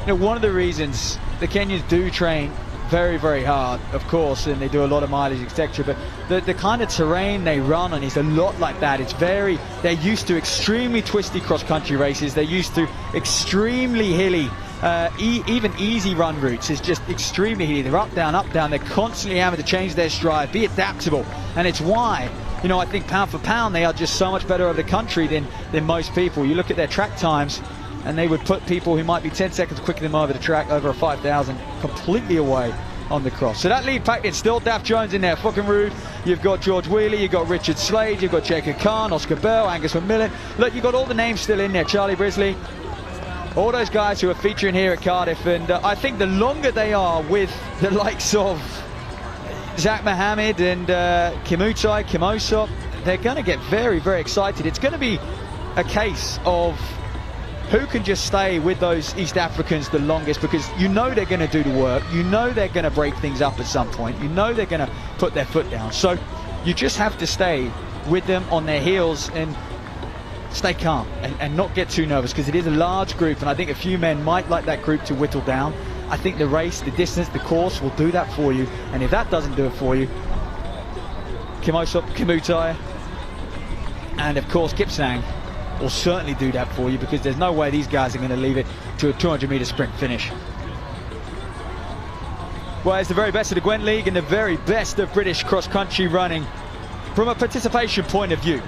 you know, one of the reasons the Kenyans do train very, very hard, of course, and they do a lot of mileage, etc. But the kind of terrain they run on is a lot like that. They're used to extremely twisty cross-country races. They're used to extremely hilly, even easy run routes is just extremely hilly. They're up, down. They're constantly having to change their stride, be adaptable. And it's why, you know, I think pound for pound, they are just so much better over the country than most people. You look at their track times, and they would put people who might be 10 seconds quicker than them over the track, over a 5,000, completely away on the cross. So that lead pack, it's still Daft Jones in there, Fuckenrood, you've got George Wheeler, you've got Richard Slade, you've got Jacob Kahn, Oscar Bell, Angus McMillan. Look, you've got all the names still in there, Charlie Brisley, all those guys who are featuring here at Cardiff. And I think the longer they are with the likes of Zach Mohammed and Kimutai, Kimosop, they're going to get very, very excited. It's going to be a case of who can just stay with those East Africans the longest, because you know they're going to do the work, you know they're going to break things up at some point, you know they're going to put their foot down. So you just have to stay with them on their heels and stay calm and not get too nervous, because it is a large group, and I think a few men might like that group to whittle down. I think the race, the distance, the course will do that for you, and if that doesn't do it for you, Kimosop, Kimutai, and of course Kipsang will certainly do that for you, because there's no way these guys are going to leave it to a 200-meter sprint finish. Well, it's the very best of the Gwent League and the very best of British cross-country running from a participation point of view.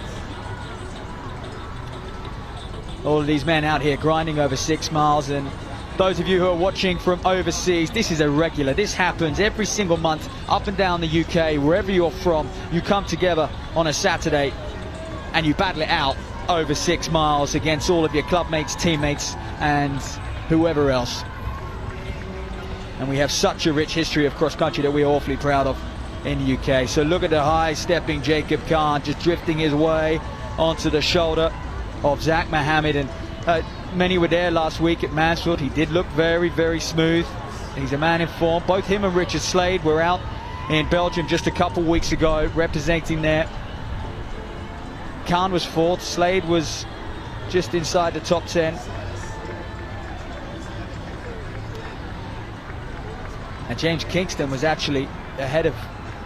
All of these men out here grinding over 6 miles, and those of you who are watching from overseas, this is a regular. This happens every single month up and down the UK, wherever you're from. You come together on a Saturday and you battle it out over 6 miles against all of your club mates, teammates, and whoever else. And we have such a rich history of cross country that we're awfully proud of in the UK. So look at the high stepping Jacob Kahn, just drifting his way onto the shoulder of Zach Mohammed. And many were there last week at Mansfield. He did look very, very smooth. He's a man in form. Both him and Richard Slade were out in Belgium just a couple weeks ago representing there. Kahn was 4th, Slade was just inside the top 10. And James Kingston was actually ahead of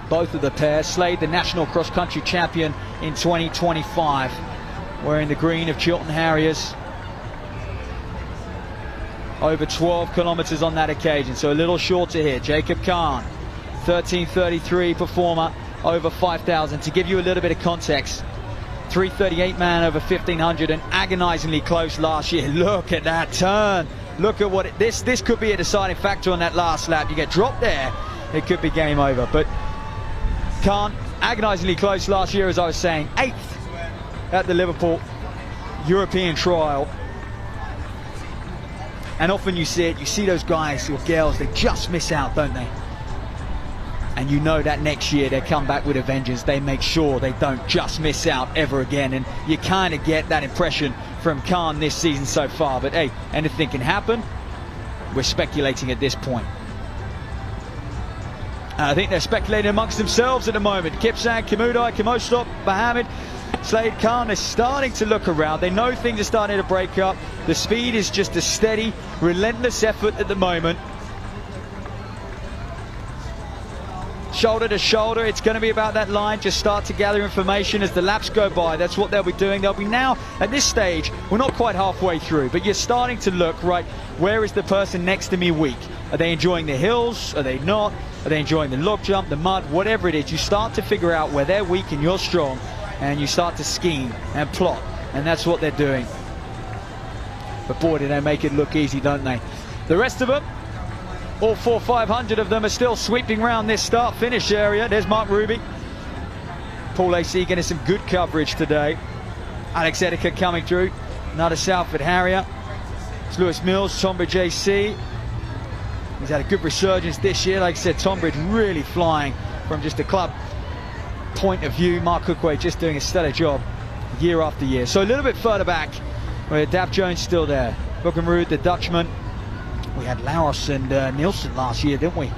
both of the pairs. Slade, the national cross-country champion in 2025, wearing the green of Chiltern Harriers. Over 12 kilometers on that occasion, so a little shorter here. Jacob Kahn, 13:33 performer, over 5,000. To give you a little bit of context, 3:38 man over 1,500, and agonizingly close last year. Look at that turn. Look at what this could be a deciding factor on that last lap. You get dropped there, it could be game over. But Kahn, agonizingly close last year, as I was saying, 8th at the Liverpool European trial. And often you see it, you see those guys or girls, they just miss out, don't they? And you know that next year they come back with a vengeance. They make sure they don't just miss out ever again. And you kind of get that impression from Kahn this season so far. But hey, anything can happen. We're speculating at this point. I think they're speculating amongst themselves at the moment. Kipsang, Kimudai, Kimostop, Mohammed, Slade Khan, they're starting to look around. They know things are starting to break up. The speed is just a steady, relentless effort at the moment. Shoulder to shoulder, it's going to be about that line. Just start to gather information as the laps go by. That's what they'll be doing. They'll be now, at this stage, we're not quite halfway through, but you're starting to look, right, where is the person next to me weak? Are they enjoying the hills? Are they not? Are they enjoying the log jump, the mud, whatever it is? You start to figure out where they're weak and you're strong, and you start to scheme and plot, and that's what they're doing. But boy, do they make it look easy, don't they? The rest of them, all 400-500 of them are still sweeping around this start-finish area. There's Mark Ruby. Paul AC getting some good coverage today. Alex Edica coming through. Another Salford Harrier. It's Lewis Mills, Tonbridge AC. He's had a good resurgence this year. Like I said, Tonbridge really flying from just a club point of view. Mark Cookway just doing a stellar job year after year. So a little bit further back, where Dav Jones still there. Buggenrud, the Dutchman. We had Lauros and Nielsen last year, didn't we?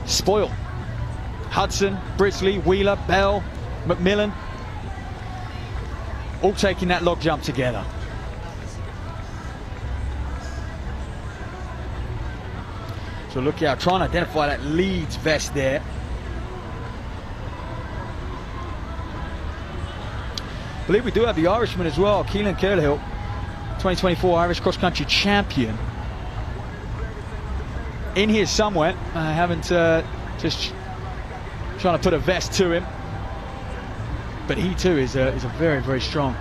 Spoiled. Hudson, Brisley, Wheeler, Bell, McMillan, all taking that log jump together. So look out, trying to identify that Leeds vest there. I believe we do have the Irishman as well, Keelan Cahill, 2024 Irish cross country champion. In here somewhere. I haven't just trying to put a vest to him, but he too is a very, very strong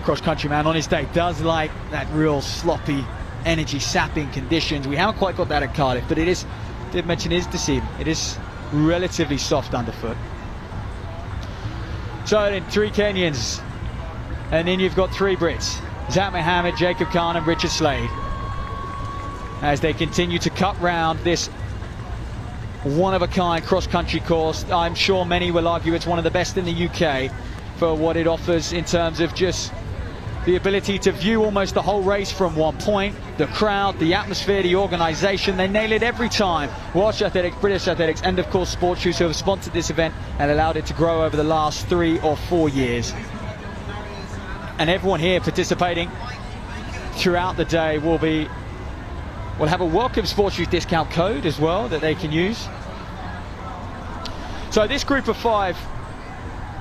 cross-country man on his day. Does like that real sloppy, energy sapping conditions. We haven't quite got that at Cardiff, but it is, did mention, is deceiving. It is relatively soft underfoot. So then 3 Kenyans, and then you've got 3 Brits: Zach Mohammed, Jacob Khan and Richard Slade, as they continue to cut round this one-of-a-kind cross-country course. I'm sure many will argue it's one of the best in the UK for what it offers in terms of just the ability to view almost the whole race from one point. The crowd, the atmosphere, the organisation, they nail it every time. Welsh Athletics, British Athletics, and of course Sport Shoes, who have sponsored this event and allowed it to grow over the last 3 or 4 years. And everyone here participating throughout the day will have a welcome Sports Shoes discount code as well that they can use. So this group of 5,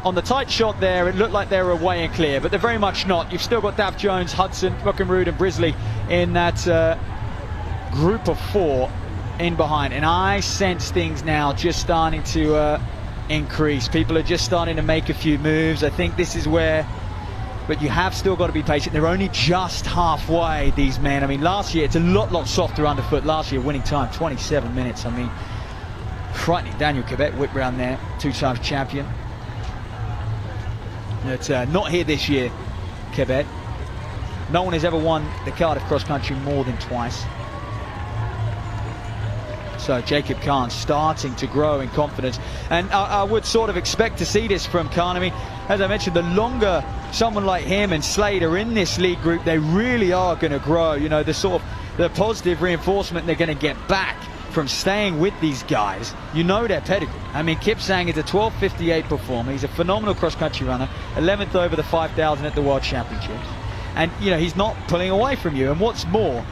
on the tight shot there, it looked like they were away and clear, but they're very much not. You've still got Dav Jones, Hudson, Buckenrood and Brisley in that group of 4 in behind. And I sense things now just starting to increase. People are just starting to make a few moves. I think this is where, but you have still got to be patient. They're only just halfway, these men. I mean, last year, it's a lot softer underfoot. Last year, winning time, 27 minutes. I mean, frightening. Daniel Quebec whipped round there, 2 times champion. But not here this year, Quebec. No one has ever won the Cardiff Cross Country more than twice. So Jacob Khan starting to grow in confidence, and I would sort of expect to see this from Khan. I mean, as I mentioned, the longer someone like him and Slade are in this league group, they really are going to grow. You know, the sort of the positive reinforcement they're going to get back from staying with these guys. You know their pedigree. I mean, Kipsang is a 12:58 performer. He's a phenomenal cross-country runner, 11th over the 5,000 at the World Championships, and you know he's not pulling away from you. And what's more,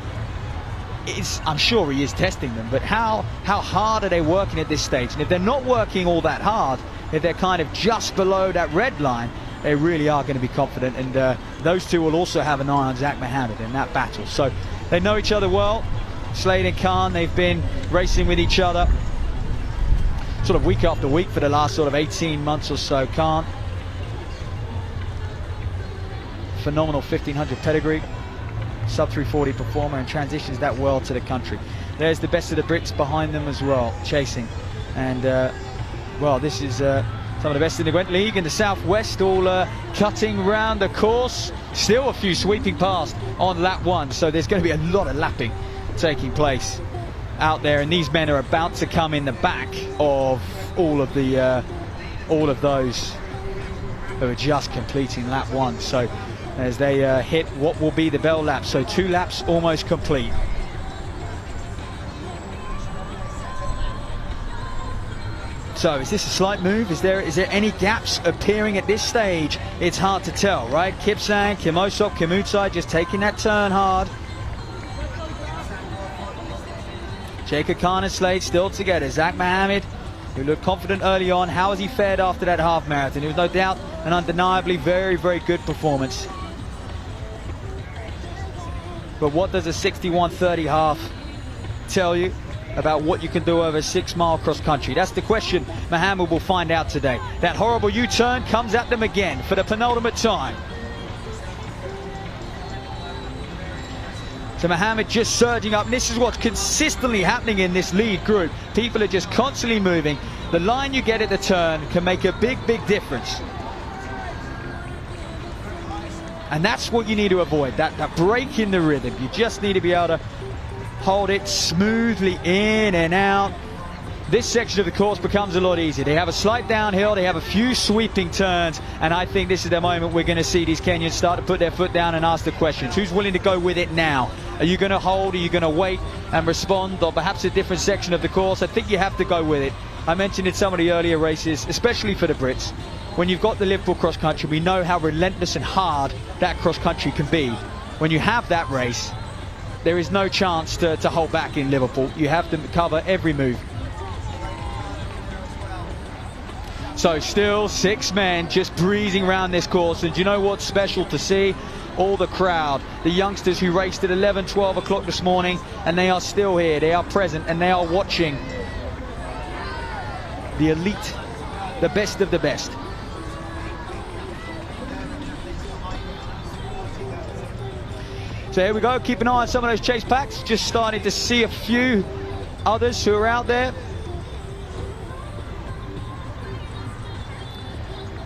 I'm sure he is testing them, but how hard are they working at this stage? And if they're not working all that hard, if they're kind of just below that red line, they really are going to be confident. And those two will also have an eye on Zach Mohammed in that battle. So they know each other well. Slade and Khan, they've been racing with each other sort of week after week for the last sort of 18 months or so. Khan, phenomenal 1500 pedigree, sub 340 performer, and transitions that well to the country. There's the best of the Brits behind them as well, chasing. And well, this is some of the best in the Gwent League in the Southwest, all cutting round the course. Still a few sweeping past on lap 1, so there's going to be a lot of lapping taking place out there, and these men are about to come in the back of all of those who are just completing lap 1. So as they hit what will be the bell lap, so 2 laps almost complete. So is this a slight move? Is there any gaps appearing at this stage? It's hard to tell, right? Kipsang, Kimosop, Kimutai just taking that turn hard. Jacob Khan and Slade still together. Zach Mohammed, who looked confident early on. How has he fared after that half marathon? It was no doubt an undeniably very, very good performance. But what does a 61:30 half tell you about what you can do over a 6-mile cross country? That's the question Mohammed will find out today. That horrible U-turn comes at them again for the penultimate time. So Mohammed just surging up. And this is what's consistently happening in this lead group. People are just constantly moving. The line you get at the turn can make a big, big difference. And that's what you need to avoid, that break in the rhythm. You just need to be able to hold it smoothly in and out. This section of the course becomes a lot easier. They have a slight downhill, they have a few sweeping turns, and I think this is the moment we're going to see these Kenyans start to put their foot down and ask the questions. Who's willing to go with it now? Are you going to hold? Are you going to wait and respond? Or perhaps a different section of the course? I think you have to go with it. I mentioned in some of the earlier races, especially for the Brits, when you've got the Liverpool cross country, we know how relentless and hard that cross country can be. When you have that race, there is no chance to hold back in Liverpool. You have to cover every move. So still 6 men just breezing around this course. And do you know what's special to see? All the crowd, the youngsters who raced at 11, 12 o'clock this morning, and they are still here. They are present and they are watching the elite, the best of the best. So here we go, keep an eye on some of those chase packs. Just starting to see a few others who are out there.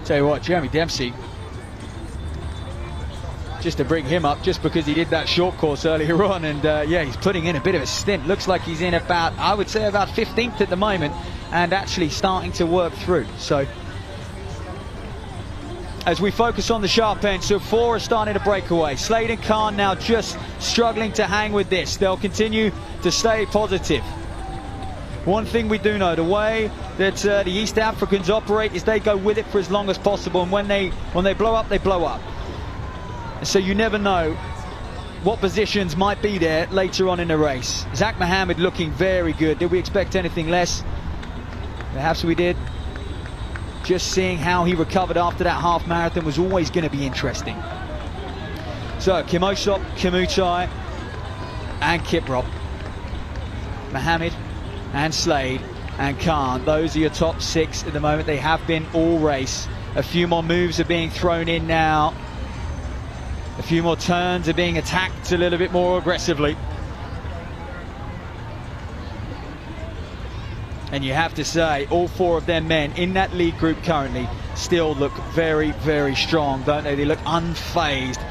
Tell you what, Jeremy Dempsey, just to bring him up, just because he did that short course earlier on, and yeah, he's putting in a bit of a stint. Looks like he's in about, I would say about 15th at the moment, and actually starting to work through. So as we focus on the sharp end, so 4 are starting to break away. Slade and Khan now just struggling to hang with this. They'll continue to stay positive. One thing we do know, the way that the East Africans operate is they go with it for as long as possible, and when they blow up, they blow up. And so you never know what positions might be there later on in the race. Zach Mohammed looking very good. Did we expect anything less? Perhaps we did. Just seeing how he recovered after that half marathon was always going to be interesting. So Kimosop, Kimutai and Kiprop, Mohammed and Slade and Khan, those are your top 6 at the moment. They have been all race. A few more moves are being thrown in now. A few more turns are being attacked a little bit more aggressively. And you have to say, all 4 of them men in that lead group currently still look very, very strong, don't they? They look unfazed.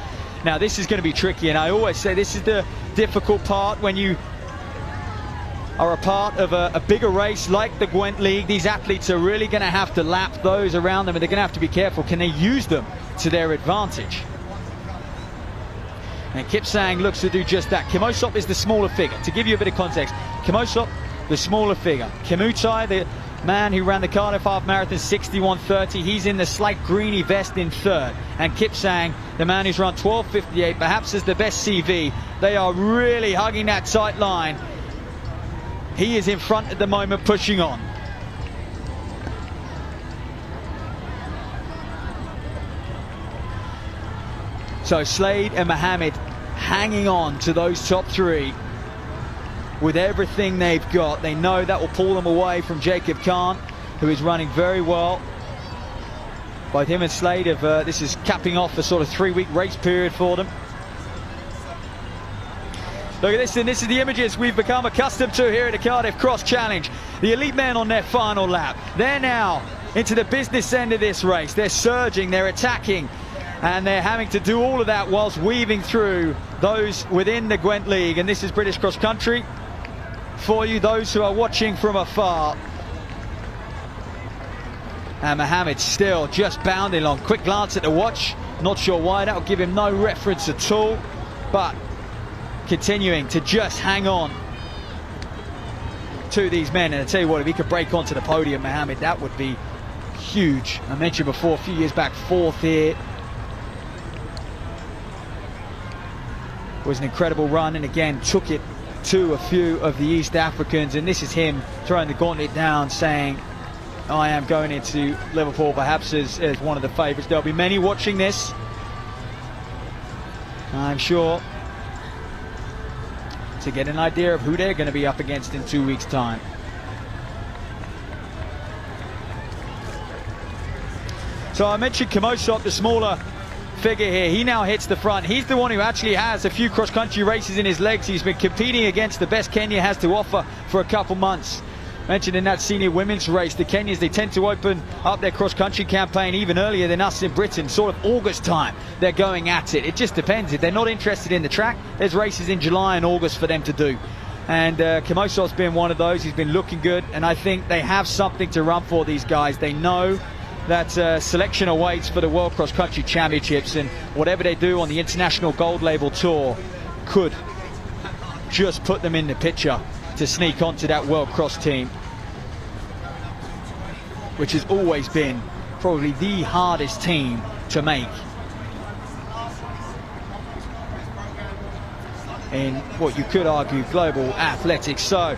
Now, this is going to be tricky, and I always say this is the difficult part when you are a part of a bigger race like the Gwent League. These athletes are really going to have to lap those around them, and they're going to have to be careful. Can they use them to their advantage? And Kipsang looks to do just that. Kimosop is the smaller figure. To give you a bit of context, Kimosop, the smaller figure. Kimutai, the man who ran the Cardiff Half Marathon 61:30, he's in the slight greeny vest in 3rd. And Kipsang, the man who's run 12:58, perhaps as the best CV. They are really hugging that tight line. He is in front at the moment, pushing on. So Slade and Mohammed hanging on to those top 3 with everything they've got. They know that will pull them away from Jacob Khan, who is running very well. Both him and Slade have, this is capping off a sort of 3-week race period for them. Look at this, and this is the images we've become accustomed to here at the Cardiff Cross Challenge. The elite men on their final lap. They're now into the business end of this race. They're surging, they're attacking, and they're having to do all of that whilst weaving through those within the Gwent League. And this is British cross country for you, those who are watching from afar. And Mohammed still just bounding along. Quick glance at the watch, not sure why, that'll give him no reference at all, but continuing to just hang on two of these men, and I tell you what, if he could break onto the podium, Mohammed, that would be huge. I mentioned before, a few years back, 4th here. It was an incredible run, and again took it to a few of the East Africans, and this is him throwing the gauntlet down, saying, I am going into Liverpool perhaps as one of the favourites. There'll be many watching this, I'm sure, to get an idea of who they're going to be up against in 2 weeks' time. So I mentioned Kimosop, the smaller figure here. He now hits the front. He's the one who actually has a few cross-country races in his legs. He's been competing against the best Kenya has to offer for a couple months. Mentioned in that senior women's race, the Kenyans, they tend to open up their cross-country campaign even earlier than us in Britain, sort of August time. They're going at it. It just depends. If they're not interested in the track, there's races in July and August for them to do. And Kimosop's been one of those. He's been looking good, and I think they have something to run for, these guys. They know that selection awaits for the World Cross Country Championships, and whatever they do on the International Gold Label Tour could just put them in the picture to sneak onto that World Cross team, which has always been probably the hardest team to make in what you could argue global athletics. So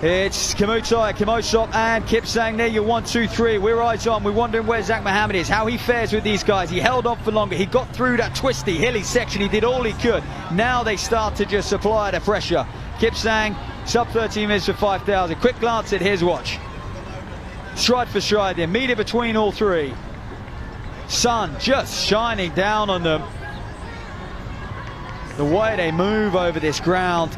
it's Kimutai, Kimosop and Kipsang there, your 1, 2, 3. We're eyes on. We're wondering where Zach Mohammed is, how he fares with these guys. He held on for longer. He got through that twisty, hilly section. He did all he could. Now they start to just apply the pressure. Kipsang, sub 13 minutes for 5,000. Quick glance at his watch. Stride for stride there, meter between all three. Sun just shining down on them. The way they move over this ground,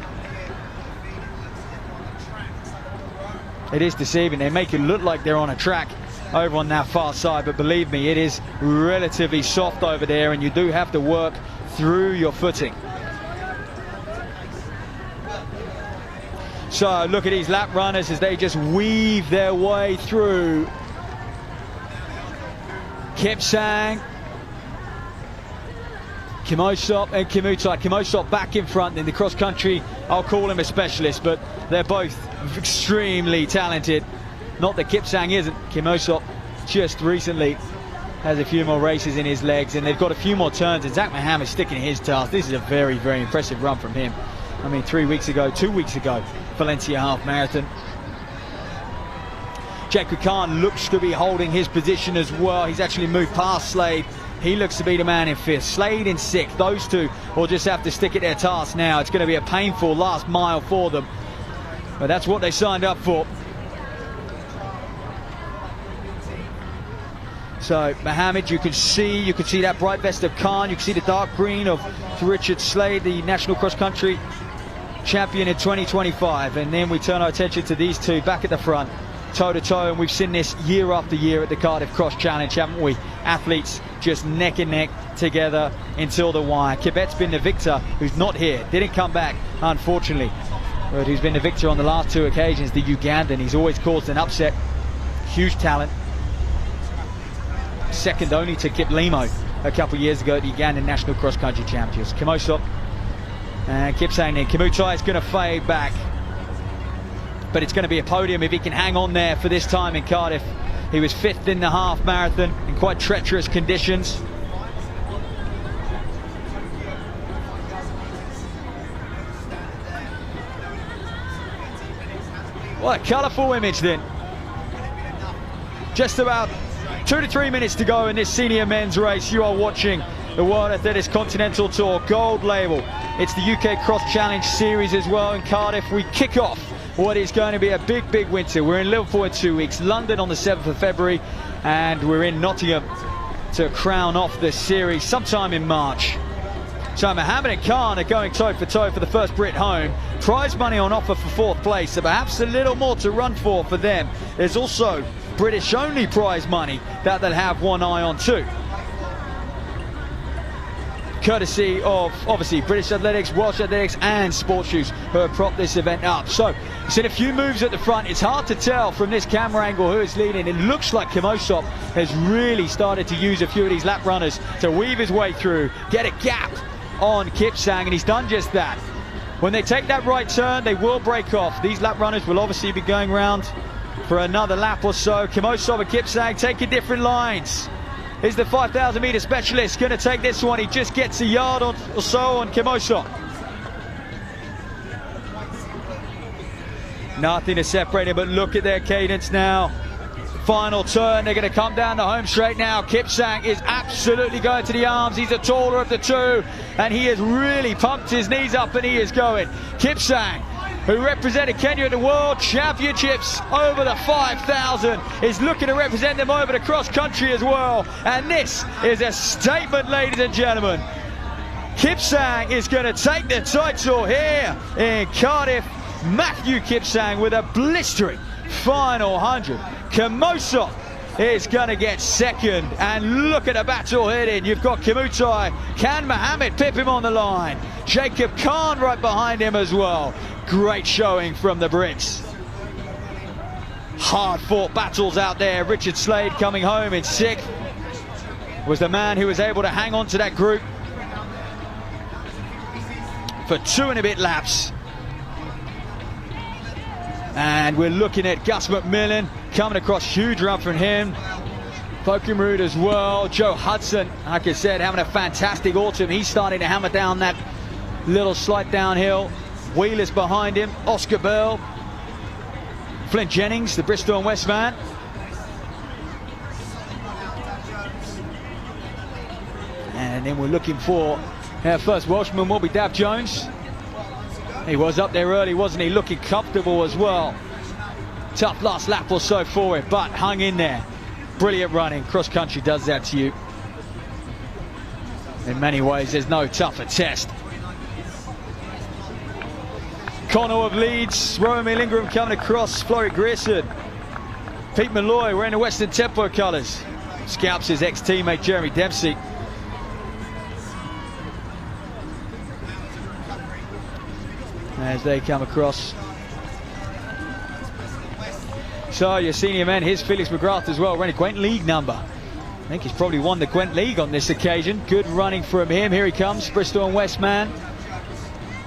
it is deceiving. They make it look like they're on a track over on that far side, but believe me, it is relatively soft over there, and you do have to work through your footing. So look at these lap runners as they just weave their way through. Kipsang, Kimosop and Kimutai. Kimosop back in front in the cross country. I'll call him a specialist, but they're both extremely talented. Not that Kipsang isn't. Kimosop just recently has a few more races in his legs, and they've got a few more turns, and Zach Mohammed sticking his task. This is a very, very impressive run from him. I mean, 2 weeks ago, Valencia half marathon. Jacob Khan looks to be holding his position as well. He's actually moved past Slade. He looks to be the man in 5th. Slade in 6th. Those two will just have to stick at their task now. It's going to be a painful last mile for them, but that's what they signed up for. So Mohammed, you can see that bright vest of Khan. You can see the dark green of Richard Slade, the national cross country champion in 2025. And then we turn our attention to these two back at the front, toe to toe, and we've seen this year after year at the Cardiff Cross Challenge, haven't we? Athletes just neck and neck together until the wire. Kibet's been the victor, who's not here, didn't come back unfortunately, but who's been the victor on the last 2 occasions, the Ugandan. He's always caused an upset. Huge talent, second only to Kip Limo a couple of years ago at the Ugandan National Cross Country Championships. Kimosop and Kipsang then. Kimutai is going to fade back, but it's going to be a podium if he can hang on there for this time in Cardiff. He was 5th in the half marathon in quite treacherous conditions. What a colourful image then. Just about 2 to 3 minutes to go in this senior men's race. You are watching the World Athletics Continental Tour Gold Label. It's the UK Cross Challenge Series as well in Cardiff. We kick off what is going to be a big, big winter. We're in Liverpool in 2 weeks, London on the 7th of February, and we're in Nottingham to crown off this series sometime in March. So Mohammed and Khan are going toe for toe for the first Brit home. Prize money on offer for 4th place, so perhaps a little more to run for them. There's also British only prize money that they'll have one eye on too, courtesy of obviously British Athletics, Welsh Athletics and Sports Shoes, who have propped this event up. So it's in a few moves at the front. It's hard to tell from this camera angle who is leading. It looks like Kimosop has really started to use a few of these lap runners to weave his way through, get a gap on Kipsang, and he's done just that. When they take that right turn, they will break off. These lap runners will obviously be going round for another lap or so. Kimosov and Kipsang taking different lines. Is the 5,000 meter specialist going to take this one? He just gets a yard or so on Kimosov. Nothing to separate him, but look at their cadence now. Final turn, they're going to come down the home straight now. Kipsang is absolutely going to the arms. He's the taller of the two, and he has really pumped his knees up, and he is going. Kipsang, who represented Kenya at the World Championships over the 5,000, is looking to represent them over the cross country as well. And this is a statement, ladies and gentlemen. Kipsang is going to take the title here in Cardiff. Matthew Kipsang with a blistering final 100. Kimosov is going to get second, and look at the battle heading. You've got Kimutai, Can Mohammed pip him on the line, Jacob Khan right behind him as well. Great showing from the Brits. Hard fought battles out there. Richard Slade coming home in 6th was the man who was able to hang on to that group for 2 and a bit laps. And we're looking at Gus McMillan coming across, huge run from him. Pokemood as well. Joe Hudson, like I said, having a fantastic autumn. He's starting to hammer down that little slight downhill. Wheelers behind him. Oscar Bell. Flint Jennings, the Bristol and West man. And then we're looking for our first Welshman will be Dav Jones. He was up there early, wasn't he? Looking comfortable as well. Tough last lap or so for him, but hung in there. Brilliant running. Cross country does that to you. In many ways, there's no tougher test. Connor of Leeds, Romeo Ingram coming across, Flory Grierson. Pete Malloy wearing the Western Tempo colours. Scalps his ex-teammate Jeremy Dempsey. As they come across. So your senior man, here's Felix McGrath as well, running Gwent League number. I think he's probably won the Gwent League on this occasion. Good running from him. Here he comes, Bristol and West man.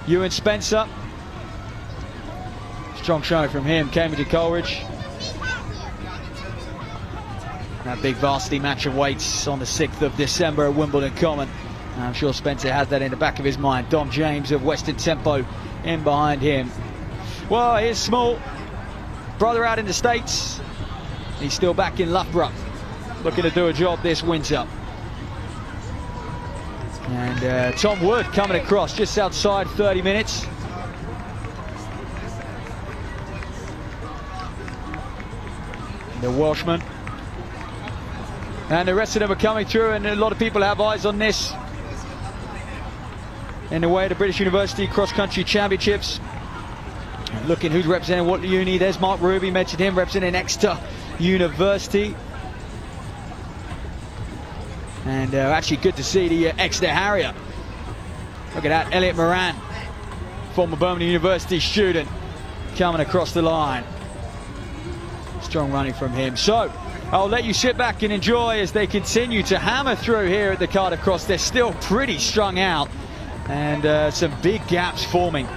Ewan Spencer. Strong showing from him. Cambridge and Coleridge. That big varsity match of weights on the 6th of December at Wimbledon Common. I'm sure Spencer has that in the back of his mind. Dom James of Western Tempo in behind him. Well, here's Small, brother out in the States. He's still back in Loughborough, looking to do a job this winter. And Tom Wood coming across just outside 30 minutes. The Welshman. And the rest of them are coming through, and a lot of people have eyes on this. In the way of the British University Cross Country Championships. And looking who's representing what uni. There's Mark Ruby, mentioned him, representing Exeter University. And actually good to see the Exeter Harrier. Look at that, Elliot Moran, former Birmingham University student, coming across the line. Strong running from him. So I'll let you sit back and enjoy as they continue to hammer through here at the Cardiff Cross. They're still pretty strung out. And some big gaps forming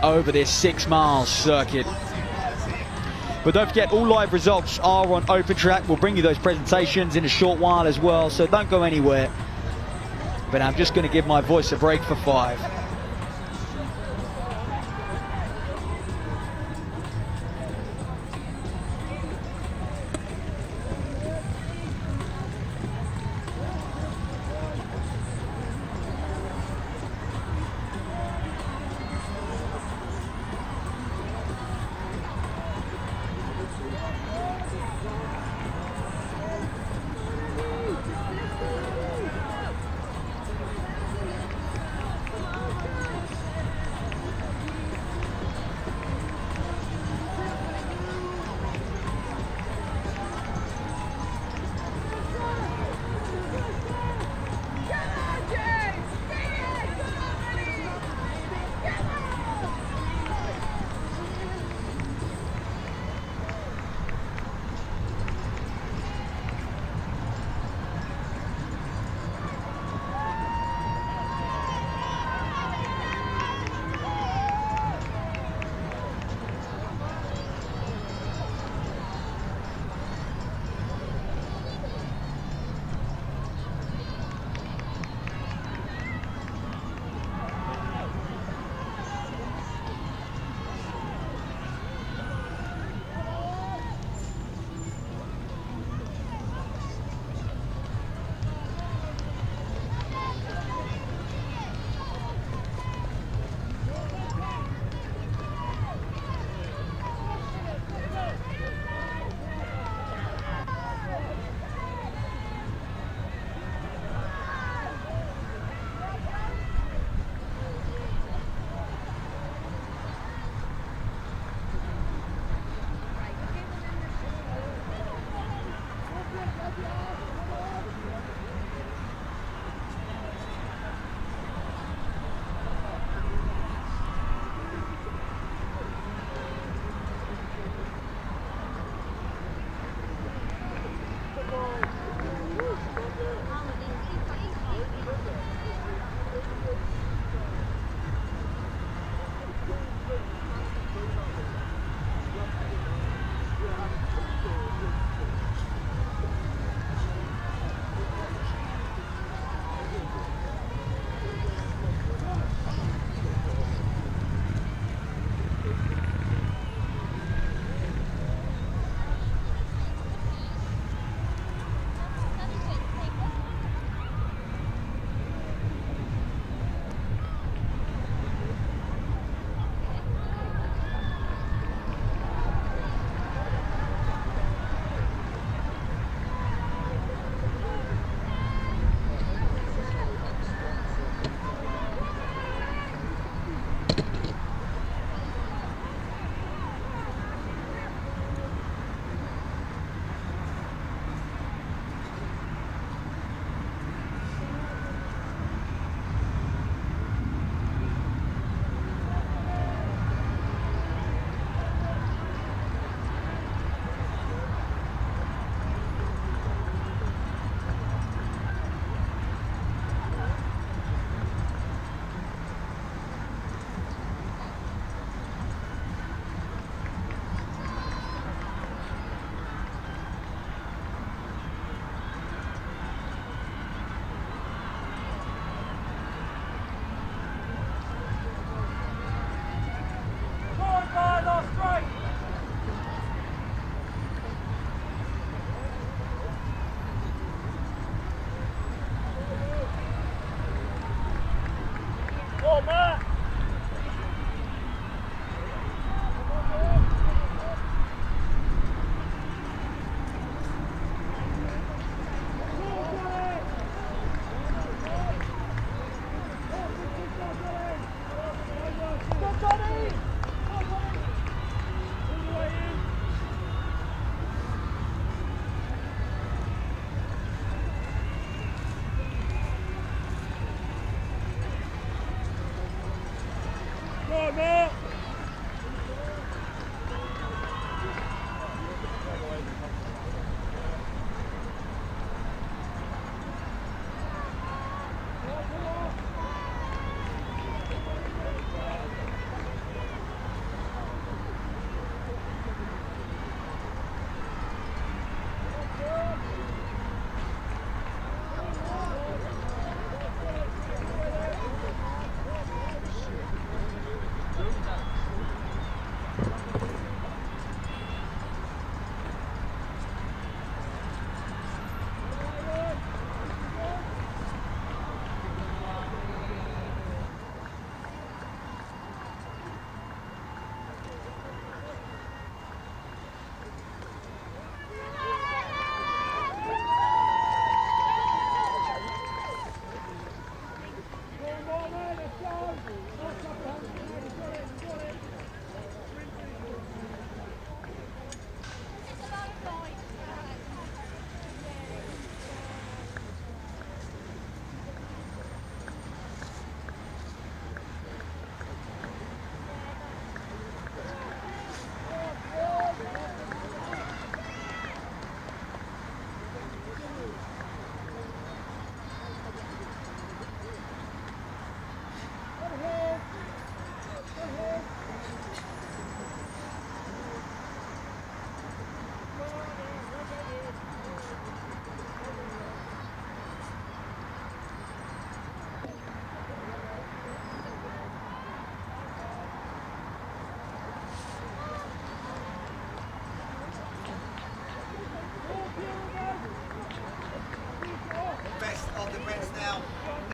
over this 6 mile circuit. But don't forget, all live results are on Open Track. We'll bring you those presentations in a short while as well, so don't go anywhere. But I'm just going to give my voice a break for 5.